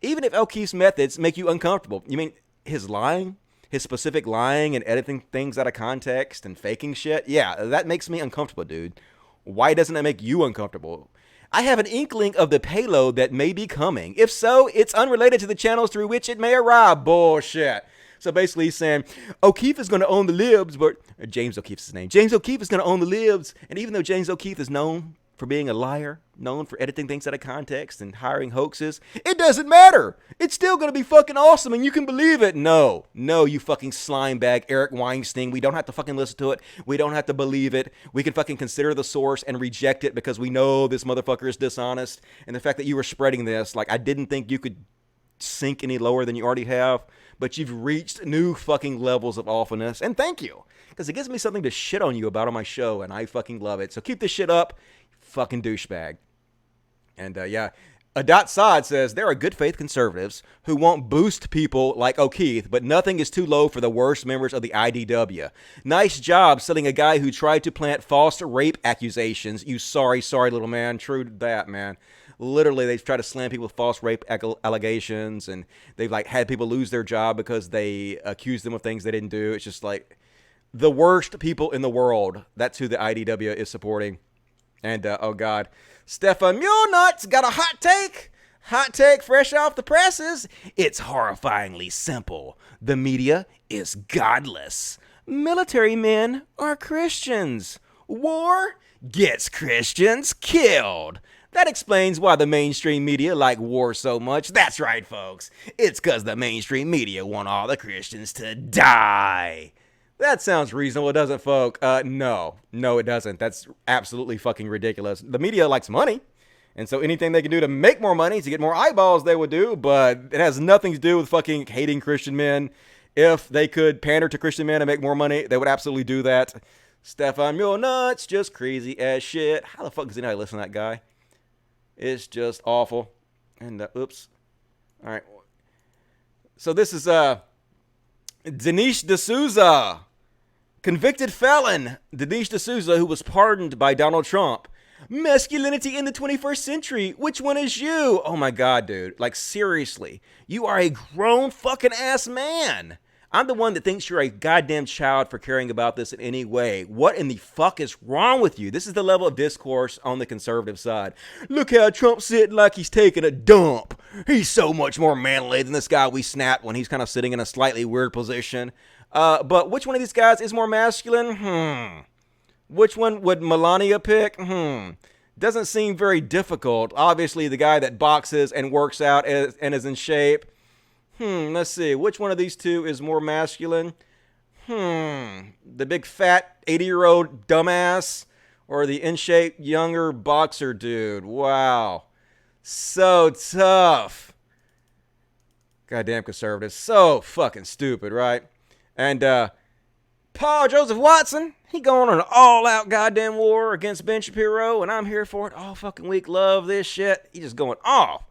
S1: even if O'Keefe's methods make you uncomfortable, you mean his lying? His specific lying and editing things out of context and faking shit? Yeah, that makes me uncomfortable, dude. Why doesn't that make you uncomfortable? I have an inkling of the payload that may be coming. If so, it's unrelated to the channels through which it may arrive. Bullshit. So basically he's saying, O'Keefe is going to own the libs, but James O'Keefe's his name. James O'Keefe is going to own the libs. And even though James O'Keefe is known for being a liar, known for editing things out of context and hiring hoaxes, it doesn't matter. It's still going to be fucking awesome and you can believe it. No, you fucking slime bag, Eric Weinstein. We don't have to fucking listen to it. We don't have to believe it. We can fucking consider the source and reject it because we know this motherfucker is dishonest. And the fact that you were spreading this, like, I didn't think you could sink any lower than you already have, but you've reached new fucking levels of awfulness. And thank you, because it gives me something to shit on you about on my show, and I fucking love it. So keep this shit up, fucking douchebag. And yeah, Adat Saad says there are good faith conservatives who won't boost people like O'Keefe, but nothing is too low for the worst members of the IDW. Nice job selling a guy who tried to plant false rape accusations. You sorry little man. True that, man. Literally, they've tried to slam people with false rape allegations, and they've like had people lose their job because they accused them of things they didn't do. It's just like the worst people in the world. That's who the IDW is supporting. And oh god, Stefan Mulenuts got a hot take. Hot take fresh off the presses. It's horrifyingly simple. The media is godless. Military men are Christians. War gets Christians killed. That explains why the mainstream media like war so much. That's right, folks. It's because the mainstream media want all the Christians to die. That sounds reasonable, doesn't it, folk? No, it doesn't. That's absolutely fucking ridiculous. The media likes money, and so anything they can do to make more money, to get more eyeballs, they would do, but it has nothing to do with fucking hating Christian men. If they could pander to Christian men and make more money, they would absolutely do that. Stefan Mulenuts, just crazy as shit. How the fuck does anybody listen to that guy? It's just awful. And, oops. All right. So this is, Dinesh D'Souza. Convicted felon. Dinesh D'Souza, who was pardoned by Donald Trump. Masculinity in the 21st century. Which one is you? Oh my god, dude. Like, seriously. You are a grown fucking ass man. I'm the one that thinks you're a goddamn child for caring about this in any way. What in the fuck is wrong with you? This is the level of discourse on the conservative side. Look how Trump's sitting like he's taking a dump. He's so much more manly than this guy we snapped when he's kind of sitting in a slightly weird position. But which one of these guys is more masculine? Which one would Melania pick? Doesn't seem very difficult. Obviously, the guy that boxes and works out and is in shape. Let's see. Which one of these two is more masculine? The big fat 80-year-old dumbass or the in-shape younger boxer dude? Wow. So tough. Goddamn conservatives. So fucking stupid, right? And Paul Joseph Watson, he going on an all-out goddamn war against Ben Shapiro, and I'm here for it all fucking week. Love this shit. He just going off.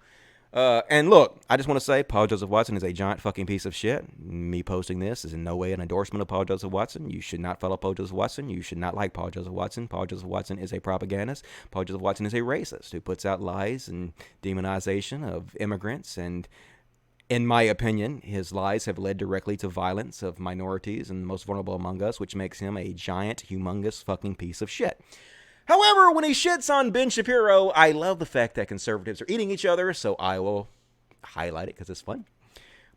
S1: And look, I just want to say Paul Joseph Watson is a giant fucking piece of shit. Me posting this is in no way an endorsement of Paul Joseph Watson. You should not follow Paul Joseph Watson. You should not like Paul Joseph Watson. Paul Joseph Watson is a propagandist. Paul Joseph Watson is a racist who puts out lies and demonization of immigrants. And in my opinion, his lies have led directly to violence of minorities and the most vulnerable among us, which makes him a giant, humongous fucking piece of shit. However, when he shits on Ben Shapiro, I love the fact that conservatives are eating each other, so I will highlight it because it's fun.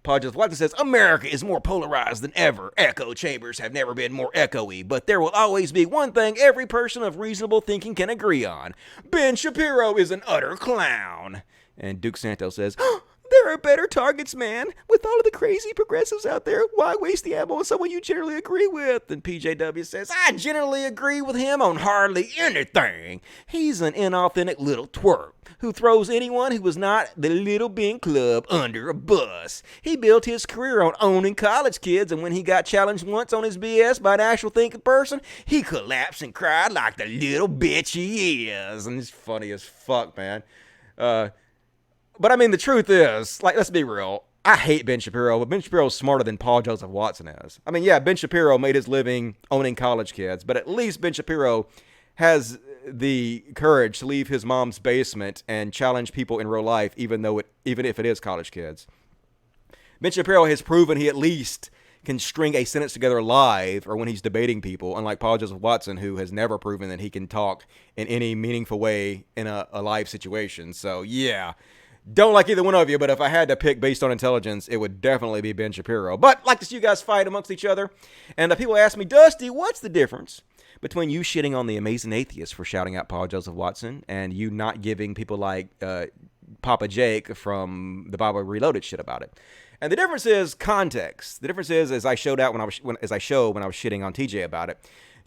S1: Paul Joseph Watson says, America is more polarized than ever. Echo chambers have never been more echoey, but there will always be one thing every person of reasonable thinking can agree on. Ben Shapiro is an utter clown. And Duke Santos says, There are better targets, man. With all of the crazy progressives out there, why waste the ammo on someone you generally agree with? And PJW says, I generally agree with him on hardly anything. He's an inauthentic little twerp who throws anyone who was not the Little Bing Club under a bus. He built his career on owning college kids, and when he got challenged once on his BS by an actual thinking person, he collapsed and cried like the little bitch he is. And it's funny as fuck, man. But I mean, the truth is, like, let's be real. I hate Ben Shapiro, but Ben Shapiro's smarter than Paul Joseph Watson is. I mean, yeah, Ben Shapiro made his living owning college kids, but at least Ben Shapiro has the courage to leave his mom's basement and challenge people in real life, even if it is college kids. Ben Shapiro has proven he at least can string a sentence together live or when he's debating people, unlike Paul Joseph Watson, who has never proven that he can talk in any meaningful way in a live situation. So, yeah. Don't like either one of you, but if I had to pick based on intelligence, it would definitely be Ben Shapiro. But like to see you guys fight amongst each other. And people ask me, Dusty, what's the difference between you shitting on the amazing atheist for shouting out Paul Joseph Watson and you not giving people like Papa Jake from the Bible Reloaded shit about it? And the difference is context. The difference is, as I showed out when I was shitting on TJ about it,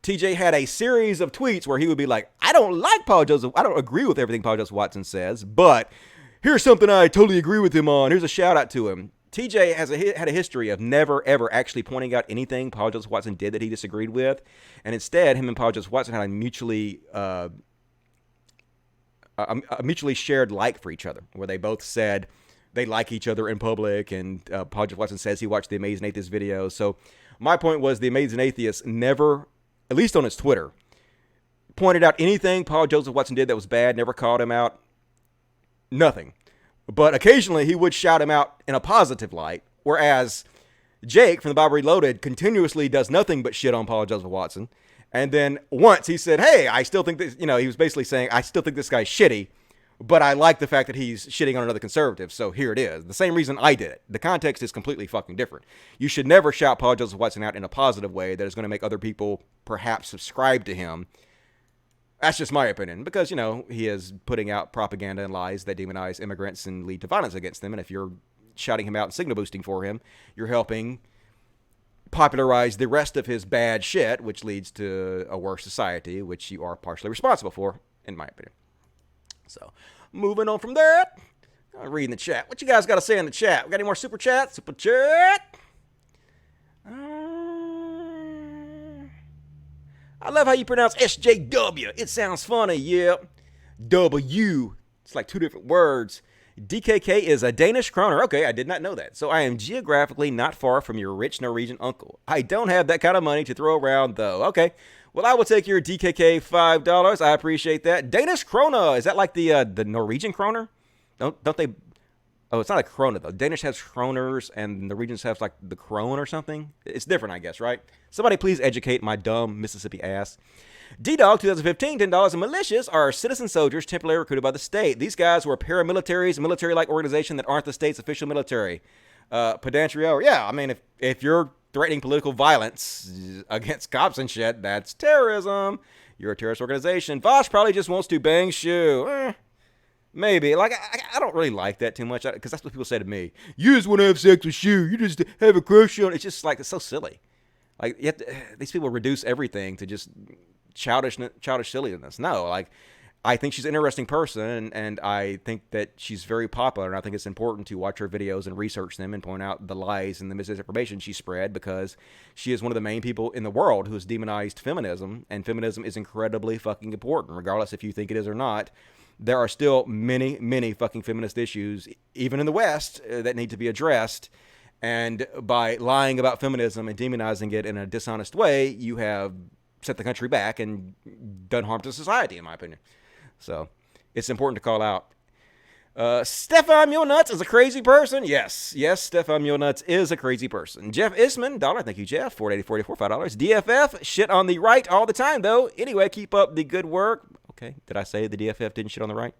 S1: TJ had a series of tweets where he would be like, I don't agree with everything Paul Joseph Watson says, but here's something I totally agree with him on. Here's a shout out to him. TJ had a history of never, ever actually pointing out anything Paul Joseph Watson did that he disagreed with. And instead, him and Paul Joseph Watson had a mutually shared like for each other, where they both said they like each other in public. And Paul Joseph Watson says he watched the Amazing Atheist videos. So my point was the Amazing Atheist never, at least on his Twitter, pointed out anything Paul Joseph Watson did that was bad, never called him out. Nothing. But occasionally he would shout him out in a positive light, whereas Jake from the Bible Reloaded continuously does nothing but shit on Paul Joseph Watson. And then once he said, hey, I still think this, he was basically saying, I still think this guy's shitty, but I like the fact that he's shitting on another conservative, so here it is. The same reason I did it. The context is completely fucking different. You should never shout Paul Joseph Watson out in a positive way that is going to make other people perhaps subscribe to him. That's just my opinion, because, he is putting out propaganda and lies that demonize immigrants and lead to violence against them. And if you're shouting him out and signal boosting for him, you're helping popularize the rest of his bad shit, which leads to a worse society, which you are partially responsible for, in my opinion. So, moving on from that, I'm reading the chat. What you guys got to say in the chat? We got any more super chat? Super chat? I love how you pronounce SJW. It sounds funny, yeah. W. It's like two different words. DKK is a Danish kroner. Okay, I did not know that. So I am geographically not far from your rich Norwegian uncle. I don't have that kind of money to throw around, though. Okay, well, I will take your DKK $5. I appreciate that. Danish krona. Is that like the Norwegian kroner? Don't they... Oh, it's not a krona, though. Danish has kroners, and Norwegians have, like, the krone or something. It's different, I guess, right? Somebody please educate my dumb Mississippi ass. D-Dog 2015, $10. And militias are citizen soldiers temporarily recruited by the state. These guys were paramilitaries, a military-like organization that aren't the state's official military. Pedantrio, yeah, I mean, if you're threatening political violence against cops and shit, that's terrorism. You're a terrorist organization. Vosh probably just wants to bang Shoe. Maybe. Like, I don't really like that too much, because that's what people say to me. You just want to have sex with Shoe. You just have a crush on it. It's just, like, it's so silly. Like, these people reduce everything to just childish silliness. No, like, I think she's an interesting person, and I think that she's very popular, and I think it's important to watch her videos and research them and point out the lies and the misinformation she spread, because she is one of the main people in the world who has demonized feminism, and feminism is incredibly fucking important, regardless if you think it is or not. There are still many, many fucking feminist issues, even in the West, that need to be addressed. And by lying about feminism and demonizing it in a dishonest way, you have set the country back and done harm to society, in my opinion. So it's important to call out. Stefan Mulenuts is a crazy person. Yes, Stefan Mulenuts is a crazy person. Jeff Isman, $1. Thank you, Jeff. $4.84, $5. DFF, shit on the right all the time, though. Anyway, keep up the good work. Okay, did I say the DFF didn't shit on the right?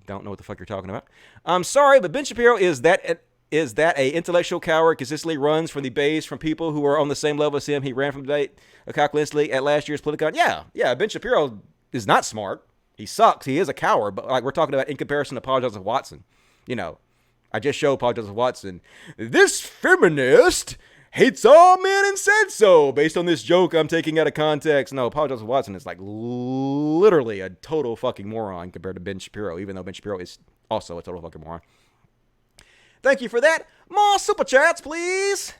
S1: Don't know what the fuck you're talking about. I'm sorry, but Ben Shapiro is that a intellectual coward consistently runs from the base from people who are on the same level as him. He ran from the debate calculously at last year's Politicon. Yeah, Ben Shapiro is not smart. He sucks. He is a coward, but like we're talking about in comparison to Paul Joseph Watson. I just showed Paul Joseph Watson, this feminist hates all men and said so, based on this joke I'm taking out of context. No, Paul Joseph Watson is like literally a total fucking moron compared to Ben Shapiro, even though Ben Shapiro is also a total fucking moron. Thank you for that. More super chats, please.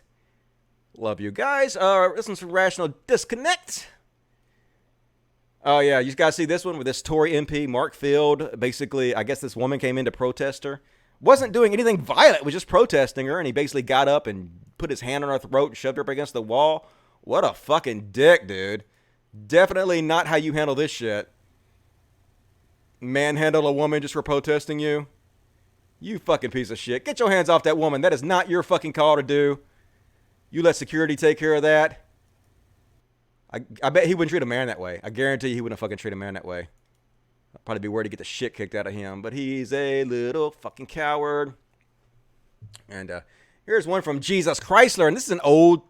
S1: Love you guys. This one's from Rational Disconnect. Oh, yeah, you guys see this one with this Tory MP, Mark Field. Basically, I guess this woman came in to protest her. Wasn't doing anything violent, was just protesting her, and he basically got up and put his hand on her throat and shoved her up against the wall. What a fucking dick, dude. Definitely not how you handle this shit. Manhandle a woman just for protesting you. You fucking piece of shit. Get your hands off that woman. That is not your fucking call to do. You let security take care of that. I bet he wouldn't treat a man that way. I guarantee he wouldn't fucking treat a man that way. I'd probably be worried to get the shit kicked out of him. But he's a little fucking coward. And here's one from Jesus Chrysler. And this is an old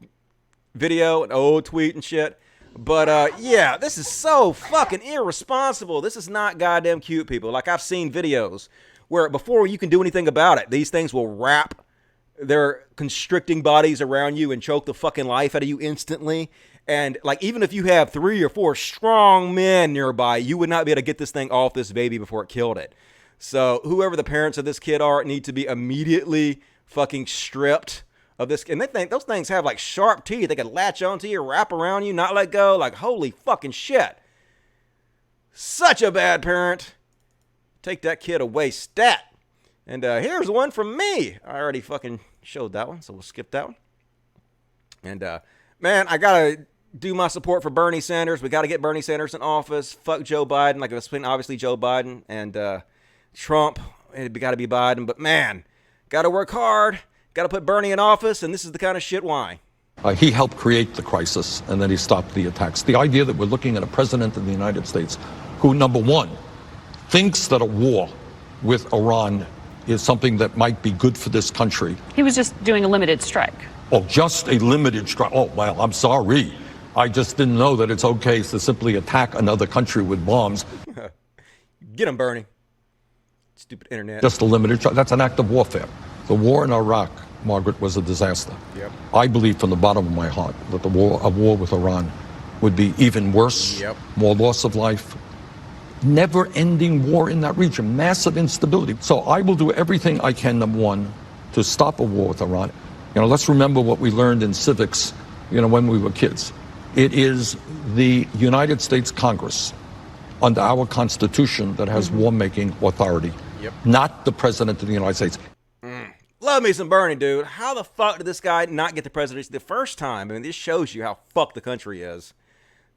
S1: video, an old tweet and shit. But yeah, this is so fucking irresponsible. This is not goddamn cute, people. Like, I've seen videos where before you can do anything about it, these things will wrap their constricting bodies around you and choke the fucking life out of you instantly. And like, even if you have 3 or 4 strong men nearby, you would not be able to get this thing off this baby before it killed it. So whoever the parents of this kid are need to be immediately fucking stripped of this. And they think those things have like sharp teeth. They can latch onto you, wrap around you, not let go. Like, holy fucking shit. Such a bad parent. Take that kid away, stat. And here's one from me. I already fucking showed that one, so we'll skip that one. And man, I gotta do my support for Bernie Sanders. We gotta get Bernie Sanders in office. Fuck Joe Biden. Like, it's been obviously Joe Biden and Trump. It gotta be Biden. But man, gotta work hard. Gotta put Bernie in office. And this is the kind of shit why.
S4: He helped create the crisis, and then he stopped the attacks. The idea that we're looking at a president of the United States who, number one, thinks that a war with Iran is something that might be good for this country.
S5: He was just doing a limited strike.
S4: Oh, just a limited strike. Oh, well, I'm sorry. I just didn't know that it's okay to simply attack another country with bombs.
S1: Get him, Bernie. Stupid internet.
S4: Just a limited strike. That's an act of warfare. The war in Iraq, Margaret, was a disaster.
S1: Yep.
S4: I believe from the bottom of my heart that a war with Iran would be even worse, more loss of life, never-ending war in that region, massive instability. So I will do everything I can, number one, to stop a war with Iran. You know, let's remember what we learned in civics, you know, when we were kids. It is the United States Congress, under our Constitution, that has war-making authority, not the President of the United States.
S1: Love me some Bernie, dude. How the fuck did this guy not get the presidency the first time? I mean, this shows you how fucked the country is.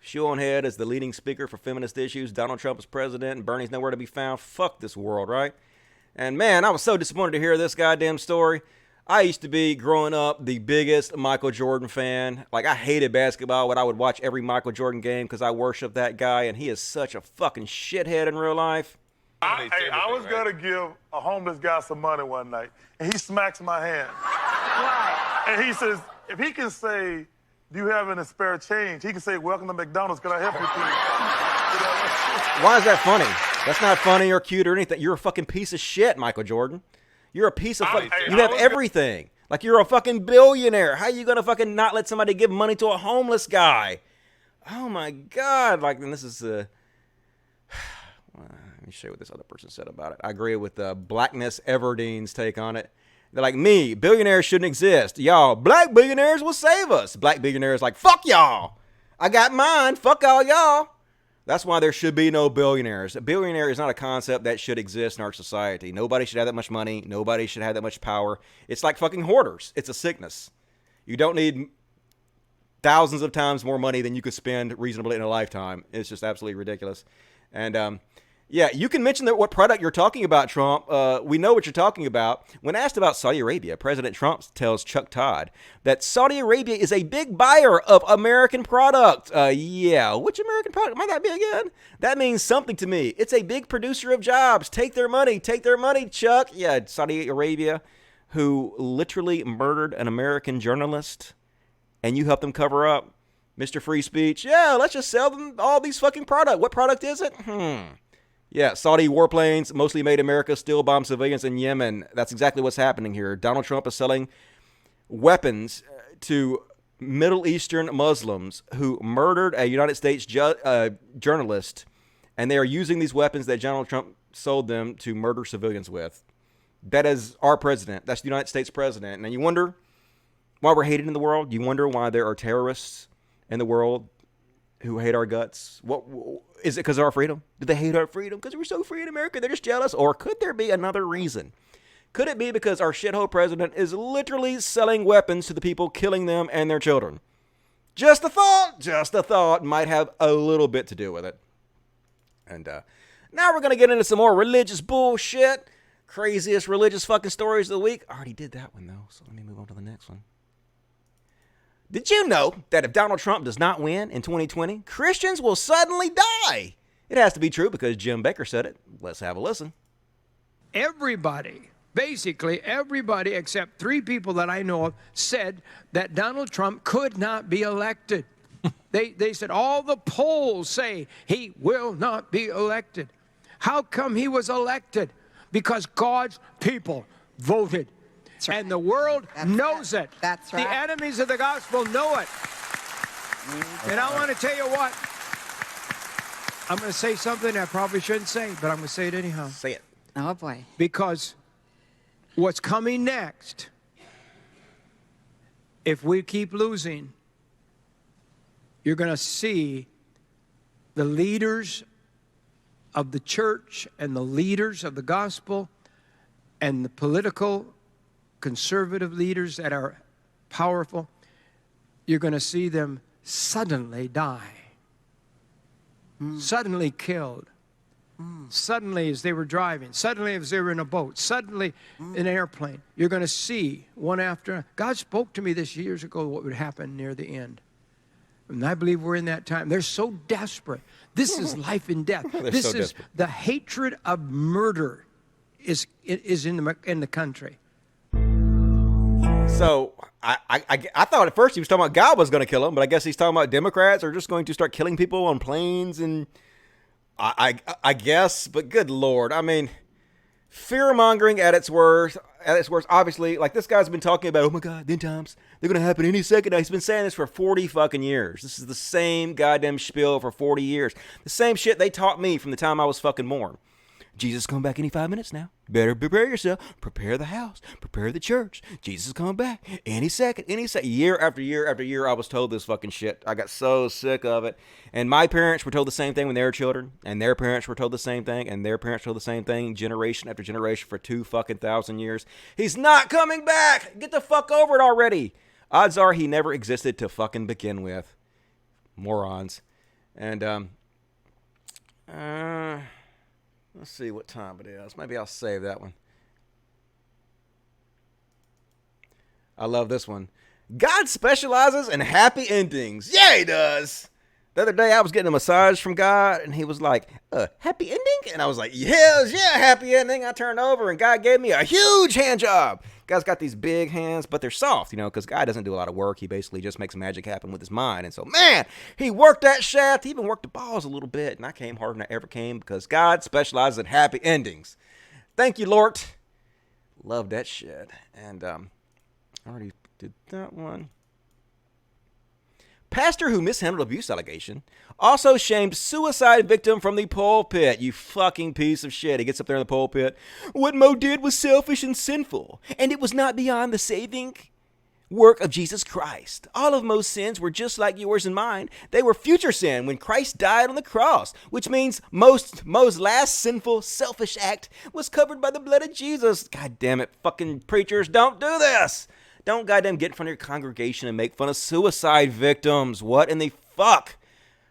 S1: ShoeOnHead is the leading speaker for feminist issues. Donald Trump is president, and Bernie's nowhere to be found. Fuck this world, right? And man, I was so disappointed to hear this goddamn story. I used to be, growing up, the biggest Michael Jordan fan. Like, I hated basketball, but I would watch every Michael Jordan game because I worship that guy, and he is such a fucking shithead in real life.
S7: I was going to give a homeless guy some money one night, and he smacks my hand. And he says, if he can say, do you have any spare change? He can say, welcome to McDonald's. Can I help you, please?
S1: Why is that funny? That's not funny or cute or anything. You're a fucking piece of shit, Michael Jordan. You're a piece of fucking... You have everything. Like, you're a fucking billionaire. How are you going to fucking not let somebody give money to a homeless guy? Oh, my God. Like, and this is... Let me show you what this other person said about it. I agree with Blackness Everdean's take on it. They're like, me, billionaires shouldn't exist. Y'all, black billionaires will save us. Black billionaires like, fuck y'all. I got mine. Fuck all y'all. That's why there should be no billionaires. A billionaire is not a concept that should exist in our society. Nobody should have that much money. Nobody should have that much power. It's like fucking hoarders. It's a sickness. You don't need thousands of times more money than you could spend reasonably in a lifetime. It's just absolutely ridiculous. And, yeah, you can mention what product you're talking about, Trump. We know what you're talking about. When asked about Saudi Arabia, President Trump tells Chuck Todd that Saudi Arabia is a big buyer of American product. Yeah, which American product might that be again? That means something to me. It's a big producer of jobs. Take their money, Chuck. Yeah, Saudi Arabia, who literally murdered an American journalist, and you helped them cover up. Mr. Free Speech, yeah, let's just sell them all these fucking products. What product is it? Yeah, Saudi warplanes, mostly made in America, still bomb civilians in Yemen. That's exactly what's happening here. Donald Trump is selling weapons to Middle Eastern Muslims who murdered a United States journalist, and they are using these weapons that Donald Trump sold them to murder civilians with. That is our president. That's the United States president. And you wonder why we're hated in the world? You wonder why there are terrorists in the world who hate our guts? What is it? Because of our freedom? Do they hate our freedom because we're so free in America? They're just jealous? Or could there be another reason? Could it be because our shithole president is literally selling weapons to the people, killing them and their children? Just a thought. Just a thought. Might have a little bit to do with it. And now we're going to get into some more religious bullshit. Craziest religious fucking stories of the week. I already did that one, though, so let me move on to the next one. Did you know that if Donald Trump does not win in 2020, Christians will suddenly die? It has to be true because Jim Baker said it. Let's have a listen.
S6: Everybody, basically everybody except 3 people that I know of said that Donald Trump could not be elected. They said all the polls say he will not be elected. How come he was elected? Because God's people voted. Right. And the world knows it.
S8: That's right.
S6: The enemies of the gospel know it. And I want to tell you what. I'm going to say something I probably shouldn't say, but I'm going to say it anyhow.
S1: Say it.
S8: Oh, boy.
S6: Because what's coming next, if we keep losing, you're going to see the leaders of the church and the leaders of the gospel and the political conservative leaders that are powerful, you're going to see them suddenly die, suddenly killed, suddenly as they were driving, suddenly as they were in a boat, suddenly in an airplane. You're going to see one after. God spoke to me this years ago what would happen near the end. And I believe we're in that time. They're so desperate. This is life and death. This is desperate. The hatred of murder is in the country.
S1: So I thought at first he was talking about God was going to kill him, but I guess he's talking about Democrats are just going to start killing people on planes, and I guess. But good Lord, I mean, fear mongering at its worst. Obviously, like this guy's been talking about, oh my God, end times, they're going to happen any second. Now, he's been saying this for 40 fucking years. This is the same goddamn spiel for 40 years. The same shit they taught me from the time I was fucking born. Jesus is coming back any 5 minutes now. Better prepare yourself. Prepare the house. Prepare the church. Jesus is coming back any second. Year after year after year, I was told this fucking shit. I got so sick of it. And my parents were told the same thing when they were children. And their parents were told the same thing. And their parents told the same thing generation after generation for 2,000 years. He's not coming back. Get the fuck over it already. Odds are he never existed to fucking begin with. Morons. And, let's see what time it is. Maybe I'll save that one. I love this one. God specializes in happy endings. Yeah, he does. The other day I was getting a massage from God, and he was like, happy ending? And I was like, yes, yeah, happy ending. I turned over, and God gave me a huge hand job. God's got these big hands, but they're soft, because God doesn't do a lot of work. He basically just makes magic happen with his mind. And so, man, he worked that shaft. He even worked the balls a little bit, and I came harder than I ever came because God specializes in happy endings. Thank you, Lord. Love that shit. And I already did that one. Pastor who mishandled abuse allegation also shamed suicide victim from the pulpit. You fucking piece of shit. He gets up there in the pulpit. What Mo did was selfish and sinful, and it was not beyond the saving work of Jesus Christ. All of Mo's sins were just like yours and mine. They were future sin when Christ died on the cross, which means Mo's last sinful, selfish act was covered by the blood of Jesus. God damn it, fucking preachers, don't do this. Don't goddamn get in front of your congregation and make fun of suicide victims. What in the fuck?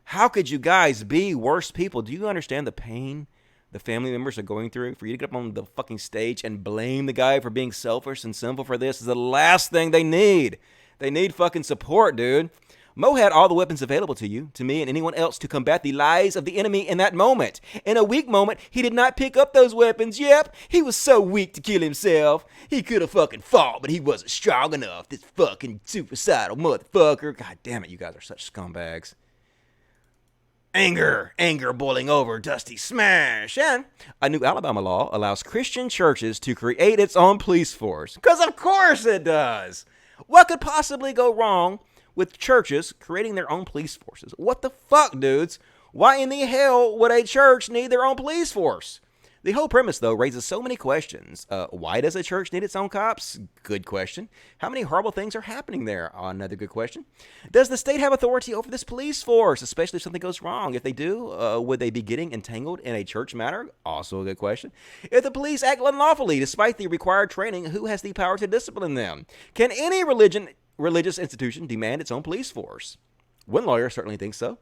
S1: How could you guys be worse people? Do you understand the pain the family members are going through? For you to get up on the fucking stage and blame the guy for being selfish and sinful for this is the last thing they need. They need fucking support, dude. Mo had all the weapons available to you, to me, and anyone else to combat the lies of the enemy in that moment. In a weak moment, he did not pick up those weapons. Yep, he was so weak to kill himself. He could have fucking fought, but he wasn't strong enough. This fucking suicidal motherfucker. God damn it, you guys are such scumbags. Anger boiling over, Dusty Smash. And a new Alabama law allows Christian churches to create its own police force. Because of course it does. What could possibly go wrong with churches creating their own police forces? What the fuck, dudes? Why in the hell would a church need their own police force? The whole premise, though, raises so many questions. Why does a church need its own cops? Good question. How many horrible things are happening there? Another good question. Does the state have authority over this police force, especially if something goes wrong? If they do, would they be getting entangled in a church matter? Also a good question. If the police act unlawfully despite the required training, who has the power to discipline them? Can any religious institution demand its own police force? One lawyer certainly thinks so.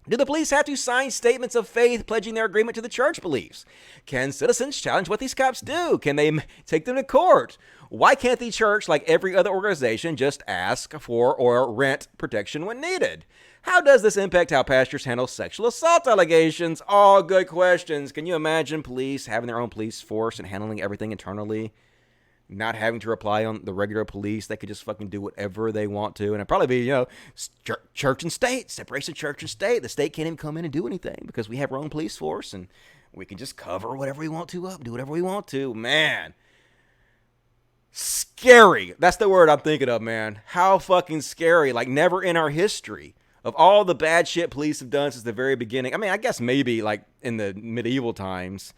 S1: Do the police have to sign statements of faith pledging their agreement to the church beliefs? Can citizens challenge what these cops do? Can they take them to court? Why can't the church, like every other organization, just ask for or rent protection when needed? How does this impact how pastors handle sexual assault allegations? All good questions. Can you imagine police having their own police force and handling everything internally? Not having to rely on the regular police. They could just fucking do whatever they want to. And it'd probably be, church and state, separation of church and state. The state can't even come in and do anything because we have our own police force and we can just cover whatever we want to up, do whatever we want to. Man. Scary. That's the word I'm thinking of, man. How fucking scary. Like never in our history of all the bad shit police have done since the very beginning. I mean, I guess maybe like in the medieval times,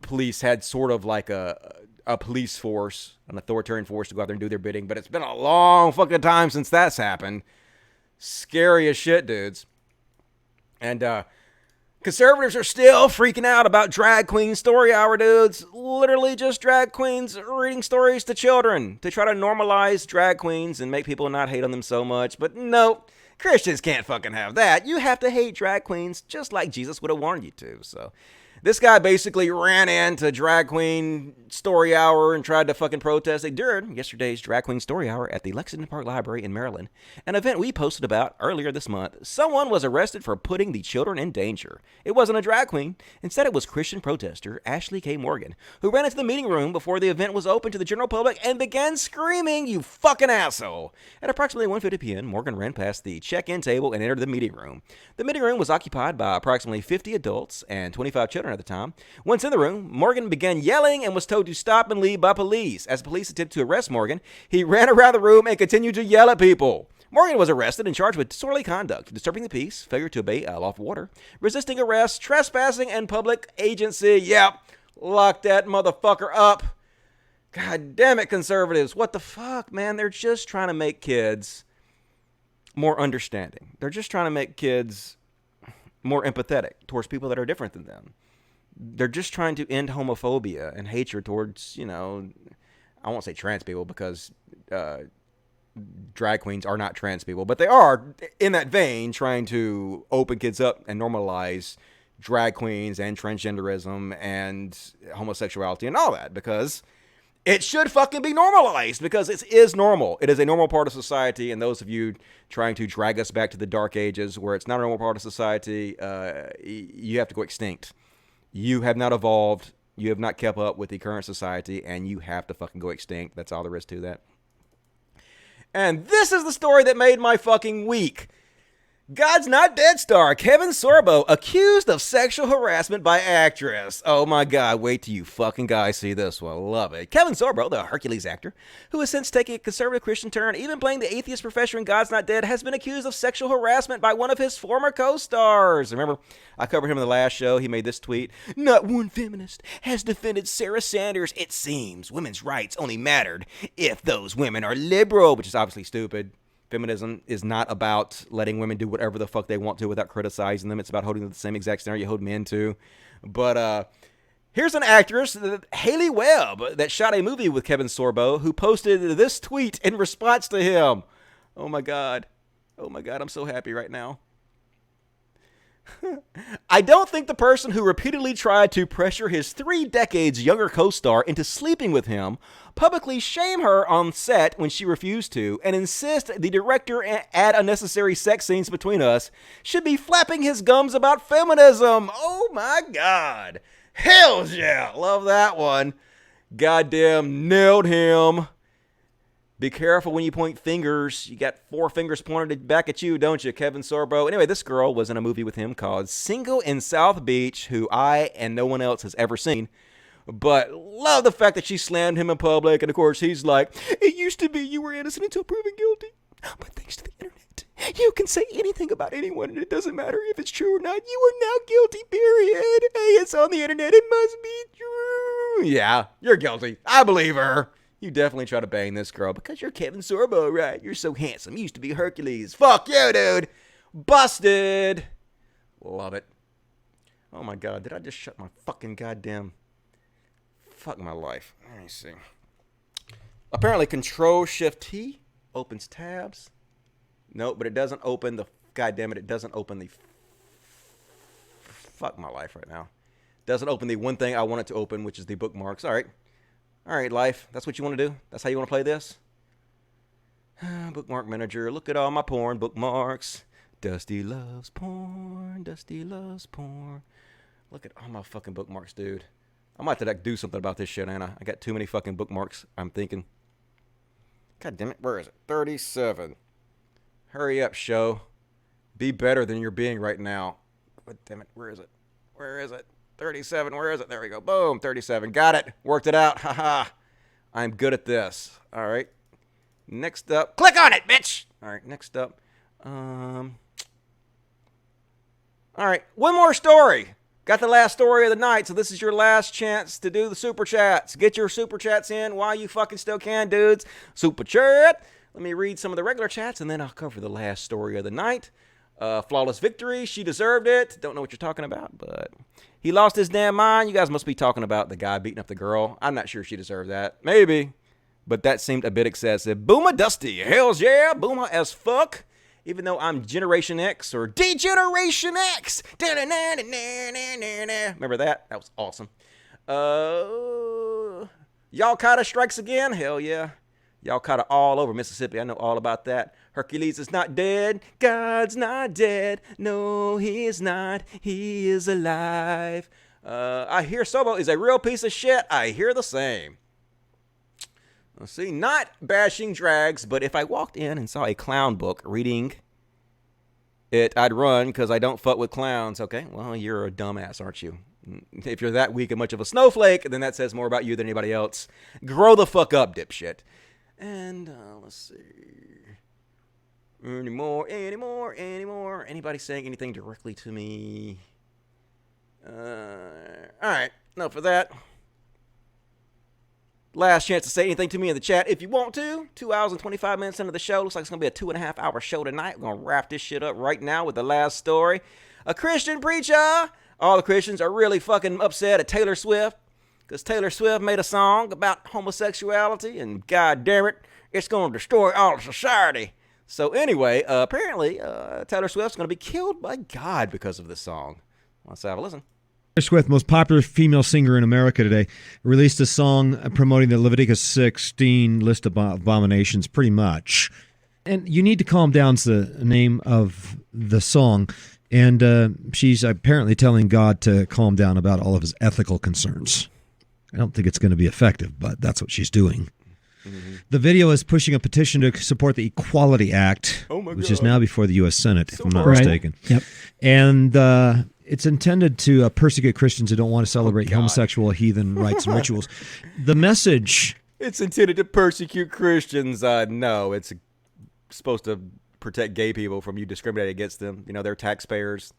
S1: police had sort of like a police force, an authoritarian force to go out there and do their bidding, but it's been a long fucking time since that's happened. Scary as shit, dudes. And conservatives are still freaking out about drag queen story hour, dudes. Literally just drag queens reading stories to children to try to normalize drag queens and make people not hate on them so much. But no, Christians can't fucking have that. You have to hate drag queens just like Jesus would have warned you to. So this guy basically ran into Drag Queen Story Hour and tried to fucking protest it during yesterday's Drag Queen Story Hour at the Lexington Park Library in Maryland, an event we posted about earlier this month. Someone was arrested for putting the children in danger. It wasn't a drag queen. Instead, it was Christian protester Ashley K. Morgan, who ran into the meeting room before the event was open to the general public and began screaming, "You fucking asshole!" At approximately 1:50 p.m., Morgan ran past the check-in table and entered the meeting room. The meeting room was occupied by approximately 50 adults and 25 children at the time. Once in the room, Morgan began yelling and was told to stop and leave by police. As police attempted to arrest Morgan, he ran around the room and continued to yell at people. Morgan was arrested and charged with disorderly conduct, disturbing the peace, failure to obey a lawful order, resisting arrest, trespassing, and public agency. Yep, lock that motherfucker up. God damn it, conservatives. What the fuck, man? They're just trying to make kids more understanding. They're just trying to make kids more empathetic towards people that are different than them. They're just trying to end homophobia and hatred towards, I won't say trans people because drag queens are not trans people, but they are, in that vein, trying to open kids up and normalize drag queens and transgenderism and homosexuality and all that, because it should fucking be normalized, because it is normal. It is a normal part of society, and those of you trying to drag us back to the dark ages where it's not a normal part of society, you have to go extinct. You have not evolved. You have not kept up with the current society, and you have to fucking go extinct. That's all there is to that. And this is the story that made my fucking week. God's Not Dead star Kevin Sorbo accused of sexual harassment by actress. Oh my god, wait till you fucking guys see this one. Love it. Kevin Sorbo, the Hercules actor, who has since taken a conservative Christian turn, even playing the atheist professor in God's Not Dead, has been accused of sexual harassment by one of his former co-stars. Remember, I covered him in the last show. He made this tweet. "Not one feminist has defended Sarah Sanders. It seems women's rights only mattered if those women are liberal," which is obviously stupid. Feminism is not about letting women do whatever the fuck they want to without criticizing them. It's about holding them to the same exact standard you hold men to. But here's an actress, Haley Webb, that shot a movie with Kevin Sorbo, who posted this tweet in response to him. Oh my god. Oh my god, I'm so happy right now. "I don't think the person who repeatedly tried to pressure his 3 decades younger co-star into sleeping with him, publicly shame her on set when she refused to, and insist the director add unnecessary sex scenes between us, should be flapping his gums about feminism." Oh my god. Hells yeah. Love that one. Goddamn nailed him. Be careful when you point fingers. You got 4 fingers pointed back at you, don't you, Kevin Sorbo? Anyway, this girl was in a movie with him called Single in South Beach, who I and no one else has ever seen. But love the fact that she slammed him in public. And, of course, he's like, it used to be you were innocent until proven guilty. But thanks to the internet, you can say anything about anyone, and it doesn't matter if it's true or not. You are now guilty, period. Hey, it's on the internet. It must be true. Yeah, you're guilty. I believe her. You definitely try to bang this girl because you're Kevin Sorbo, right? You're so handsome. You used to be Hercules. Fuck you, dude. Busted. Love it. Oh, my God. Did I just shut my fucking goddamn... Fuck my life. Let me see. Apparently, Control-Shift-T opens tabs. No, but it doesn't open the... God damn it, it doesn't open the... Fuck my life right now. Doesn't open the one thing I want it to open, which is the bookmarks. All right. All right, life. That's what you want to do? That's how you want to play this? Bookmark manager. Look at all my porn bookmarks. Dusty loves porn. Dusty loves porn. Look at all my fucking bookmarks, dude. I might have to do something about this shit, Anna. I got too many fucking bookmarks, I'm thinking. God damn it. Where is it? 37. Hurry up, show. Be better than you're being right now. God damn it. Where is it? Where is it? 37. Where is it? There we go. Boom. 37. Got it. Worked it out. Haha. I'm good at this. All right. Next up. Click on it, bitch. All right. Next up. All right. One more story. Got the last story of the night, so this is your last chance to do the super chats. Get your super chats in while you fucking still can, dudes. Super chat. Let me read some of the regular chats, and then I'll cover the last story of the night. Flawless victory. She deserved it. Don't know what you're talking about, but he lost his damn mind. You guys must be talking about the guy beating up the girl. I'm not sure she deserved that. Maybe, but that seemed a bit excessive. Boomer Dusty. Hells yeah. Boomer as fuck. Even though I'm Generation X or Degeneration X. Remember that? That was awesome. Y'all Kata strikes again? Hell yeah. Y'all Kata all over Mississippi. I know all about that. Hercules is not dead. God's not dead. No, he is not. He is alive. I hear Sobo is a real piece of shit. I hear the same. Let's see. Not bashing drags, but if I walked in and saw a clown book reading it, I'd run because I don't fuck with clowns. Okay, well, you're a dumbass, aren't you? If you're that weak and much of a snowflake, then that says more about you than anybody else. Grow the fuck up, dipshit. And let's see. Anymore. Anybody saying anything directly to me? All right, enough of that. Last chance to say anything to me in the chat if you want to. 2 hours and 25 minutes into the show. Looks like it's going to be a 2.5 hour show tonight. We're going to wrap this shit up right now with the last story. A Christian preacher. All the Christians are really fucking upset at Taylor Swift because Taylor Swift made a song about homosexuality, and god damn it, it's going to destroy all of society. So anyway, apparently Taylor Swift's going to be killed by God because of this song. Let's have a listen.
S8: Taylor Swift, most popular female singer in America today, released a song promoting the Leviticus 16 list of abominations, pretty much. And You Need to Calm Down's the name of the song. And she's apparently telling God to calm down about all of his ethical concerns. I don't think it's going to be effective, but that's what she's doing. Mm-hmm. The video is pushing a petition to support the Equality Act, which is now before the U.S. Senate, if I'm not mistaken. Yep. And it's intended to persecute Christians who don't want to celebrate homosexual heathen rites and rituals. The message...
S1: It's intended to persecute Christians. No, it's supposed to protect gay people from you discriminating against them. You know, they're taxpayers.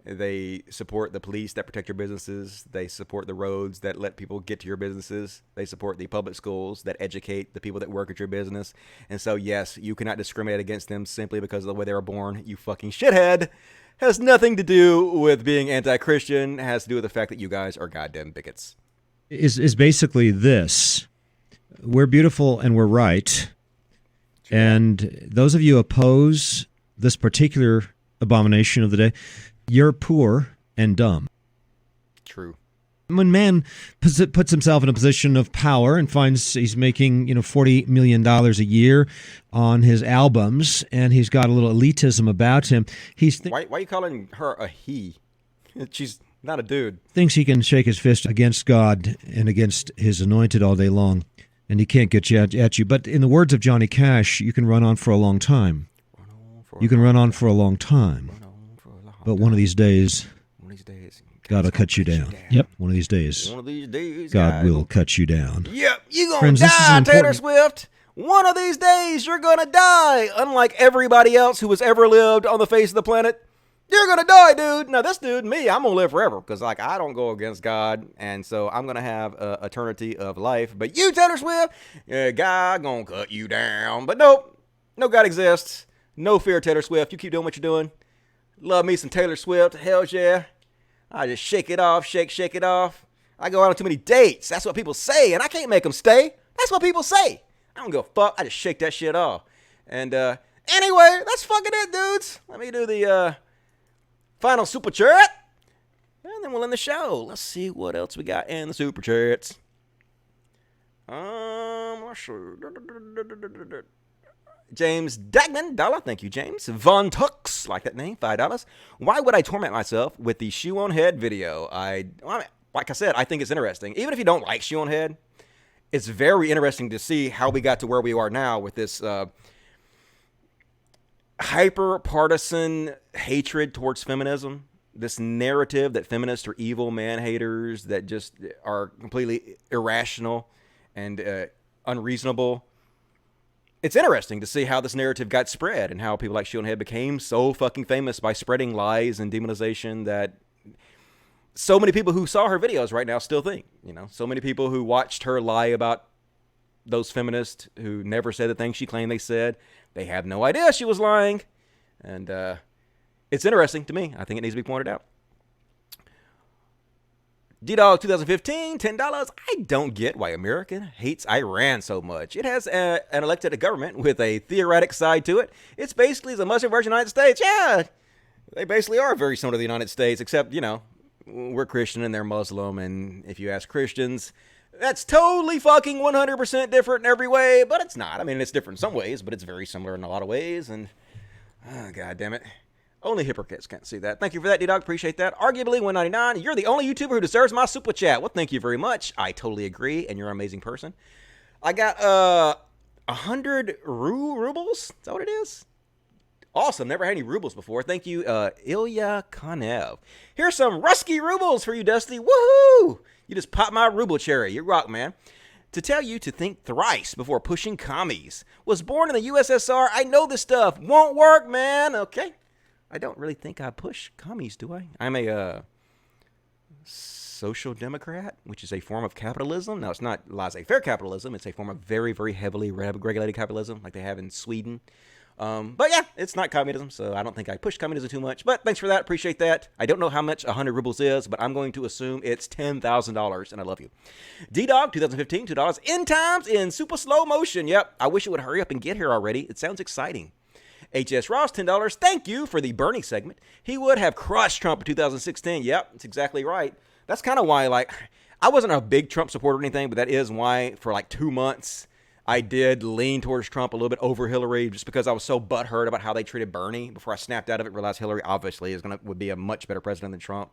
S1: They support the police that protect your businesses. They support the roads that let people get to your businesses. They support the public schools that educate the people that work at your business. And so, yes, you cannot discriminate against them simply because of the way they were born, you fucking shithead. Has nothing to do with being anti-Christian. It has to do with the fact that you guys are goddamn bigots.
S8: Is basically this. We're beautiful and we're right. And those of you who oppose this particular abomination of the day, you're poor and dumb.
S1: True.
S8: When man puts himself in a position of power and finds he's making $40 million a year on his albums, and he's got a little elitism about him,
S1: why are you calling her a he? She's not a dude.
S8: Thinks he can shake his fist against God and against his anointed all day long. and he can't get you at you. But in the words of Johnny Cash, you can run on for a long time. You can run on for a long time. But one of these days, God will cut you down. Yep. One of these days, God will cut you down.
S1: Yep, you gonna
S8: Friends,
S1: die, Taylor Swift. One of these days, you're gonna die. Unlike everybody else who has ever lived on the face of the planet, you're gonna die, dude. Now, this dude, me, I'm gonna live forever because, like, I don't go against God, and so I'm gonna have an eternity of life. But you, Taylor Swift, God gonna cut you down. But nope, no God exists. No fear, Taylor Swift. You keep doing what you're doing. Love me some Taylor Swift. Hell's yeah. I just shake it off, shake it off. I go out on too many dates. That's what people say, and I can't make them stay. That's what people say. I don't give a fuck. I just shake that shit off. And anyway, that's fucking it, dudes. Let me do the final super chat, and then we'll end the show. Let's see what else we got in the super chats. Let's see. James Dagman, $1. Thank you, James. Von Tux, like that name, $5. Why would I torment myself with the ShoeOnHead video? Like I said, I think it's interesting. Even if you don't like ShoeOnHead, it's very interesting to see how we got to where we are now with this hyper-partisan hatred towards feminism, this narrative that feminists are evil man-haters that just are completely irrational and unreasonable. It's interesting to see how this narrative got spread and how people like ShoeOnHead became so fucking famous by spreading lies and demonization that so many people who saw her videos right now still think, so many people who watched her lie about those feminists who never said the things she claimed they said, they have no idea she was lying. And it's interesting to me. I think it needs to be pointed out. D-Dog 2015, $10. I don't get why America hates Iran so much. It has an elected government with a theoretic side to it. It's basically the Muslim version of the United States. Yeah, they basically are very similar to the United States, except, we're Christian and they're Muslim. And if you ask Christians, that's totally fucking 100% different in every way. But it's not. I mean, it's different in some ways, but it's very similar in a lot of ways. And, God damn it. Only hypocrites can't see that. Thank you for that, D-Dog. Appreciate that. Arguably 199. You're the only YouTuber who deserves my super chat. Well, thank you very much. I totally agree, and you're an amazing person. I got 100 rubles. Is that what it is? Awesome. Never had any rubles before. Thank you, Ilya Konev. Here's some Rusky rubles for you, Dusty. Woohoo! You just popped my ruble cherry. You rock, man. To tell you to think thrice before pushing commies. Was born in the USSR. I know this stuff. Won't work, man. Okay. I don't really think I push commies, do I? I'm a social democrat, which is a form of capitalism. Now, it's not laissez-faire capitalism. It's a form of very, very heavily regulated capitalism like they have in Sweden. But yeah, it's not communism, so I don't think I push communism too much. But thanks for that. Appreciate that. I don't know how much 100 rubles is, but I'm going to assume it's $10,000, and I love you. D-Dog, 2015, $2. End times in super slow motion. Yep, I wish it would hurry up and get here already. It sounds exciting. H.S. Ross, $10. Thank you for the Bernie segment. He would have crushed Trump in 2016. Yep, that's exactly right. That's kind of why, I wasn't a big Trump supporter or anything, but that is why for 2 months I did lean towards Trump a little bit over Hillary just because I was so butthurt about how they treated Bernie before I snapped out of it and realized Hillary obviously would be a much better president than Trump.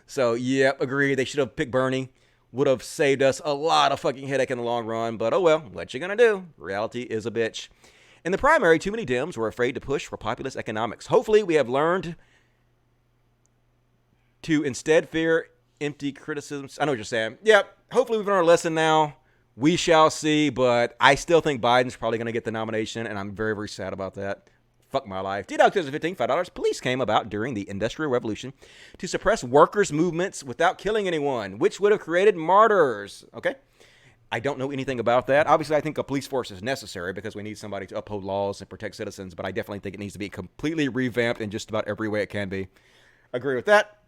S1: So, yep, agree. They should have picked Bernie. Would have saved us a lot of fucking headache in the long run, but oh well, what you gonna do? Reality is a bitch. In the primary, too many Dems were afraid to push for populist economics. Hopefully, we have learned to instead fear empty criticisms. I know what you're saying. Yep, hopefully we've learned our lesson now. We shall see, but I still think Biden's probably going to get the nomination, and I'm very, very sad about that. Fuck my life. D-Dog 2015, $5. Police came about during the Industrial Revolution to suppress workers' movements without killing anyone, which would have created martyrs. Okay? I don't know anything about that. Obviously, I think a police force is necessary because we need somebody to uphold laws and protect citizens, but I definitely think it needs to be completely revamped in just about every way it can be. Agree with that.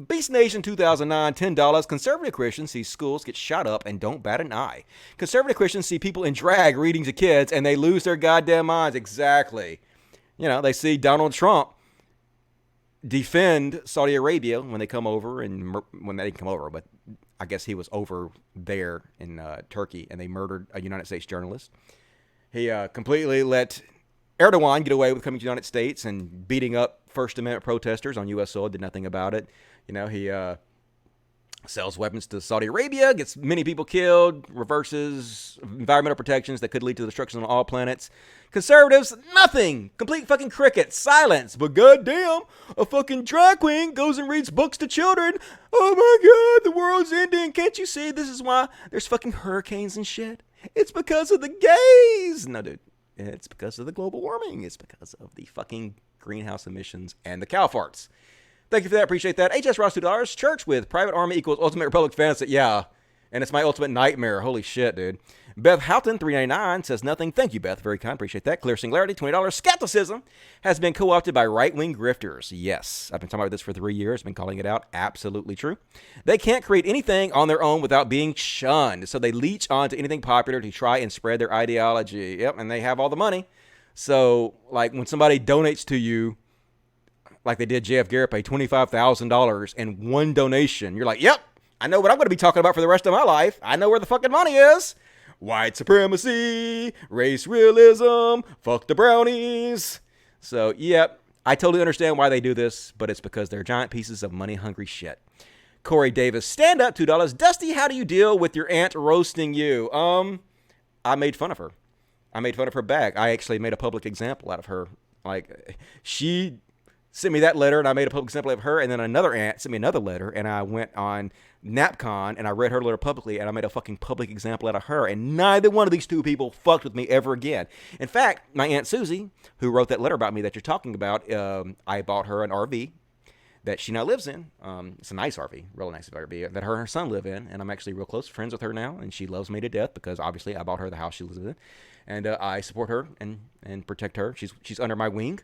S1: Beast Nation 2009, $10. Conservative Christians see schools get shot up and don't bat an eye. Conservative Christians see people in drag reading to kids and they lose their goddamn minds. Exactly. They see Donald Trump defend Saudi Arabia when they come over, and when they didn't come over, but I guess he was over there in Turkey, and they murdered a United States journalist. He completely let Erdogan get away with coming to the United States and beating up First Amendment protesters on U.S. soil, did nothing about it. He sells weapons to Saudi Arabia, gets many people killed, reverses environmental protections that could lead to the destruction on all planets. Conservatives, nothing. Complete fucking crickets. Silence. But goddamn, a fucking drag queen goes and reads books to children. Oh my god, the world's ending. Can't you see? This is why there's fucking hurricanes and shit. It's because of the gays. No, dude. It's because of the global warming. It's because of the fucking greenhouse emissions and the cow farts. Thank you for that. Appreciate that. HS Ross, $2. Church with private army equals ultimate republic fantasy. Yeah. And it's my ultimate nightmare. Holy shit, dude. Beth Houghton, $3.99, says nothing. Thank you, Beth. Very kind. Appreciate that. Clear Singularity, $20. Skepticism has been co-opted by right-wing grifters. Yes. I've been talking about this for 3 years. Been calling it out. Absolutely true. They can't create anything on their own without being shunned. So they leech onto anything popular to try and spread their ideology. Yep. And they have all the money. So, like, when somebody donates to you, like they did JF Garrett, pay $25,000 in one donation, you're like, yep, I know what I'm going to be talking about for the rest of my life. I know where the fucking money is. White supremacy, race realism, fuck the brownies. So, yep, I totally understand why they do this, but it's because they're giant pieces of money-hungry shit. Corey Davis, stand up, $2. Dusty, how do you deal with your aunt roasting you? I made fun of her. I made fun of her back. I actually made a public example out of her. Like, she sent me that letter, and I made a public example of her, and then another aunt sent me another letter, and I went on NapCon, and I read her letter publicly, and I made a fucking public example out of her, and neither one of these two people fucked with me ever again. In fact, my Aunt Susie, who wrote that letter about me that you're talking about, I bought her an RV that she now lives in. It's a nice RV, really nice RV, that her and her son live in, and I'm actually real close friends with her now, and she loves me to death, because obviously I bought her the house she lives in, and I support her and protect her. She's under my wing.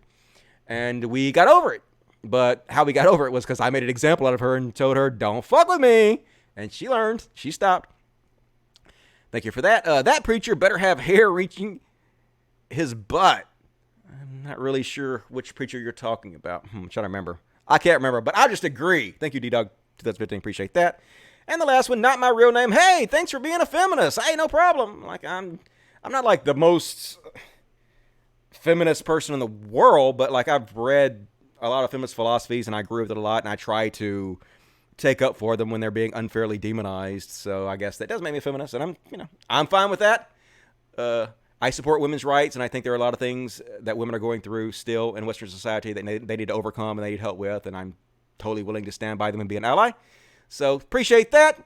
S1: And we got over it. But how we got over it was because I made an example out of her and told her, don't fuck with me. And she learned. She stopped. Thank you for that. That preacher better have hair reaching his butt. I'm not really sure which preacher you're talking about. I'm trying to remember. I can't remember, but I just agree. Thank you, D-Dog 2015. Appreciate that. And the last one, not my real name. Hey, thanks for being a feminist. Hey, no problem. Like, I'm not like the most feminist person in the world, but like I've read a lot of feminist philosophies and I agree with it a lot, and I try to take up for them when they're being unfairly demonized. So I guess that does make me a feminist, and I'm fine with that. I support women's rights, and I think there are a lot of things that women are going through still in Western society that they need to overcome and they need help with, and I'm totally willing to stand by them and be an ally. So appreciate that.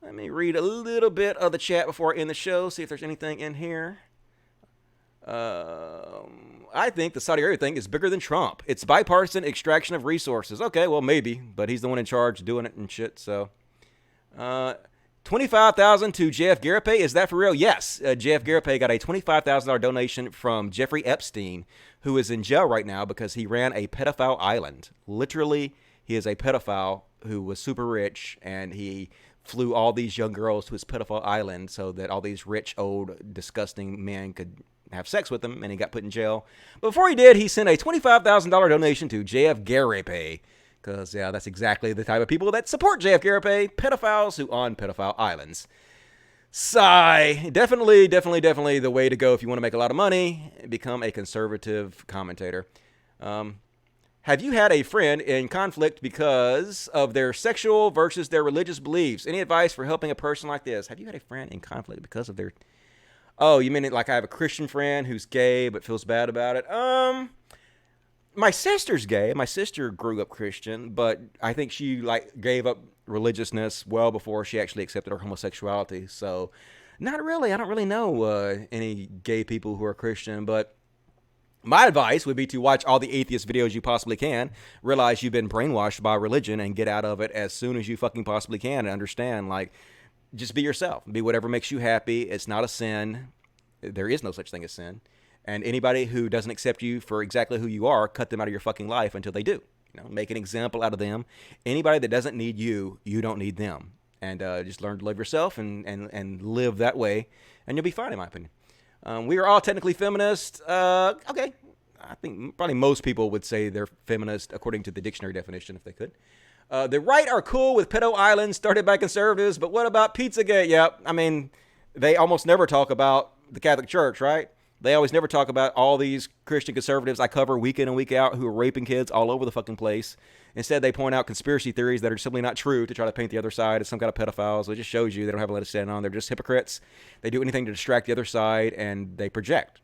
S1: Let me read a little bit of the chat before I end the show, see if there's anything in here. I think the Saudi Arabia thing is bigger than Trump. It's bipartisan extraction of resources. Okay, well, maybe, but he's the one in charge doing it and shit, so. $25,000 to JF Garapay. Is that for real? Yes. JF Garapay got a $25,000 donation from Jeffrey Epstein, who is in jail right now because he ran a pedophile island. Literally, he is a pedophile who was super rich, and he flew all these young girls to his pedophile island so that all these rich, old, disgusting men could have sex with him, and he got put in jail. But before he did, he sent a $25,000 donation to JF Garapay, because, yeah, that's exactly the type of people that support JF Garapay, pedophiles who on pedophile islands. Sigh. Definitely the way to go if you want to make a lot of money. Become a conservative commentator. Have you had a friend in conflict because of their sexual versus their religious beliefs? Any advice for helping a person like this? Have you had a friend in conflict because of their... Oh, you mean like I have a Christian friend who's gay but feels bad about it? My sister's gay. My sister grew up Christian, but I think she like gave up religiousness well before she actually accepted her homosexuality. So, not really. I don't really know any gay people who are Christian, but my advice would be to watch all the atheist videos you possibly can, realize you've been brainwashed by religion, and get out of it as soon as you fucking possibly can, and understand, like, just be yourself. Be whatever makes you happy. It's not a sin. There is no such thing as sin. And anybody who doesn't accept you for exactly who you are, cut them out of your fucking life until they do. Make an example out of them. Anybody that doesn't need you, you don't need them. And just learn to love yourself and live that way, and you'll be fine, in my opinion. We are all technically feminist. Okay. I think probably most people would say they're feminist according to the dictionary definition, if they could. The right are cool with pedo islands started by conservatives, but what about Pizzagate? Yep. I mean, they almost never talk about the Catholic Church, right? They always never talk about all these Christian conservatives I cover week in and week out who are raping kids all over the fucking place. Instead, they point out conspiracy theories that are simply not true to try to paint the other side as some kind of pedophiles. So it just shows you they don't have a leg to stand on. They're just hypocrites. They do anything to distract the other side, and they project.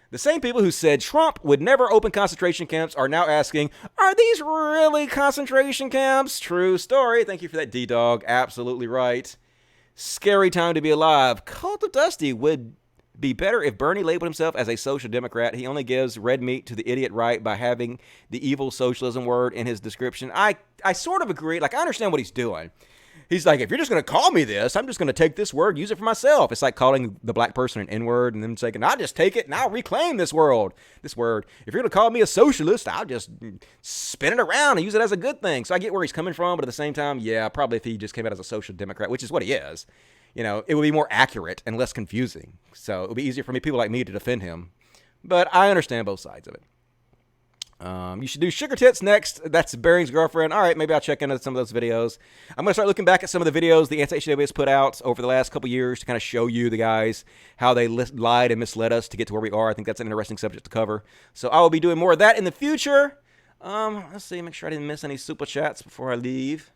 S1: The same people who said Trump would never open concentration camps are now asking, are these really concentration camps? True story. Thank you for that, D-Dog. Absolutely right. Scary time to be alive. Cult of Dusty would be better if Bernie labeled himself as a social democrat. He only gives red meat to the idiot right by having the evil socialism word in his description. I sort of agree. Like, I understand what he's doing. He's like, if you're just going to call me this, I'm just going to take this word, use it for myself. It's like calling the black person an N-word and then saying, I'll just take it and I'll reclaim this word. If you're going to call me a socialist, I'll just spin it around and use it as a good thing. So I get where he's coming from, but at the same time, yeah, probably if he just came out as a social democrat, which is what he is, it would be more accurate and less confusing. So it would be easier for people like me to defend him. But I understand both sides of it. You should do Sugar Tits next. That's Bering's girlfriend. All right, maybe I'll check into some of those videos. I'm going to start looking back at some of the videos the Anti-feminist has put out over the last couple years to kind of show you the guys how they lied and misled us to get to where we are. I think that's an interesting subject to cover. So I will be doing more of that in the future. Let's see, make sure I didn't miss any super chats before I leave.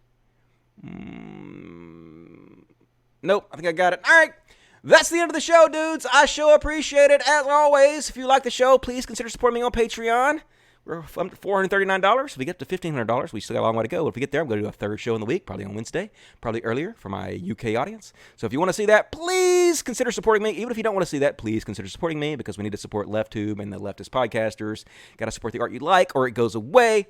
S1: Nope, I think I got it. All right. That's the end of the show, dudes. I sure appreciate it. As always, if you like the show, please consider supporting me on Patreon. We're up to $439. If we get to $1,500, we still got a long way to go. If we get there, I'm going to do a third show in the week, probably on Wednesday, probably earlier for my UK audience. So if you want to see that, please consider supporting me. Even if you don't want to see that, please consider supporting me because we need to support LeftTube and the leftist podcasters. Got to support the art you like or it goes away.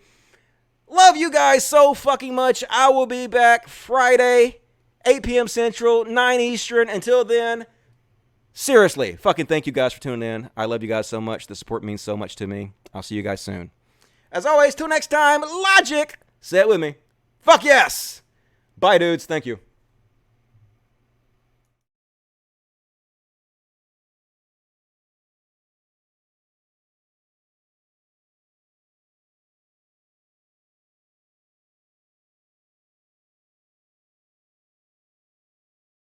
S1: Love you guys so fucking much. I will be back Friday, 8 p.m. Central, 9 Eastern. Until then, seriously, fucking thank you guys for tuning in. I love you guys so much. The support means so much to me. I'll see you guys soon. As always, till next time, Logic, say it with me. Fuck yes. Bye, dudes. Thank you.